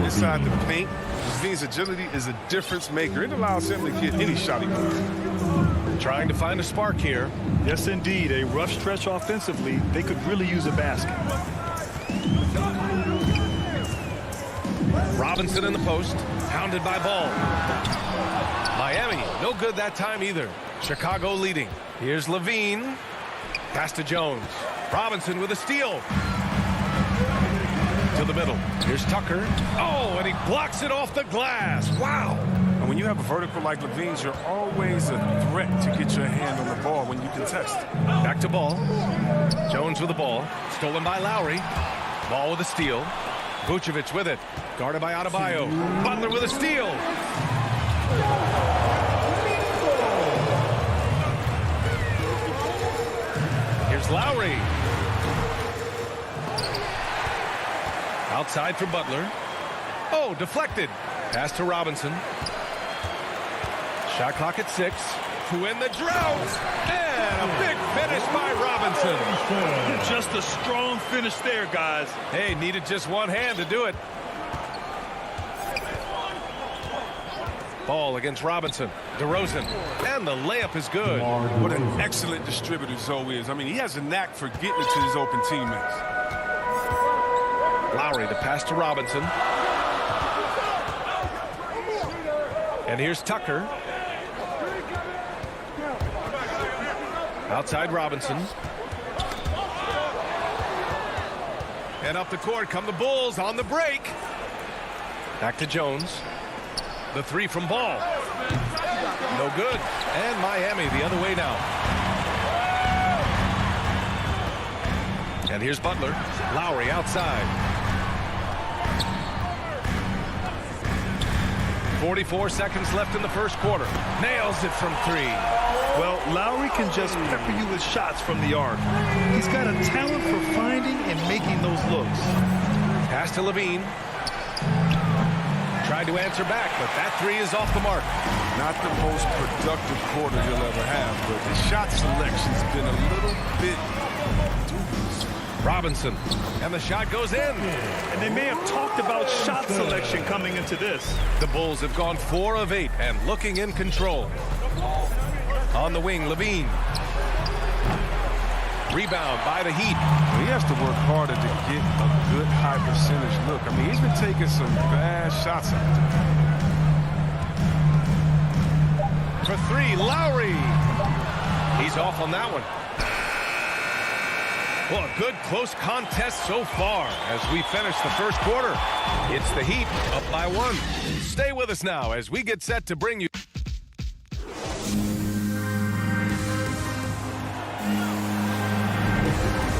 Inside the paint, Levine's agility is a difference maker. It allows him to get any shot he wants. Trying to find a spark here. Yes, indeed. A rough stretch offensively. They could really use a basket. Robinson in the post. Pounded by Ball. Miami, no good that time either. Chicago leading. Here's Levine. Pass to Jones. Robinson with a steal. To the middle. Here's Tucker. Oh, and he blocks it off the glass. Wow. And when you have a vertical like Levine's, you're always a threat to get your hand on the ball when you contest. Back to Ball. Jones with the ball. Stolen by Lowry. Ball with a steal. Vucevic with it. Guarded by Adebayo. Butler with a steal. Here's Lowry. Outside for Butler. Oh, deflected. Pass to Robinson. Shot clock at 6. To win the drought. And a big finish by Robinson. Just a strong finish there, guys. Hey, needed just one hand to do it. Ball against Robinson. DeRozan. And the layup is good. What an excellent distributor Zoe is. I mean, he has a knack for getting it to his open teammates. Lowry, the pass to Robinson. And here's Tucker. Outside Robinson. And up the court come the Bulls on the break. Back to Jones. The 3 from Ball. No good. And Miami the other way now. And here's Butler. Lowry outside. 44 seconds left in the first quarter. Nails it from 3. Well, Lowry can just pepper you with shots from the arc. He's got a talent for finding and making those looks. Pass to Levine. Tried to answer back, but that 3 is off the mark. Not the most productive quarter he'll ever have, but the shot selection's been a little bit dubious. Robinson, and the shot goes in. And they may have talked about shot selection coming into this. The Bulls have gone 4 of 8 and looking in control. On the wing, Levine. Rebound by the Heat. He has to work harder to get a good high percentage look. I mean, he's been taking some bad shots out there. For 3, Lowry. He's off on that one. Well, a good close contest so far as we finish the first quarter. It's the Heat up by 1. Stay with us now as we get set to bring you.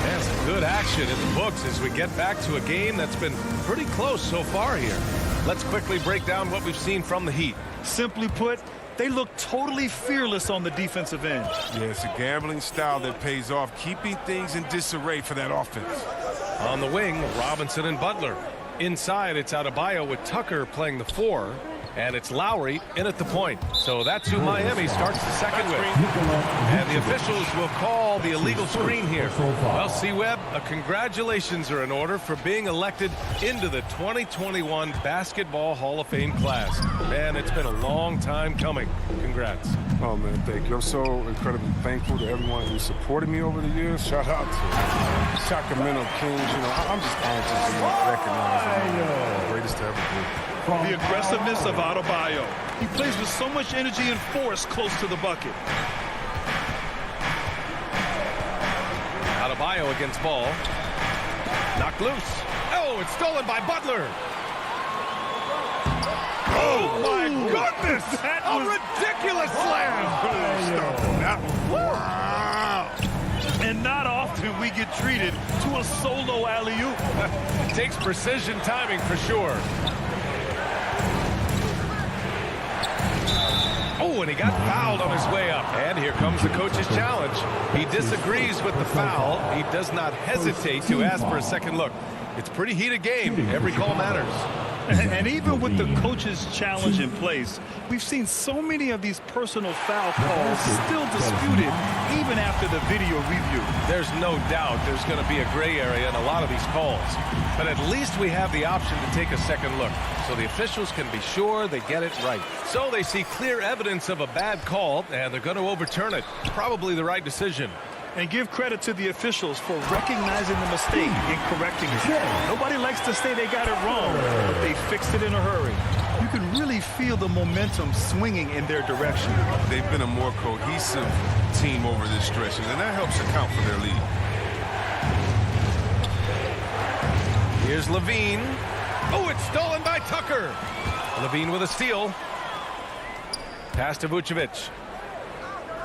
And some good action in the books as we get back to a game that's been pretty close so far here. Let's quickly break down what we've seen from the Heat. Simply put, they look totally fearless on the defensive end. Yeah, it's a gambling style that pays off, keeping things in disarray for that offense. On the wing, Robinson and Butler. Inside, it's Adebayo with Tucker playing the 4. And it's Lowry in at the point. So that's who Miami starts the second with. And the officials will call the illegal screen here. Well, C-Webb, congratulations are in order for being elected into the 2021 Basketball Hall of Fame class. Man, it's been a long time coming. Congrats. Oh, man, thank you. I'm so incredibly thankful to everyone who supported me over the years. Shout out to Sacramento Kings. You know, I'm just honored to be recognized as the greatest to ever be. The aggressiveness of Adebayo. He plays with so much energy and force close to the bucket. Adebayo against ball. Knocked loose. Oh, it's stolen by Butler. Oh, my goodness! That A was ridiculous slam! Wow! And not often we get treated to a solo alley-oop. Takes precision timing for sure. Oh, and he got fouled on his way up. And here comes the coach's challenge. He disagrees with the foul. He does not hesitate to ask for a second look. It's a pretty heated game. Every call matters. And even with the coach's challenge in place, we've seen so many of these personal foul calls still disputed even after the video review. There's no doubt there's going to be a gray area in a lot of these calls. But at least we have the option to take a second look, so the officials can be sure they get it right. So they see clear evidence of a bad call, and they're going to overturn it. Probably the right decision. And give credit to the officials for recognizing the mistake and correcting it. Nobody likes to say they got it wrong, but they fixed it in a hurry. You can really feel the momentum swinging in their direction. They've been a more cohesive team over this stretch, and that helps account for their lead. Here's Levine. Oh, it's stolen by Tucker. Levine with a steal. Pass to Vucevic.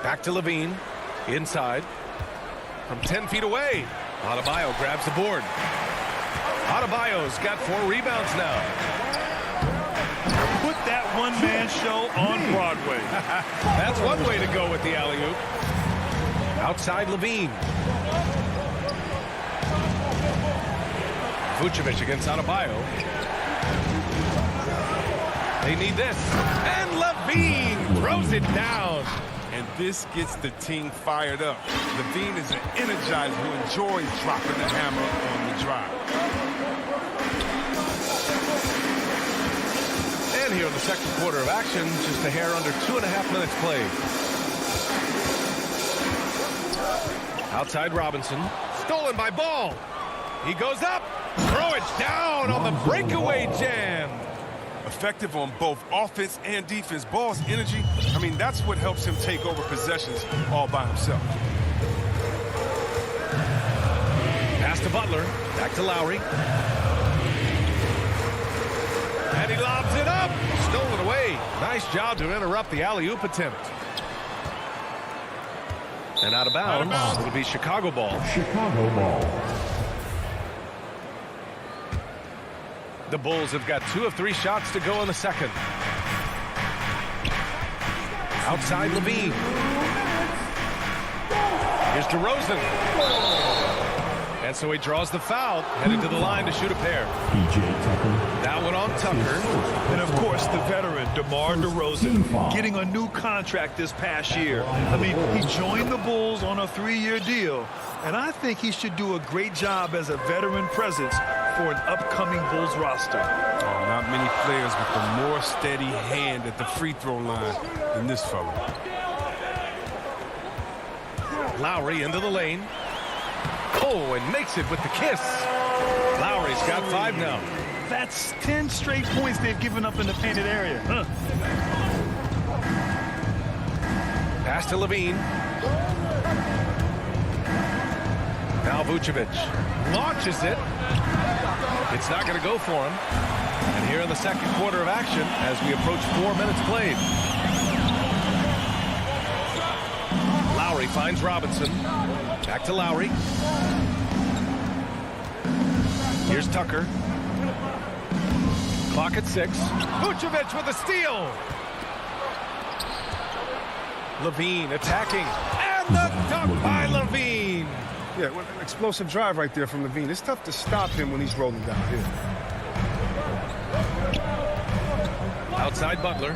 Back to Levine. Inside. From 10 feet away. Adebayo grabs the board. Adebayo's got 4 rebounds now. Put that one-man show on Broadway. That's one way to go with the alley-oop. Outside Levine. Vucevic against Adebayo. They need this. And Levine throws it down. And this gets the team fired up. Levine is an energizer who enjoys dropping the hammer on the drive. And here in the second quarter of action, just a hair under 2.5 minutes played. Outside Robinson. Stolen by Ball. He goes up. Throw it down on the breakaway jam. Effective on both offense and defense. Ball's energy, I mean, that's what helps him take over possessions all by himself. Pass to Butler. Back to Lowry. And he lobs it up. Stolen away. Nice job to interrupt the alley-oop attempt. And out of bounds. It'll be Chicago ball. Chicago ball. The Bulls have got 2 of 3 shots to go in the second. Outside Levine. Here's DeRozan. And so he draws the foul, headed to the line to shoot a pair. That one on Tucker. And of course, the veteran, DeMar DeRozan, getting a new contract this past year. I mean, he joined the Bulls on a 3-year deal. And I think he should do a great job as a veteran presence for an upcoming Bulls roster. Oh, not many players with a more steady hand at the free throw line than this fella. Lowry into the lane. Oh, and makes it with the kiss. Lowry's got 5 now. That's 10 straight points they've given up in the painted area. Pass to Levine. Now Vucevic launches it. It's not going to go for him. And here in the second quarter of action, as we approach 4 minutes played. Lowry finds Robinson. Back to Lowry. Here's Tucker. Clock at 6. Vucevic with a steal. Levine attacking. And the dunk by Levine. Yeah, well, an explosive drive right there from Levine. It's tough to stop him when he's rolling down here. Outside Butler.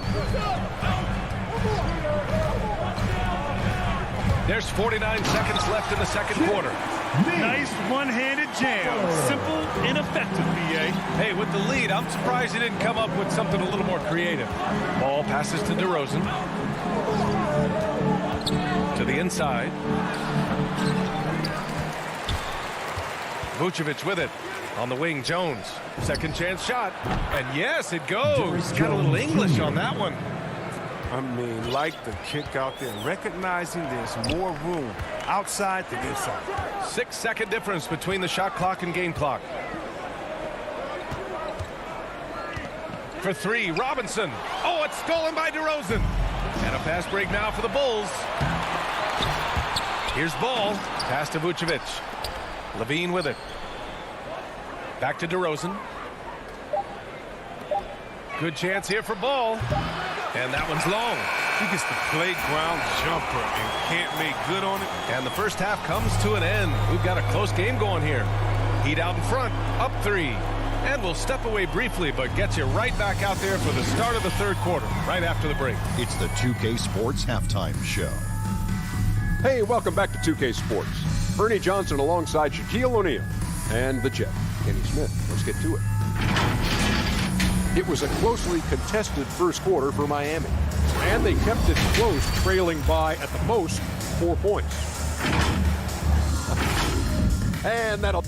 There's 49 seconds left in the second quarter. Nice one-handed jam. Simple and effective, B.A. Hey, with the lead, I'm surprised he didn't come up with something a little more creative. Ball passes to DeRozan. To the inside. Vucevic with it. On the wing, Jones. Second chance shot. And yes, it goes. Got a little English on that one. I mean, like the kick out there, recognizing there's more room outside than inside. 6-second difference between the shot clock and game clock. For three, Robinson. Oh, it's stolen by DeRozan. And a fast break now for the Bulls. Here's Ball. Pass to Vucevic. Levine with it. Back to DeRozan. Good chance here for Ball. And that one's long. He gets the playground jumper and can't make good on it. And the first half comes to an end. We've got a close game going here. Heat out in front, up 3. And we'll step away briefly, but get you right back out there for the start of the third quarter, right after the break. It's the 2K Sports Halftime Show. Hey, welcome back to 2K Sports. Ernie Johnson alongside Shaquille O'Neal and the Jet, Kenny Smith. Let's get to it. It was a closely contested first quarter for Miami, and they kept it close, trailing by at the most 4 points. And that'll...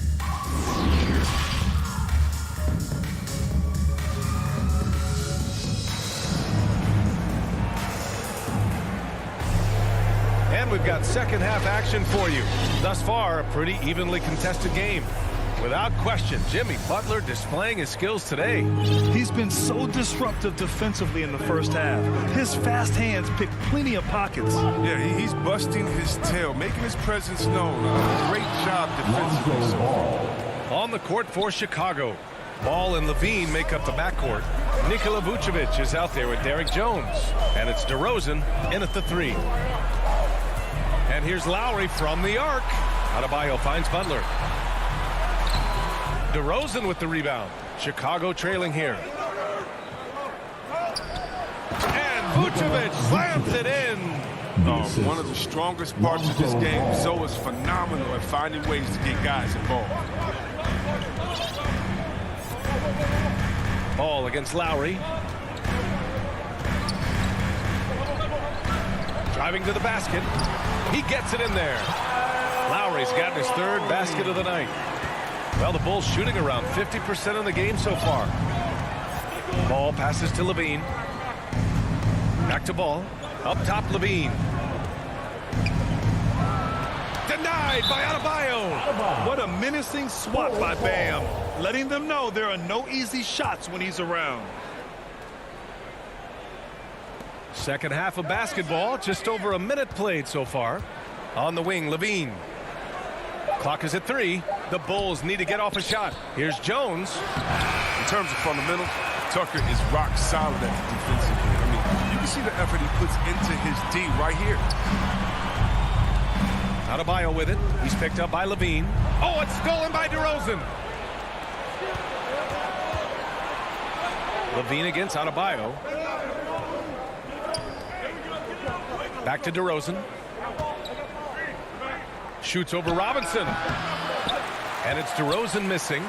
And we've got second half action for you. Thus far, a pretty evenly contested game. Without question, Jimmy Butler displaying his skills today. He's been so disruptive defensively in the first half. His fast hands pick plenty of pockets. Yeah, he's busting his tail, making his presence known. Great job defensively so far. On the court for Chicago. Ball and Levine make up the backcourt. Nikola Vucevic is out there with Derek Jones. And it's DeRozan in at the 3. And here's Lowry from the arc. Adebayo finds Butler. DeRozan with the rebound. Chicago trailing here. And Vucevic slams it in. One of the strongest parts of this game. So is phenomenal at finding ways to get guys involved. Ball against Lowry. Driving to the basket. He gets it in there. Lowry's gotten his third basket of the night. Well, the Bulls shooting around 50% in the game so far. Ball passes to Levine. Back to Ball. Up top, Levine. Denied by Adebayo. What a menacing swat by Bam. Letting them know there are no easy shots when he's around. Second half of basketball. Just over a minute played so far. On the wing, Levine. Clock is at 3. The Bulls need to get off a shot. Here's Jones. In terms of fundamentals, Tucker is rock solid at the defensive end. I mean, you can see the effort he puts into his D right here. Adebayo with it. He's picked up by Levine. Oh, it's stolen by DeRozan. Levine against Adebayo. Back to DeRozan. Shoots over Robinson. And it's DeRozan missing.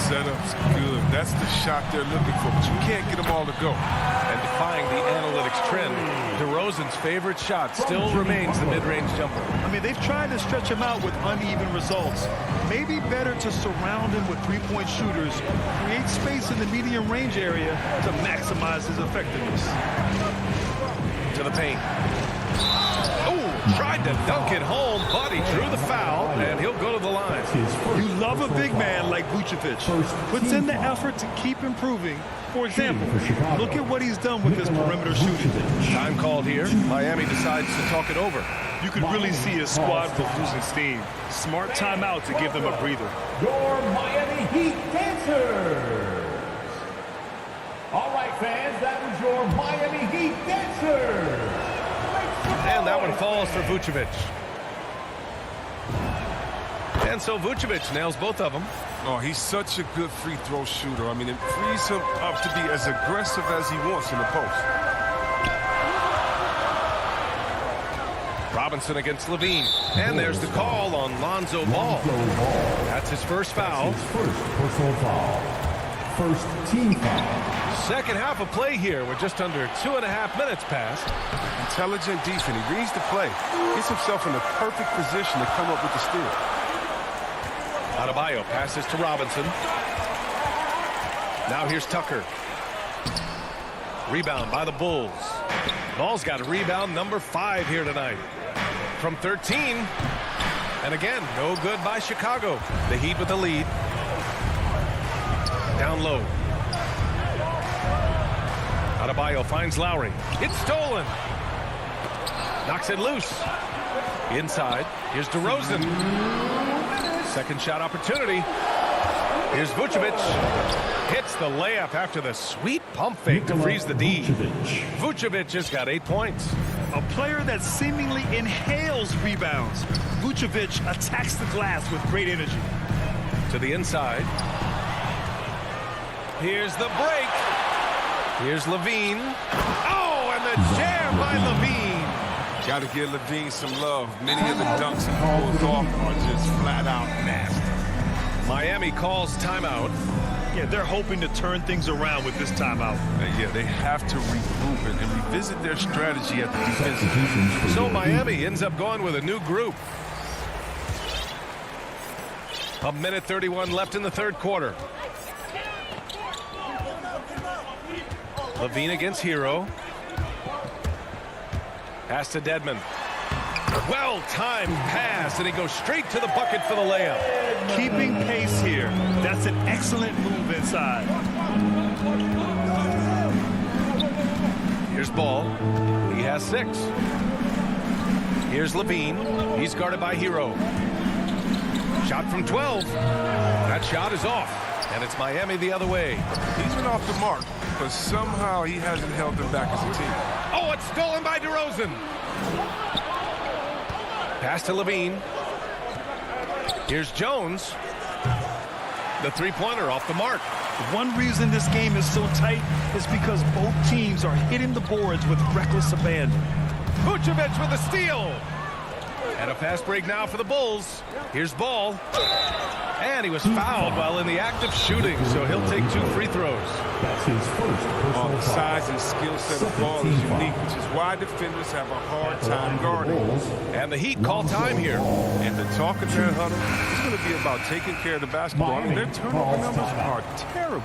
Setup's good. That's the shot they're looking for, but you can't get them all to go. And defying the analytics trend, DeRozan's favorite shot still remains the mid-range jumper. I mean, they've tried to stretch him out with uneven results. Maybe better to surround him with three-point shooters, create space in the medium range area to maximize his effectiveness. To the paint. Oh, tried to dunk it home, but he drew the foul, and he'll go to the line. You love a big man like Vucevic. Puts in the effort to keep improving. For example, look at what he's done with his perimeter shooting. Time called here. Miami decides to talk it over. You could really see his squad was losing steam. Smart timeout to give them a breather. Your Miami Heat dancers. All right, fans, that was your Miami Heat dancers. And that one falls for Vucevic. And so Vucevic nails both of them. Oh, he's such a good free throw shooter. I mean, it frees him up to be as aggressive as he wants in the post. Robinson against Levine. And there's the call on Lonzo Ball. That's his first foul. His first personal foul. First team foul. Second half of play here with just under 2.5 minutes passed. Intelligent defense. He reads the play. Gets himself in the perfect position to come up with the steal. Adebayo passes to Robinson. Now here's Tucker. Rebound by the Bulls. Ball's got a rebound number 5 here tonight. From 13. And again, no good by Chicago. The Heat with the lead. Down low. Adebayo finds Lowry. It's stolen. Knocks it loose. Inside. Here's DeRozan. Second shot opportunity. Here's Vucevic. Hits the layup after the sweet pump fake to freeze the D. Vucevic has got 8 points. A player that seemingly inhales rebounds. Vucevic attacks the glass with great energy. To the inside. Here's the break. Here's Levine. Oh, and the jam by Levine. Got to give Levine some love. Many of the dunks he pulls off are just flat out nasty. Miami calls timeout. Yeah, they're hoping to turn things around with this timeout. Yeah, they have to regroup and revisit their strategy at the defensive end. So Miami ends up going with a new group. 1:31 left in the third quarter. Levine against Hero. Pass to Dedmon. Well-timed pass, and he goes straight to the bucket for the layup. Keeping pace here. That's an excellent move inside. Here's Ball. He has 6. Here's Levine. He's guarded by Hero. Shot from 12. That shot is off, and it's Miami the other way. He's been off the mark, but somehow he hasn't held them back as a team. Oh, it's stolen by DeRozan. Pass to Levine. Here's Jones. The three-pointer off the mark. One reason this game is so tight is because both teams are hitting the boards with reckless abandon. Vucevic with a steal. And a fast break now for the Bulls. Here's Ball. And he was fouled while in the act of shooting, so he'll take 2 free throws. That's his first personal The size and skill set of Ball is unique, which is why defenders have a hard time guarding. And the Heat call time here. And the talk of their huddle is going to be about taking care of the basketball. I mean, their turnover numbers are terrible.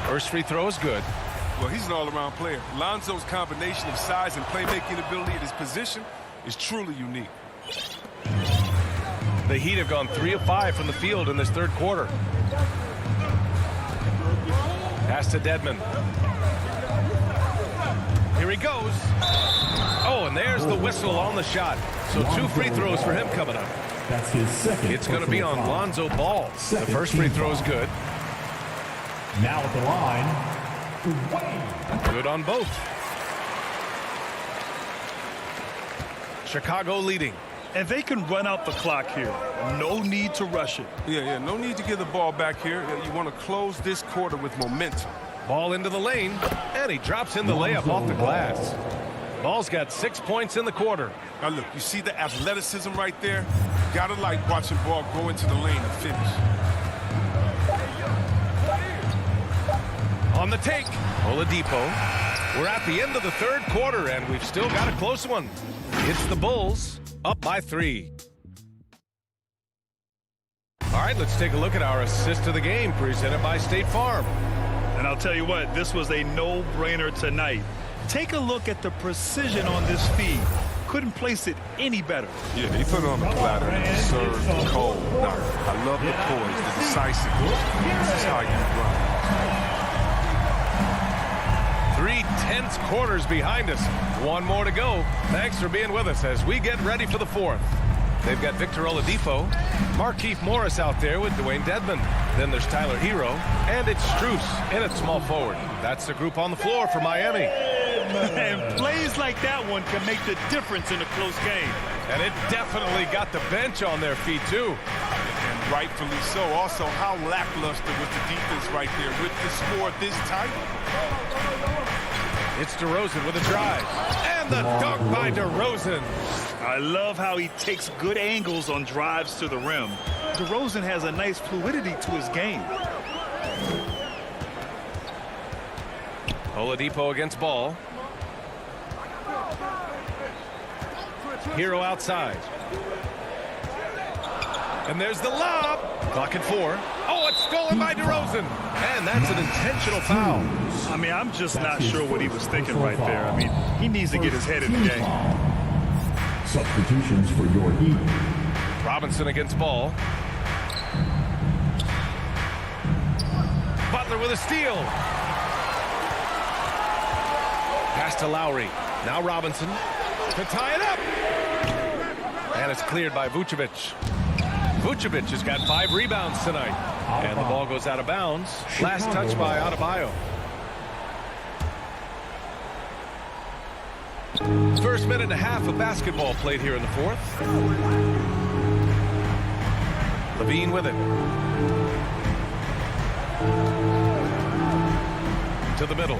First free throw is good. Well, he's an all-around player. Lonzo's combination of size and playmaking ability at his position is truly unique. The Heat have gone 3 of 5 from the field in this third quarter. Pass to Dedmon. Here he goes. Oh, and there's the whistle on the shot. So 2 free throws for him coming up. That's his second. It's going to be on Lonzo Ball. The first free throw is good. Now at the line, Wayne. Good on both. Chicago leading. And they can run out the clock here. No need to rush it. Yeah, no need to give the ball back here. You want to close this quarter with momentum. Ball into the lane, and he drops in the layup off the glass. Ball's got 6 points in the quarter. Now look, you see the athleticism right there? Gotta like watching Ball go into the lane and finish. On the take, Oladipo. We're at the end of the third quarter, and we've still got a close one. It's the Bulls, up by 3. All right, let's take a look at our assist of the game, presented by State Farm. And I'll tell you what, this was a no-brainer tonight. Take a look at the precision on this feed. Couldn't place it any better. Yeah, he put it on the platter and served cold. Now, I love the poise, the decisiveness. This is how you run. 3 tense quarters behind us. 1 more to go. Thanks for being with us as we get ready for the 4th. They've got Victor Oladipo, Markieff Morris out there with Dwayne Dedmon. Then there's Tyler Hero, and it's Strus in at small forward. That's the group on the floor for Miami. And plays like that one can make the difference in a close game. And it definitely got the bench on their feet, too. And rightfully so. Also, how lackluster was the defense right there with the score this tight. It's DeRozan with a drive. And the dunk by DeRozan. I love how he takes good angles on drives to the rim. DeRozan has a nice fluidity to his game. Oladipo against ball. Hero outside. And there's the lob. Clock at 4. Oh, it's stolen by DeRozan. And that's an intentional foul. I mean, I'm just not sure what he was thinking right there. I mean, he needs to get his head in the game. Substitutions for your Heat. Robinson against ball. Butler with a steal. Pass to Lowry. Now Robinson to tie it up. And it's cleared by Vucevic. Vucevic has got 5 rebounds tonight. And the ball goes out of bounds. Last touch by Adebayo. First minute and a half of basketball played here in the fourth. Levine with it. To the middle.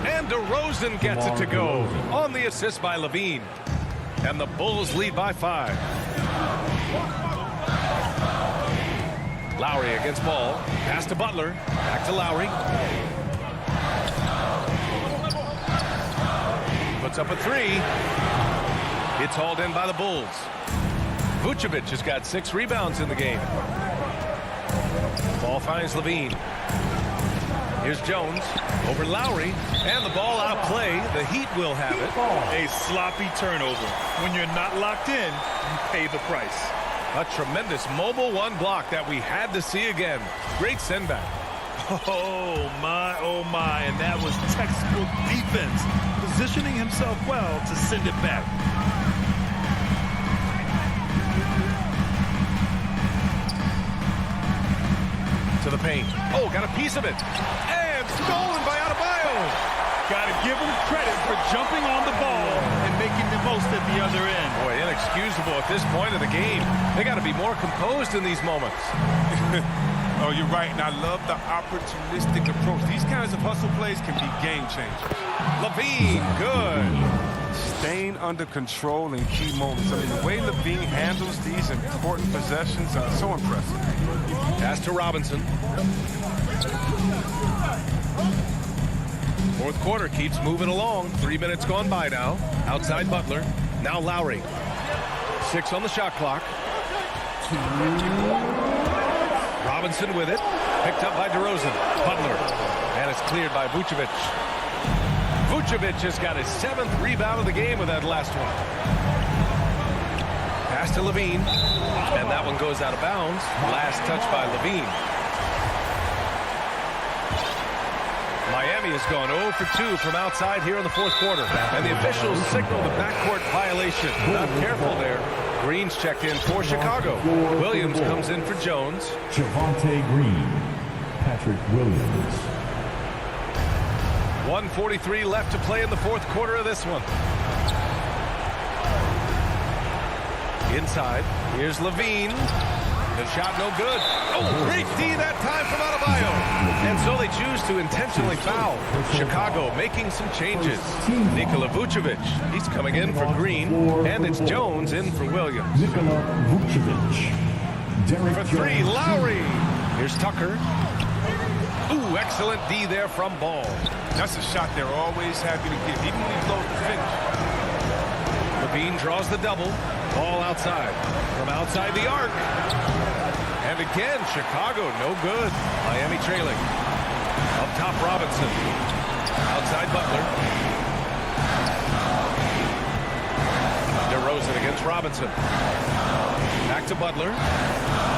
And DeRozan gets it to go on the assist by Levine. And the Bulls lead by 5. Lowry against ball. Pass to Butler. Back to Lowry. Puts up a 3. It's hauled in by the Bulls. Vucevic has got 6 rebounds in the game. Ball finds Levine. Here's Jones over Lowry, and the ball out of play. The Heat will have it. A sloppy turnover. When you're not locked in, you pay the price. A tremendous mobile 1 block that we had to see again. Great send back. Oh my, and that was textbook defense. Positioning himself well to send it back. To the paint. Oh, got a piece of it. And stolen by Adebayo. Got to give him credit for jumping on the ball and making the most at the other end. Boy, inexcusable at this point of the game. They got to be more composed in these moments. Oh, you're right, and I love the opportunistic approach. These kinds of hustle plays can be game changers. Levine, good. Staying under control in key moments. I mean, the way Levine handles these important possessions are so impressive. Pass to Robinson. Fourth quarter keeps moving along. 3 minutes gone by now. Outside Butler. Now Lowry. 6 on the shot clock. Robinson with it. Picked up by DeRozan. Butler. And it's cleared by Vucevic. Vucevic has got his 7th rebound of the game with that last one. Pass to Levine. And that one goes out of bounds. Last touch by Levine. Miami has gone 0 for 2 from outside here in the fourth quarter. And the officials signal the backcourt violation. Not careful there. Green's checked in for Chicago. Williams comes in for Jones. Javonte Green. Patrick Williams. 1:43 left to play in the fourth quarter of this one. Inside. Here's Levine. The shot no good. Oh, great D that time from Adebayo. And so they choose to intentionally foul. Chicago making some changes. Nikola Vucevic, he's coming in for Green. And it's Jones in for Williams. Nikola Vucevic. For 3, Lowry. Here's Tucker. Ooh, excellent D there from Ball. That's a shot they're always happy to get, even when he blows the finish. Levine draws the double. Ball outside. From outside the arc. And again, Chicago, no good. Miami trailing. Up top, Robinson. Outside Butler. DeRozan against Robinson. Back to Butler.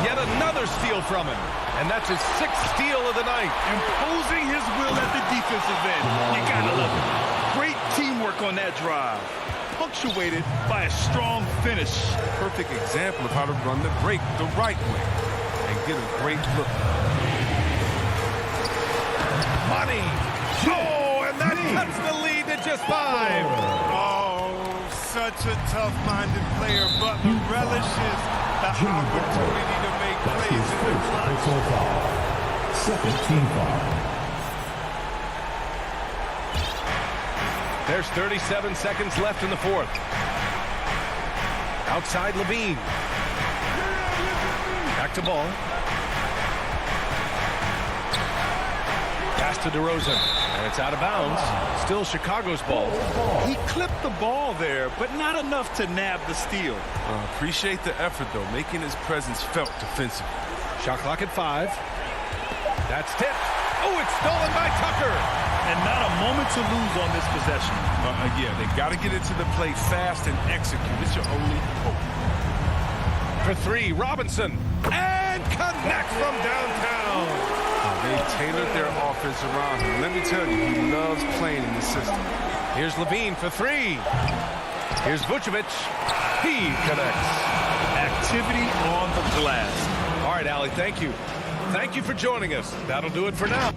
Yet another steal from him. And that's his 6th steal of the night. Imposing his will at the defensive end. You gotta love it. Great teamwork on that drive. Punctuated by a strong finish. Perfect example of how to run the break the right way and get a great look. Money. Oh, and that cuts the lead to just 5. Oh, such a tough-minded player. Butler relishes the opportunity to make plays in the clutch. Second team foul. There's 37 seconds left in the fourth. Outside Levine. Back to Ball. Pass pass to DeRozan. And it's out of bounds. Still Chicago's ball. He clipped the ball there, but not enough to nab the steal. Appreciate the effort, though, making his presence felt defensively. Shot clock at 5. That's tipped. Oh, it's stolen by Tucker. And not a moment to lose on this possession. Yeah, they got to get into the play fast and execute. It's your only hope. For 3, Robinson. And connects from downtown. They tailored their offense around him. Let me tell you, he loves playing in this system. Here's Levine for 3. Here's Vucevic. He connects. Activity on the glass. All right, Allie, thank you. Thank you for joining us. That'll do it for now.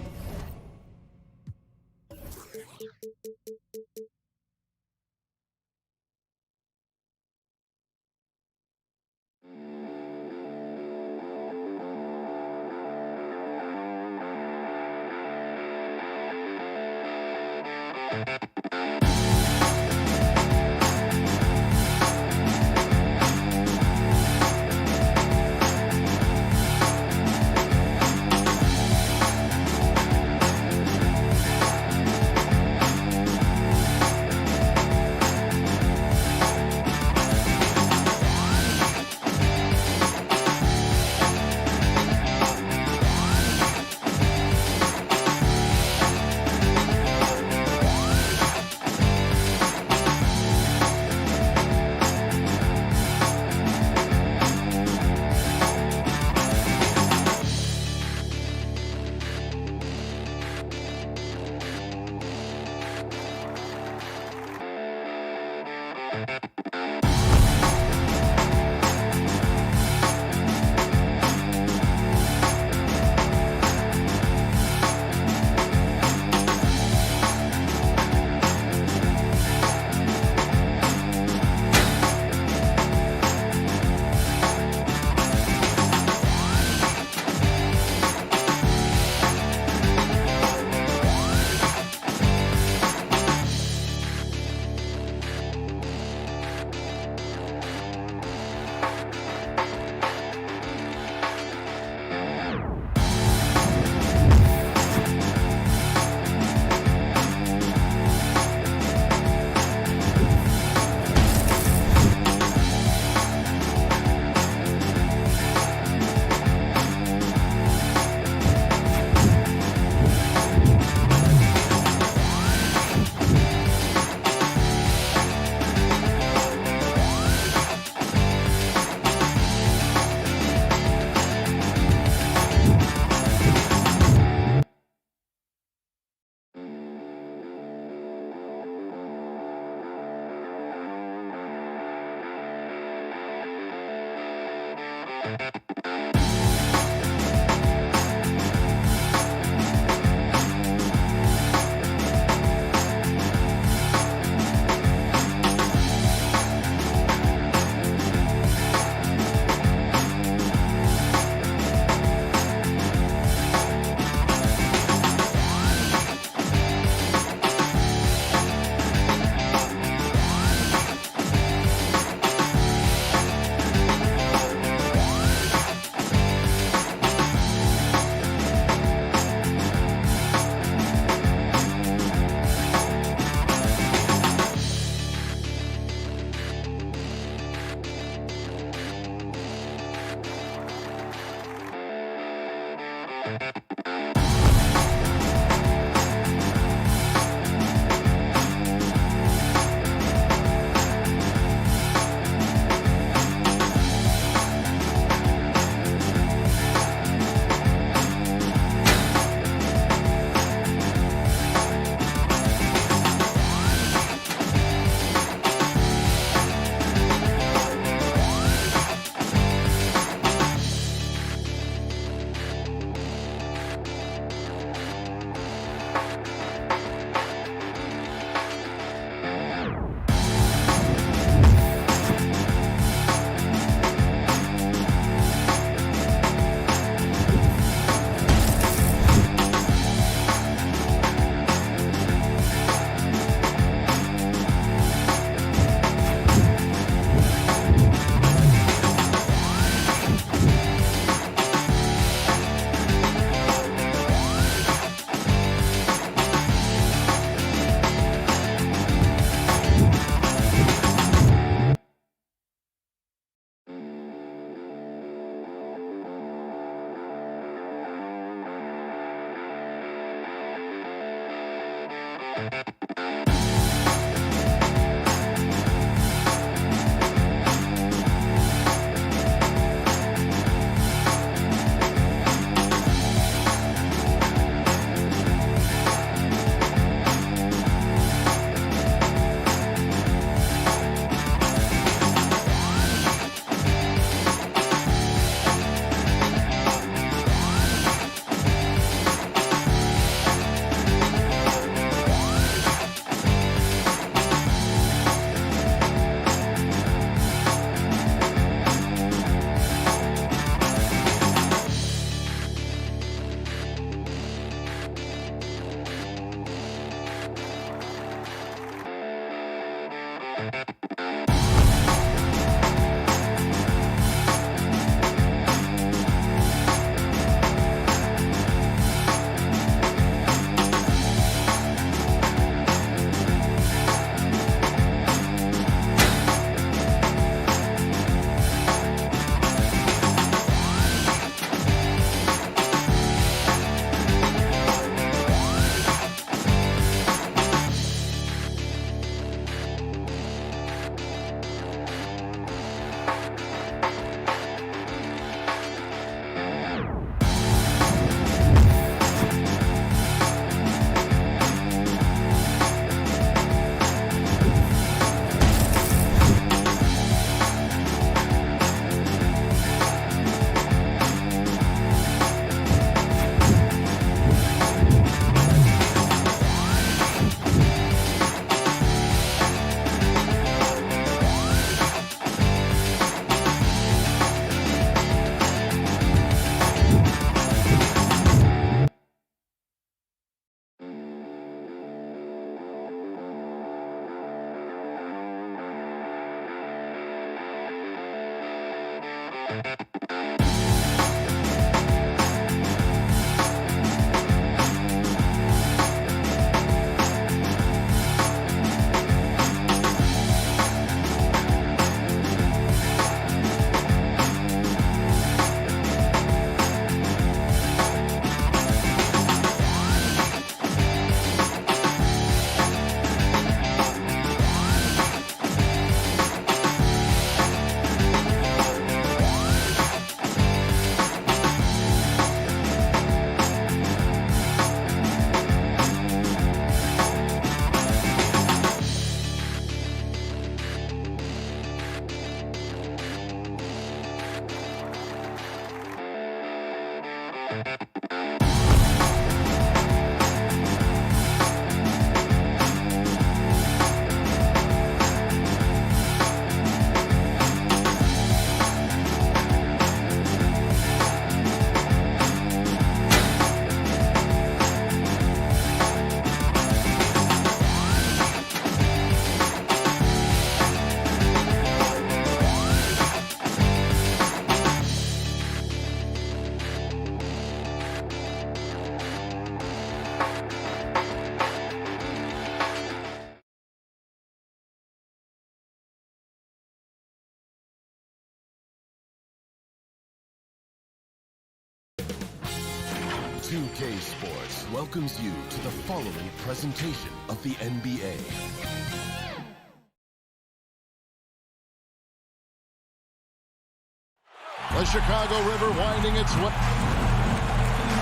2K Sports welcomes you to the following presentation of the NBA. The Chicago River winding its way.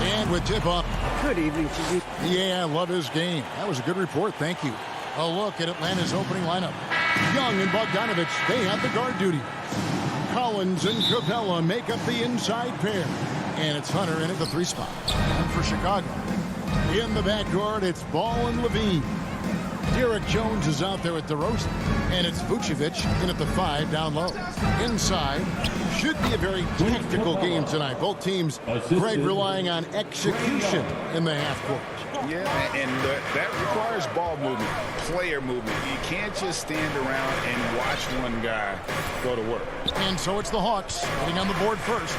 And with tip-off. Good evening to you. Yeah, I love his game. That was a good report. Thank you. A look at Atlanta's opening lineup. Young and Bogdanovich, they have the guard duty. Collins and Capella make up the inside pair. And it's Hunter in at the 3 spot. And for Chicago, in the backcourt, it's Ball and Levine. Derek Jones is out there at DeRozan. And it's Vucevic in at the 5 down low. Inside, should be a very tactical game tonight. Both teams, Greg, relying on execution in the half court. Yeah, and that requires ball movement, player movement. You can't just stand around and watch one guy go to work. And so it's the Hawks getting on the board first.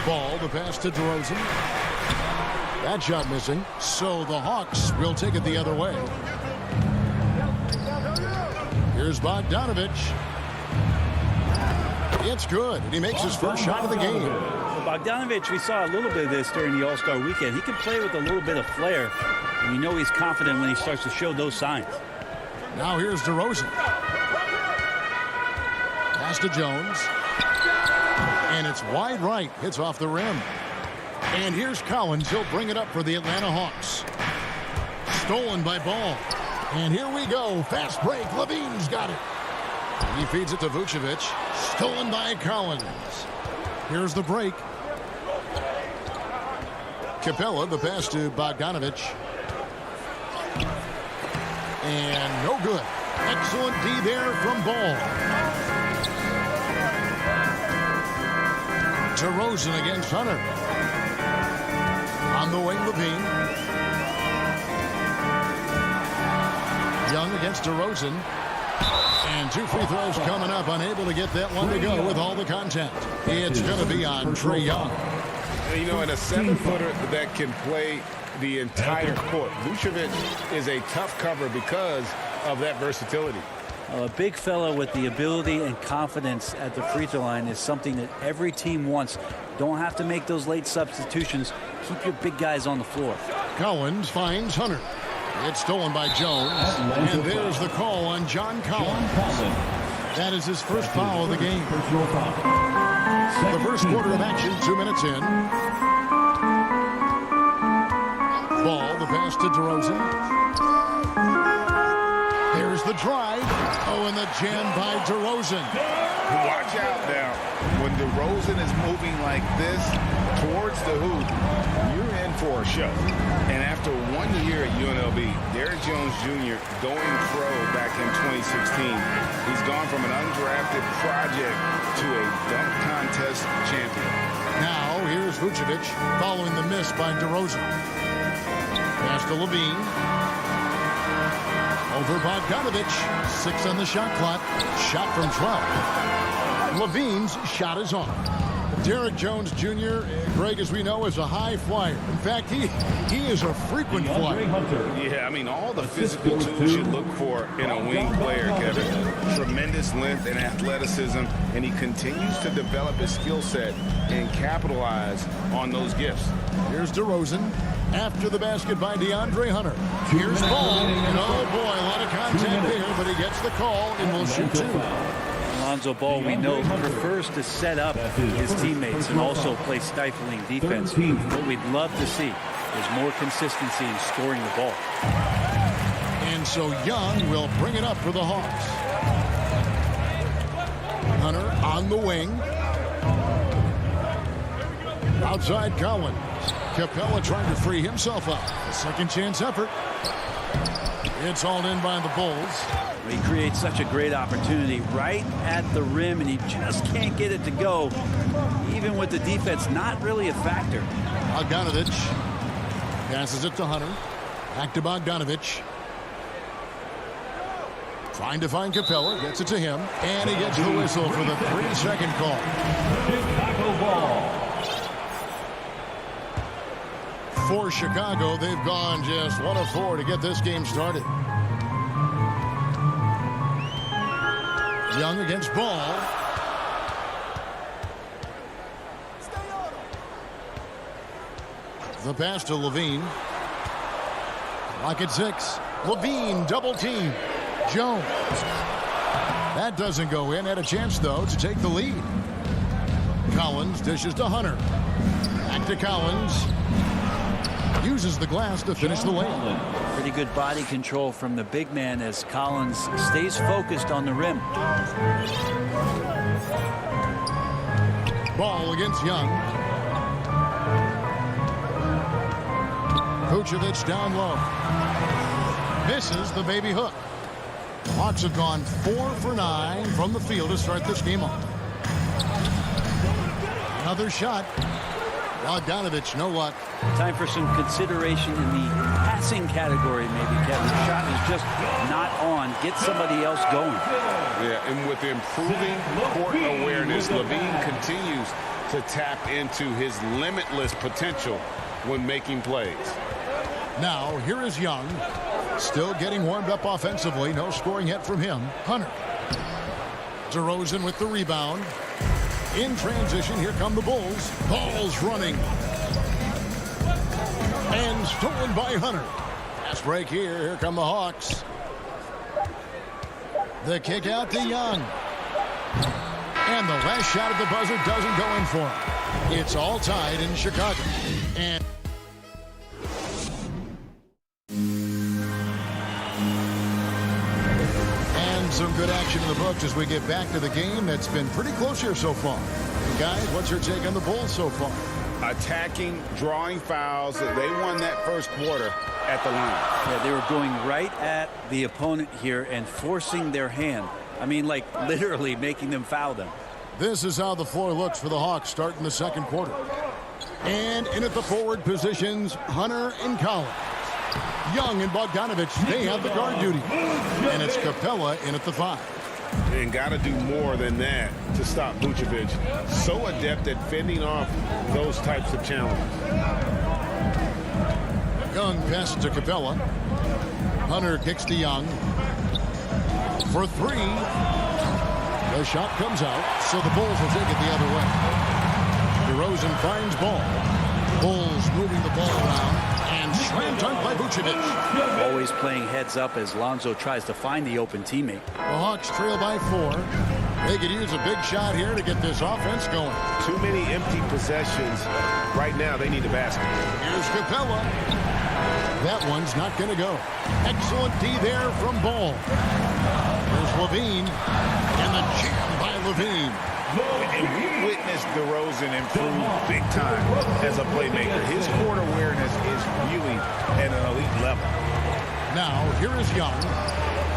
Ball, the pass to DeRozan. That shot missing, so the Hawks will take it the other way. Here's Bogdanovich. It's good, and he makes his first shot of the game. Bogdanovich, we saw a little bit of this during the All-Star weekend. He can play with a little bit of flair, and you know he's confident when he starts to show those signs. Now here's DeRozan. Pass to Jones. And it's wide right. Hits off the rim. And here's Collins. He'll bring it up for the Atlanta Hawks. Stolen by Ball. And here we go. Fast break. Levine's got it. He feeds it to Vucevic. Stolen by Collins. Here's the break. Capella, the pass to Bogdanovich. And no good. Excellent D there from Ball. DeRozan against Hunter. On the wing, Levine. Young against DeRozan. And 2 free throws coming up. Unable to get that one to go with all the contact. It's going to be on Trae Young. You know, and a 7-footer that can play the entire court. Vucevic is a tough cover because of that versatility. A big fella with the ability and confidence at the free throw line is something that every team wants. Don't have to make those late substitutions. Keep your big guys on the floor. Collins finds Hunter. It's stolen by Jones. And there's the call on John Collins. That is his first foul of the game. The first quarter of action, 2 minutes in. Ball, the pass to DeRozan. There's the drive. Oh, and the jam by DeRozan. Watch out now. When DeRozan is moving like this towards the hoop, you're in for a show. And after 1 year at UNLV, Derrick Jones Jr. going pro back in 2016. He's gone from an undrafted project to a dunk contest champion. Now, here's Vucevic following the miss by DeRozan. Pass to Levine. Over Bogdanovich. 6 on the shot clock. Shot from 12. Levine's shot is on. Derrick Jones Jr., Greg, as we know, is a high flyer. In fact, he is a frequent flyer. Yeah, I mean, all the physical tools you look for in a wing player, Kevin. Tremendous length and athleticism, and he continues to develop his skill set and capitalize on those gifts. Here's DeRozan. After the basket by DeAndre Hunter. Here's Ball. And oh boy, a lot of contact there, but he gets the call and will shoot 2. Lonzo Ball, we know, prefers to set up his teammates and also play stifling defense. What we'd love to see is more consistency in scoring the ball. And so Young will bring it up for the Hawks. Hunter on the wing. Outside Collins. Capella trying to free himself up. Second chance effort. It's hauled in by the Bulls. He creates such a great opportunity right at the rim, and he just can't get it to go. Even with the defense not really a factor. Bogdanovich passes it to Hunter. Back to Bogdanovich. Trying to find Capella. Gets it to him. And he gets the whistle for the 3-second call. Chicago ball. For Chicago, they've gone just 1 of 4 to get this game started. Young against Ball. The pass to Levine. Lock at 6. Levine double team. Jones. That doesn't go in. Had a chance, though, to take the lead. Collins dishes to Hunter. Back to Collins. Uses the glass to finish the lane. Pretty good body control from the big man as Collins stays focused on the rim. Ball against Young. Vucevic down low. Misses the baby hook. Hawks have gone 4 for 9 from the field to start this game off. Another shot. Bogdanovich, no luck. Time for some consideration in the passing category, maybe, Kevin. The shot is just not on. Get somebody else going. Yeah, and with improving court awareness, Levine continues to tap into his limitless potential when making plays. Now, here is Young. Still getting warmed up offensively. No scoring yet from him. Hunter. DeRozan with the rebound. In transition, here come the Bulls. Ball's running. And stolen by Hunter. Fast break here. Here come the Hawks. The kick out to Young. And the last shot at the buzzer doesn't go in for him. It's all tied in Chicago. And some good action in the books as we get back to the game that's been pretty close here so far. Guys, what's your take on the Bulls so far? Attacking, drawing fouls. They won that first quarter at the line. Yeah, they were going right at the opponent here and forcing their hand. I mean, like literally making them foul them. This is how the floor looks for the Hawks starting the second quarter. And in at the forward positions, Hunter and Collins. Young and Bogdanovich, they have the guard duty. And it's Capella in at the 5. And got to do more than that to stop Vucevic. So adept at fending off those types of challenges. Young passes to Capella. Hunter kicks to Young. For 3. The shot comes out, so the Bulls will take it the other way. DeRozan finds ball. Bulls moving the ball around. And slam dunk by Vucevic. Always playing heads up as Lonzo tries to find the open teammate. The Hawks trail by 4. They could use a big shot here to get this offense going. Too many empty possessions. Right now, they need a basket. Here's Capella. That one's not going to go. Excellent D there from Ball. There's Levine. And the jam by Levine. And we witnessed DeRozan improve big time as a playmaker. His court awareness is really at an elite level. Now, here is Young.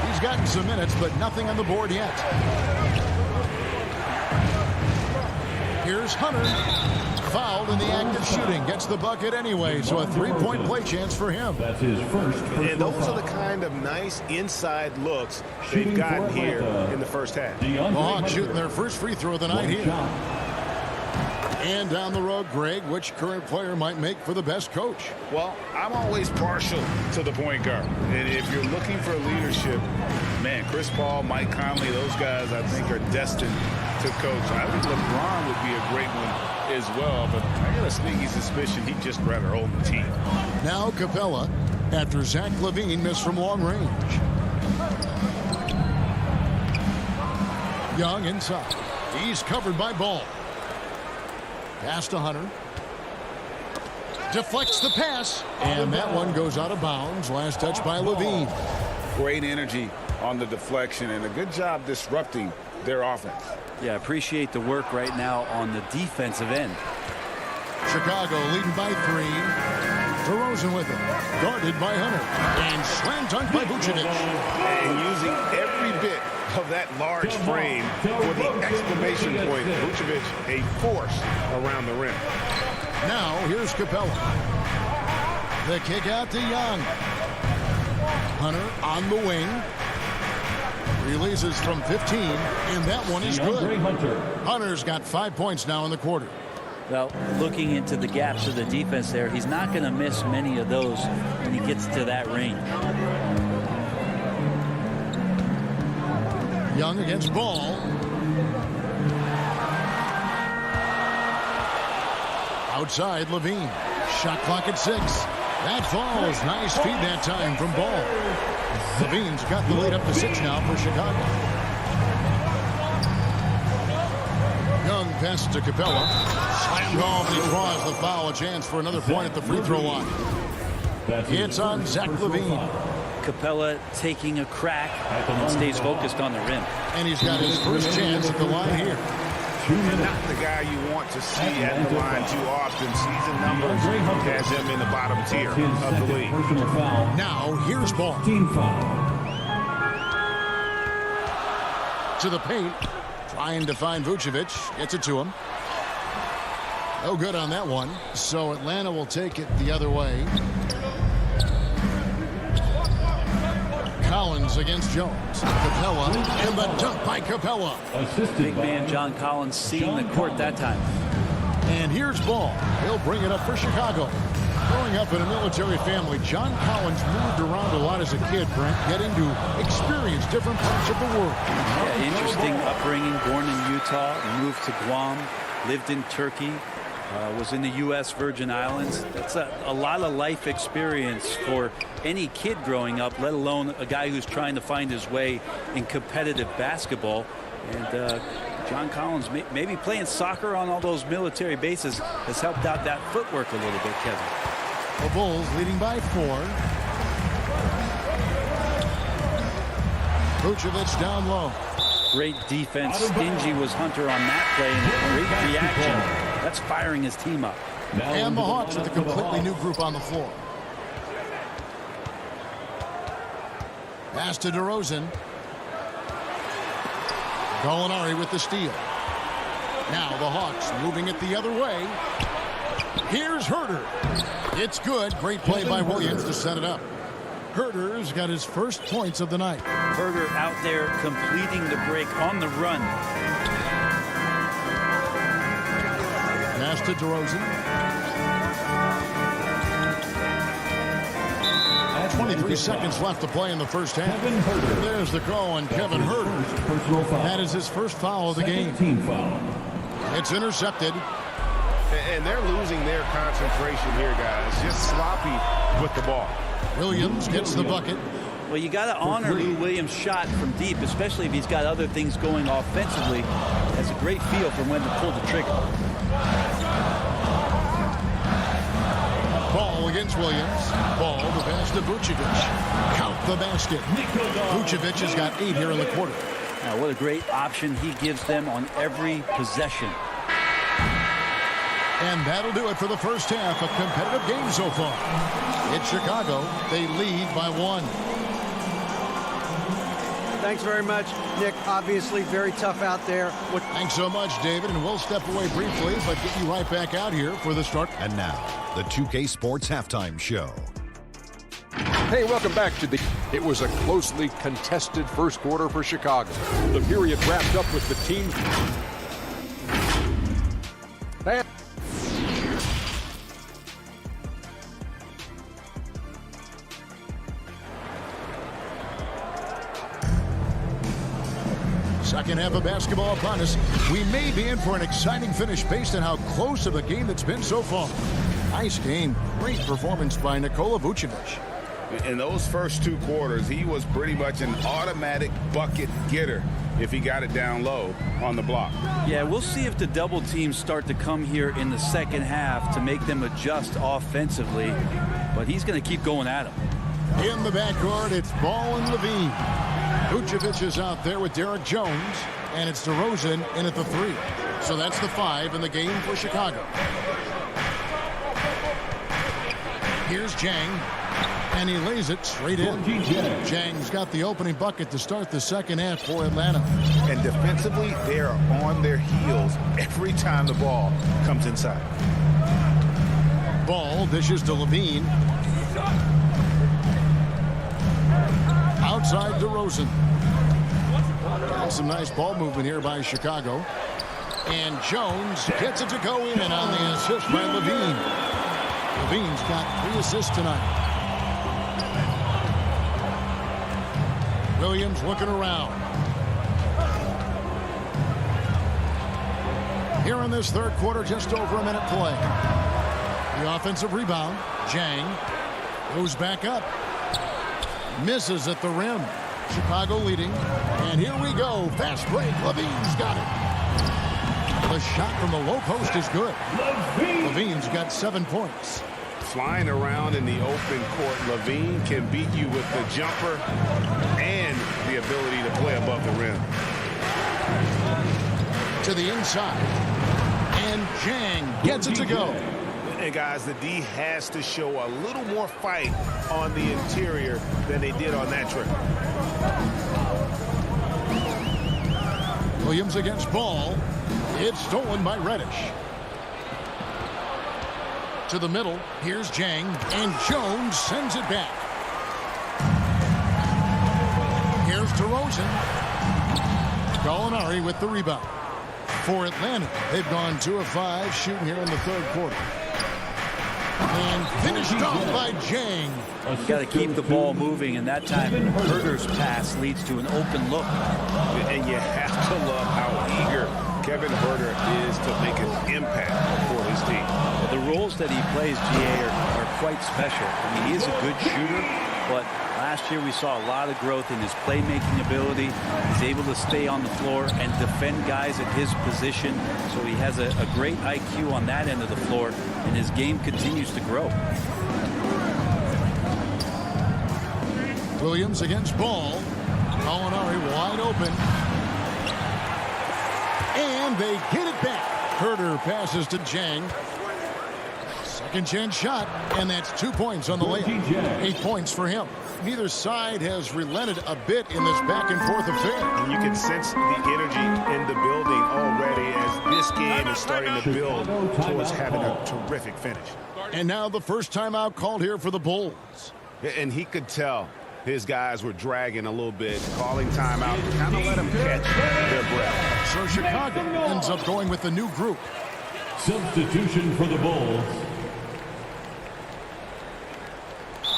He's gotten some minutes, but nothing on the board yet. Here's Hunter. Fouled in the act of shooting. Gets the bucket anyway, so a 3-point play chance for him. That's his first and those are the kind of nice inside looks they've gotten here in the first half. The Hawks shooting their first free throw of the night here. And down the road, Greg, which current player might make for the best coach? Well, I'm always partial to the point guard. And if you're looking for leadership, man, Chris Paul, Mike Conley, those guys I think are destined to coach. I think LeBron would be a great one as well, but I got a sneaky suspicion he'd just rather hold the team. Now Capella after Zach LaVine missed from long range. Young inside. He's covered by Ball. Pass to Hunter. Deflects the pass. And that one goes out of bounds. Last touch by Levine. Great energy on the deflection and a good job disrupting their offense. Yeah, appreciate the work right now on the defensive end. Chicago leading by 3. DeRozan with it. Guarded by Hunter. And slam dunk by Vucevic. And using every bit of that large frame for the exclamation point. Vucevic, a force around the rim. Now, here's Capella. The kick out to Young. Hunter on the wing. Releases from 15, and that one is good. Hunter's got 5 points now in the quarter. Well, looking into the gaps of the defense there, he's not going to miss many of those when he gets to that range. Young against Ball. Outside, Levine. Shot clock at 6. That falls. Nice feed that time from Ball. Levine's got the lead up to 6 now for Chicago. Young passes to Capella. Slammed off, he draws the foul. A chance for another point at the free throw line. It's on Zach LaVine. Capella taking a crack and stays focused on the rim. And he's got his first chance at the line here. Not the guy you want to see at the line too often. Season numbers has him in the bottom tier of the league. Now, here's Ball. To the paint. Trying to find Vucevic. Gets it to him. No good on that one. So Atlanta will take it the other way. Collins against Jones. Capella. And the dunk by Capella. Big man John Collins seeing the court that time. And here's Ball. He'll bring it up for Chicago. Growing up in a military family, John Collins moved around a lot as a kid, Brent, getting to experience different parts of the world. Yeah, interesting upbringing. Born in Utah, moved to Guam, lived in Turkey, was in the U.S. Virgin Islands. That's a lot of life experience for any kid growing up, let alone a guy who's trying to find his way in competitive basketball. And John Collins, maybe playing soccer on all those military bases has helped out that footwork a little bit, Kevin. The Bulls leading by 4. Vucevic down low. Great defense. Stingy was Hunter on that play, and a great reaction. That's firing his team up. And the Hawks with a completely new group on the floor. Pass to DeRozan. Gallinari with the steal. Now the Hawks moving it the other way. Here's Herter. It's good. Great play by Williams to set it up. Herter's got his first points of the night. Herter out there completing the break on the run. Pass to DeRozan. 23 seconds left to play in the first half. There's the call on Kevin Herter. That is his first foul of the game. It's intercepted. And they're losing their concentration here, guys. Just sloppy with the ball. Williams gets the bucket. Well, you got to honor Lou Williams' shot from deep, especially if he's got other things going offensively. Has a great feel for when to pull the trigger. Ball against Williams. Ball to pass to Vucevic. Count the basket. Vucevic has got 8 here in the quarter. Now, what a great option he gives them on every possession. And that'll do it for the first half. A competitive game so far. It's Chicago. They lead by 1. Thanks very much, Nick. Obviously very tough out there. Thanks so much, David. And we'll step away briefly, but get you right back out here for the start. And now, the 2K Sports Halftime Show. Hey, welcome back to the... It was a closely contested first quarter for Chicago. The period wrapped up with the team... Second half of basketball upon us. We may be in for an exciting finish based on how close of a game it's been so far. Nice game. Great performance by Nikola Vucevic. In those first 2 quarters, he was pretty much an automatic bucket getter if he got it down low on the block. Yeah, we'll see if the double teams start to come here in the second half to make them adjust offensively. But he's going to keep going at him. In the backcourt, it's Ball and Levine. Vucevic is out there with Derek Jones, and it's DeRozan in at the 3. So that's the 5 in the game for Chicago. Here's Jang, and he lays it straight in. Jang's got the opening bucket to start the second half for Atlanta. And defensively, they are on their heels every time the ball comes inside. Ball dishes to Levine. Outside DeRozan. Got some nice ball movement here by Chicago. And Jones gets it to go in on the assist by Levine. Levine's got 3 assists tonight. Williams looking around. Here in this third quarter, just over a minute play. The offensive rebound. Jang goes back up. Misses at the rim. Chicago leading. And here we go. Fast break. Levine's got it. The shot from the low post is good. Levine's got 7 points. Flying around in the open court, Levine can beat you with the jumper and the ability to play above the rim. To the inside. And Jang gets it to go. And guys, the D has to show a little more fight on the interior than they did on that trip. Williams against Ball. It's stolen by Reddish. To the middle. Here's Jang. And Jones sends it back. Here's DeRozan. Gallinari with the rebound. For Atlanta, they've gone 2 of 5 shooting here in the third quarter. And finished off by Jang. You got to keep the ball moving, and that time Herder's pass leads to an open look. And you have to love how eager Kevin Herder is to make an impact for his team. The roles that he plays, GA, are quite special. I mean, he is a good shooter, but last year we saw a lot of growth in his playmaking ability. He's able to stay on the floor and defend guys at his position. So he has a great IQ on that end of the floor, and his game continues to grow. Williams against Ball. Molinari wide open. And they get it back. Herder passes to Jang. Second chance shot, and that's 2 points on the layup. 8 points for him. Neither side has relented a bit in this back and forth affair. And you can sense the energy in the building already as this game is starting to build towards having a terrific finish. And now the first timeout called here for the Bulls. And he could tell his guys were dragging a little bit, calling timeout to kind of let them catch their breath. So Chicago ends up going with the new group. Substitution for the Bulls.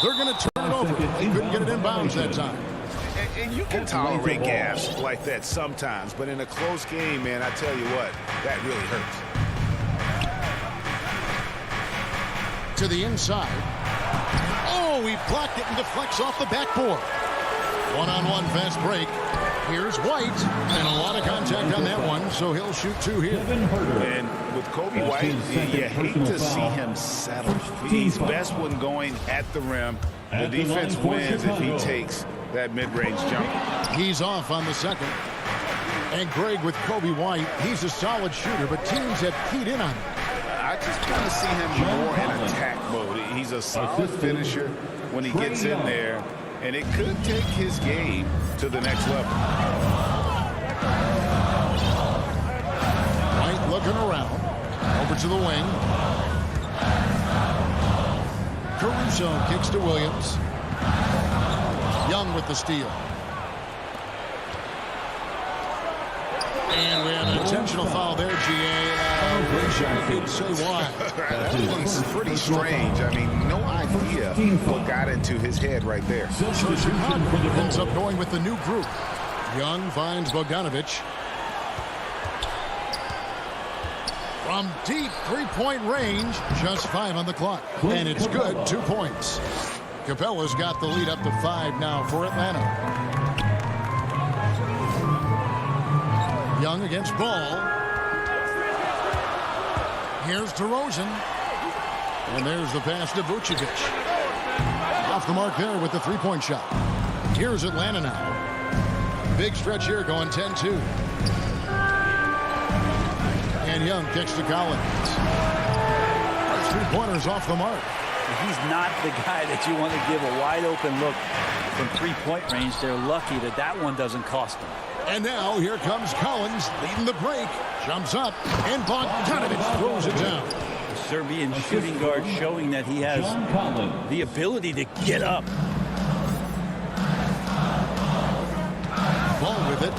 They're going to turn it over. They couldn't get it in bounds that time. And you can tolerate gaps like that sometimes, but in a close game, man, I tell you what, that really hurts. To the inside. Oh, he blocked it and deflects off the backboard. One-on-one fast break. Here's White, and a lot of contact on that one, so he'll shoot 2 here. And with Kobe White, you hate to see him settle. He's best when going at the rim. The defense wins if he takes that mid-range jump. He's off on the second. And Greg with Kobe White, he's a solid shooter, but teams have keyed in on him. I just want to see him more in attack mode. He's a solid finisher when he gets in there, and it could take his game to the next level. White looking around. Over to the wing. Caruso kicks to Williams. Young with the steal. And we have an intentional foul there, GA. I wish I could say why. That was pretty strange. I mean, no idea what got into his head right there. So Chicago ends up going with the new group. Young finds Bogdanovich. From deep three-point range, just 5 on the clock. And it's good, 2 points. Capella's got the lead up to 5 now for Atlanta. Young against Ball. Here's DeRozan. And there's the pass to Vucevic. Off the mark there with the three-point shot. Here's Atlanta now. Big stretch here going 10-2. And Young kicks to Collins. First 3-pointers off the mark. He's not the guy that you want to give a wide-open look from three-point range. They're lucky that that one doesn't cost them. And now here comes Collins leading the break. Jumps up, and Bogdanovich throws it down. The Serbian shooting guard showing that he has the ability to get up. Ball with it.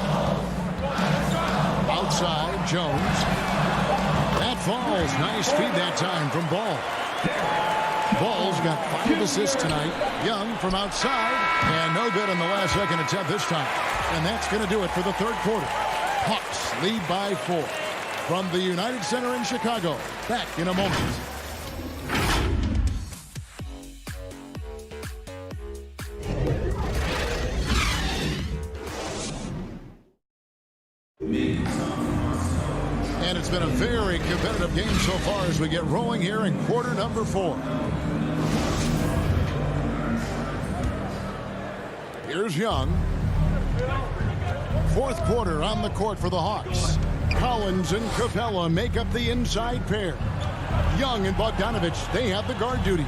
Outside, Jones. That falls. Nice feed that time from Ball. Ball's got 5 assists tonight. Young from outside, and no good on the last second attempt this time. And that's going to do it for the third quarter. Hawks lead by 4. From the United Center in Chicago. Back in a moment. And it's been a very competitive game so far as we get rolling here in quarter number 4. Here's Young. Fourth quarter on the court for the Hawks. Collins and Capella make up the inside pair. Young and Bogdanovich, they have the guard duty.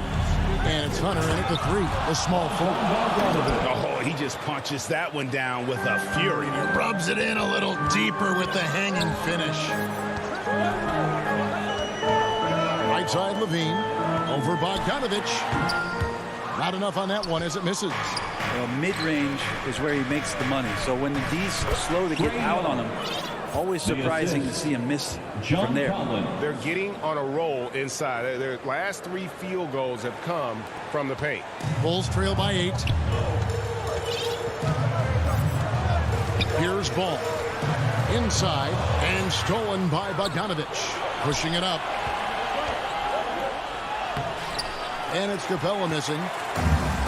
And it's Hunter in at the 3, the small forward. Oh, he just punches that one down with a fury. He rubs it in a little deeper with the hanging finish. Right side, Levine. Over Bogdanovich. Not enough on that one as it misses. Well, mid-range is where he makes the money. So when the D's slow to get out on him, Always surprising to see him miss from there. They're getting on a roll inside. Their last 3 field goals have come from the paint. Bulls trail by 8. Here's ball. Inside and stolen by Bogdanovich. Pushing it up. And it's Capella missing.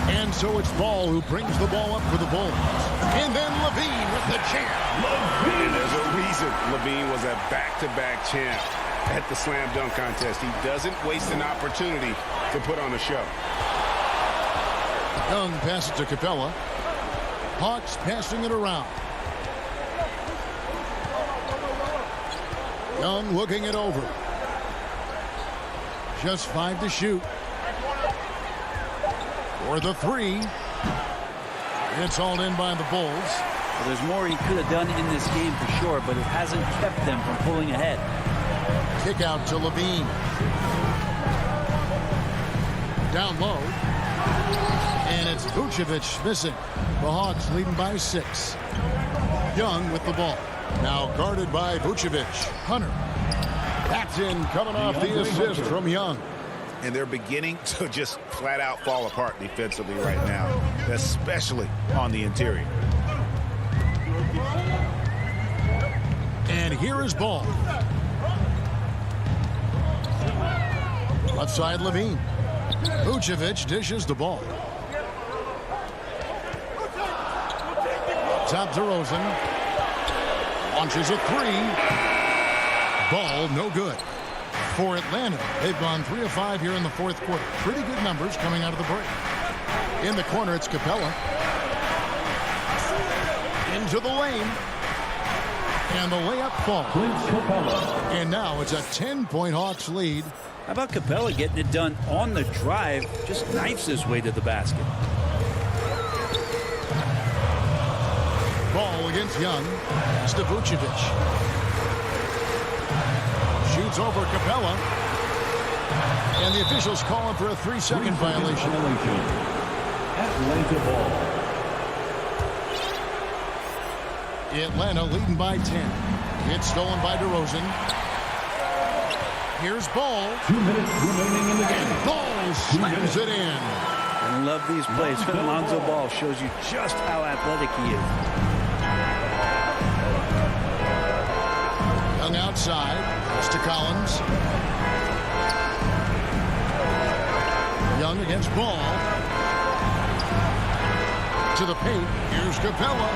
And so it's Ball who brings the ball up for the Bulls. And then Levine with the champ. And there's a reason Levine was a back-to-back champ at the slam dunk contest. He doesn't waste an opportunity to put on a show. Young passes to Capella. Hawks passing it around. Young looking it over. Just 5 to shoot. For the 3. It's all in by the Bulls. Well, there's more he could have done in this game for sure, but it hasn't kept them from pulling ahead. Kick out to Levine. Down low. And it's Vucevic missing. The Hawks leading by 6. Young with the ball. Now guarded by Vucevic. Hunter. That's in, coming off the assist from Young. And they're beginning to just flat out fall apart defensively right now, especially on the interior. And here is Ball. Left side Levine. Vucevic dishes the ball. Top to Rosen. Launches a 3. Ball no good. For Atlanta, they've gone 3 of 5 here in the 4th quarter. Pretty good numbers coming out of the break. In the corner, it's Capella. Into the lane. And the layup falls. And now it's a 10-point Hawks lead. How about Capella getting it done on the drive? Just knifes his way to the basket. Ball against Young. It's to Vucevic. Shoots over Capella. And the officials calling for a 3-second violation. Atlanta ball. Atlanta leading by 10. It's stolen by DeRozan. Here's Ball. 2 minutes remaining in the game. And Ball slams it in. I love these plays. Lonzo Ball shows you just how athletic he is. Young outside. It's to Collins. Young against Ball. To the paint. Here's Capella,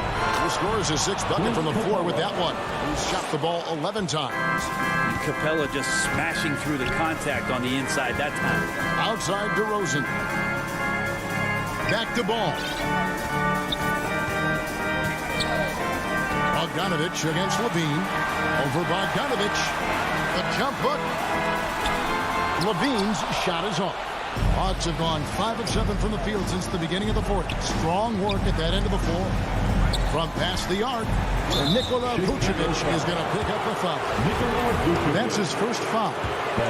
who scores his 6th bucket from the floor with that one. He's shot the ball 11 times. And Capella just smashing through the contact on the inside that time. Outside DeRozan. Back to Ball. Bogdanovich against Levine. Over Bogdanovich. The jump hook. Levine's shot is off. Hawks have gone 5 of 7 from the field since the beginning of the 4th. Strong work at that end of the floor. From past the arc, Nikola Vucevic is going to pick up the foul. That's his first foul.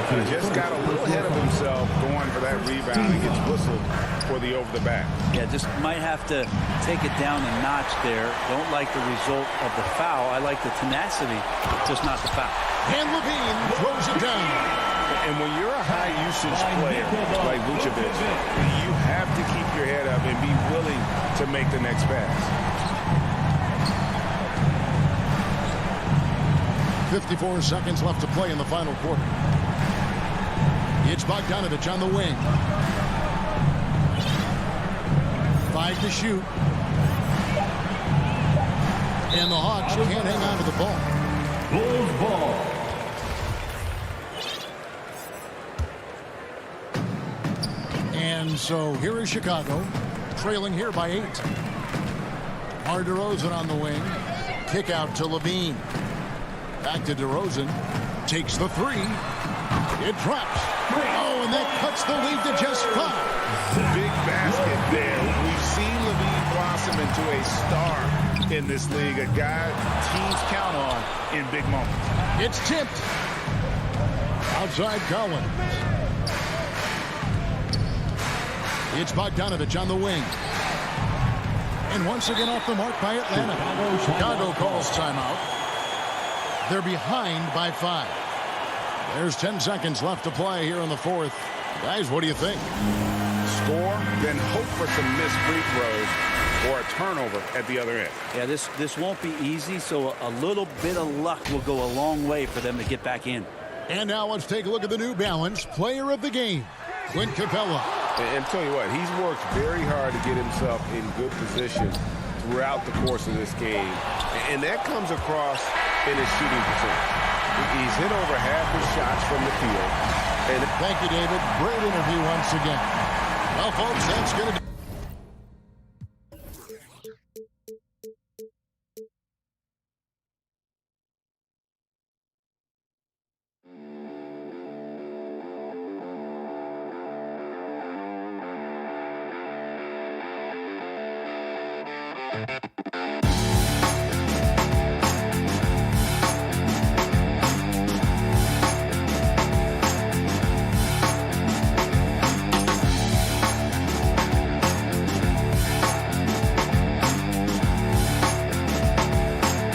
He just got a little ahead of himself going for that rebound. He gets whistled for the over the back. Yeah, just might have to take it down a notch there. Don't like the result of the foul. I like the tenacity, just not the foul. And Levine throws it down. And when you're a high-usage player like Vucevic, you have to keep your head up and be willing to make the next pass. 54 seconds left to play in the final quarter. It's Bogdanovich on the wing. 5 to shoot. And the Hawks can't hang on to the ball. Bulls ball. And so here is Chicago, trailing here by 8. DeRozan on the wing. Kick out to Levine. Back to DeRozan. Takes the 3. It drops. Oh, and that cuts the lead to just 5. Big basket there. We've seen Levine blossom into a star in this league. A guy teams count on in big moments. It's tipped. Outside Collins. It's Bogdanovich on the wing. And once again off the mark by Atlanta. Chicago calls timeout. They're behind by 5. There's 10 seconds left to play here in the fourth. Guys, what do you think? Score, then hope for some missed free throws or a turnover at the other end. Yeah, this won't be easy, so a little bit of luck will go a long way for them to get back in. And now let's take a look at the New Balance player of the game, Clint Capella. And tell you what, he's worked very hard to get himself in good position throughout the course of this game. And that comes across in his shooting percentage. He's hit over half his shots from the field. And thank you, David. Great interview once again. Well, folks, that's going to do. you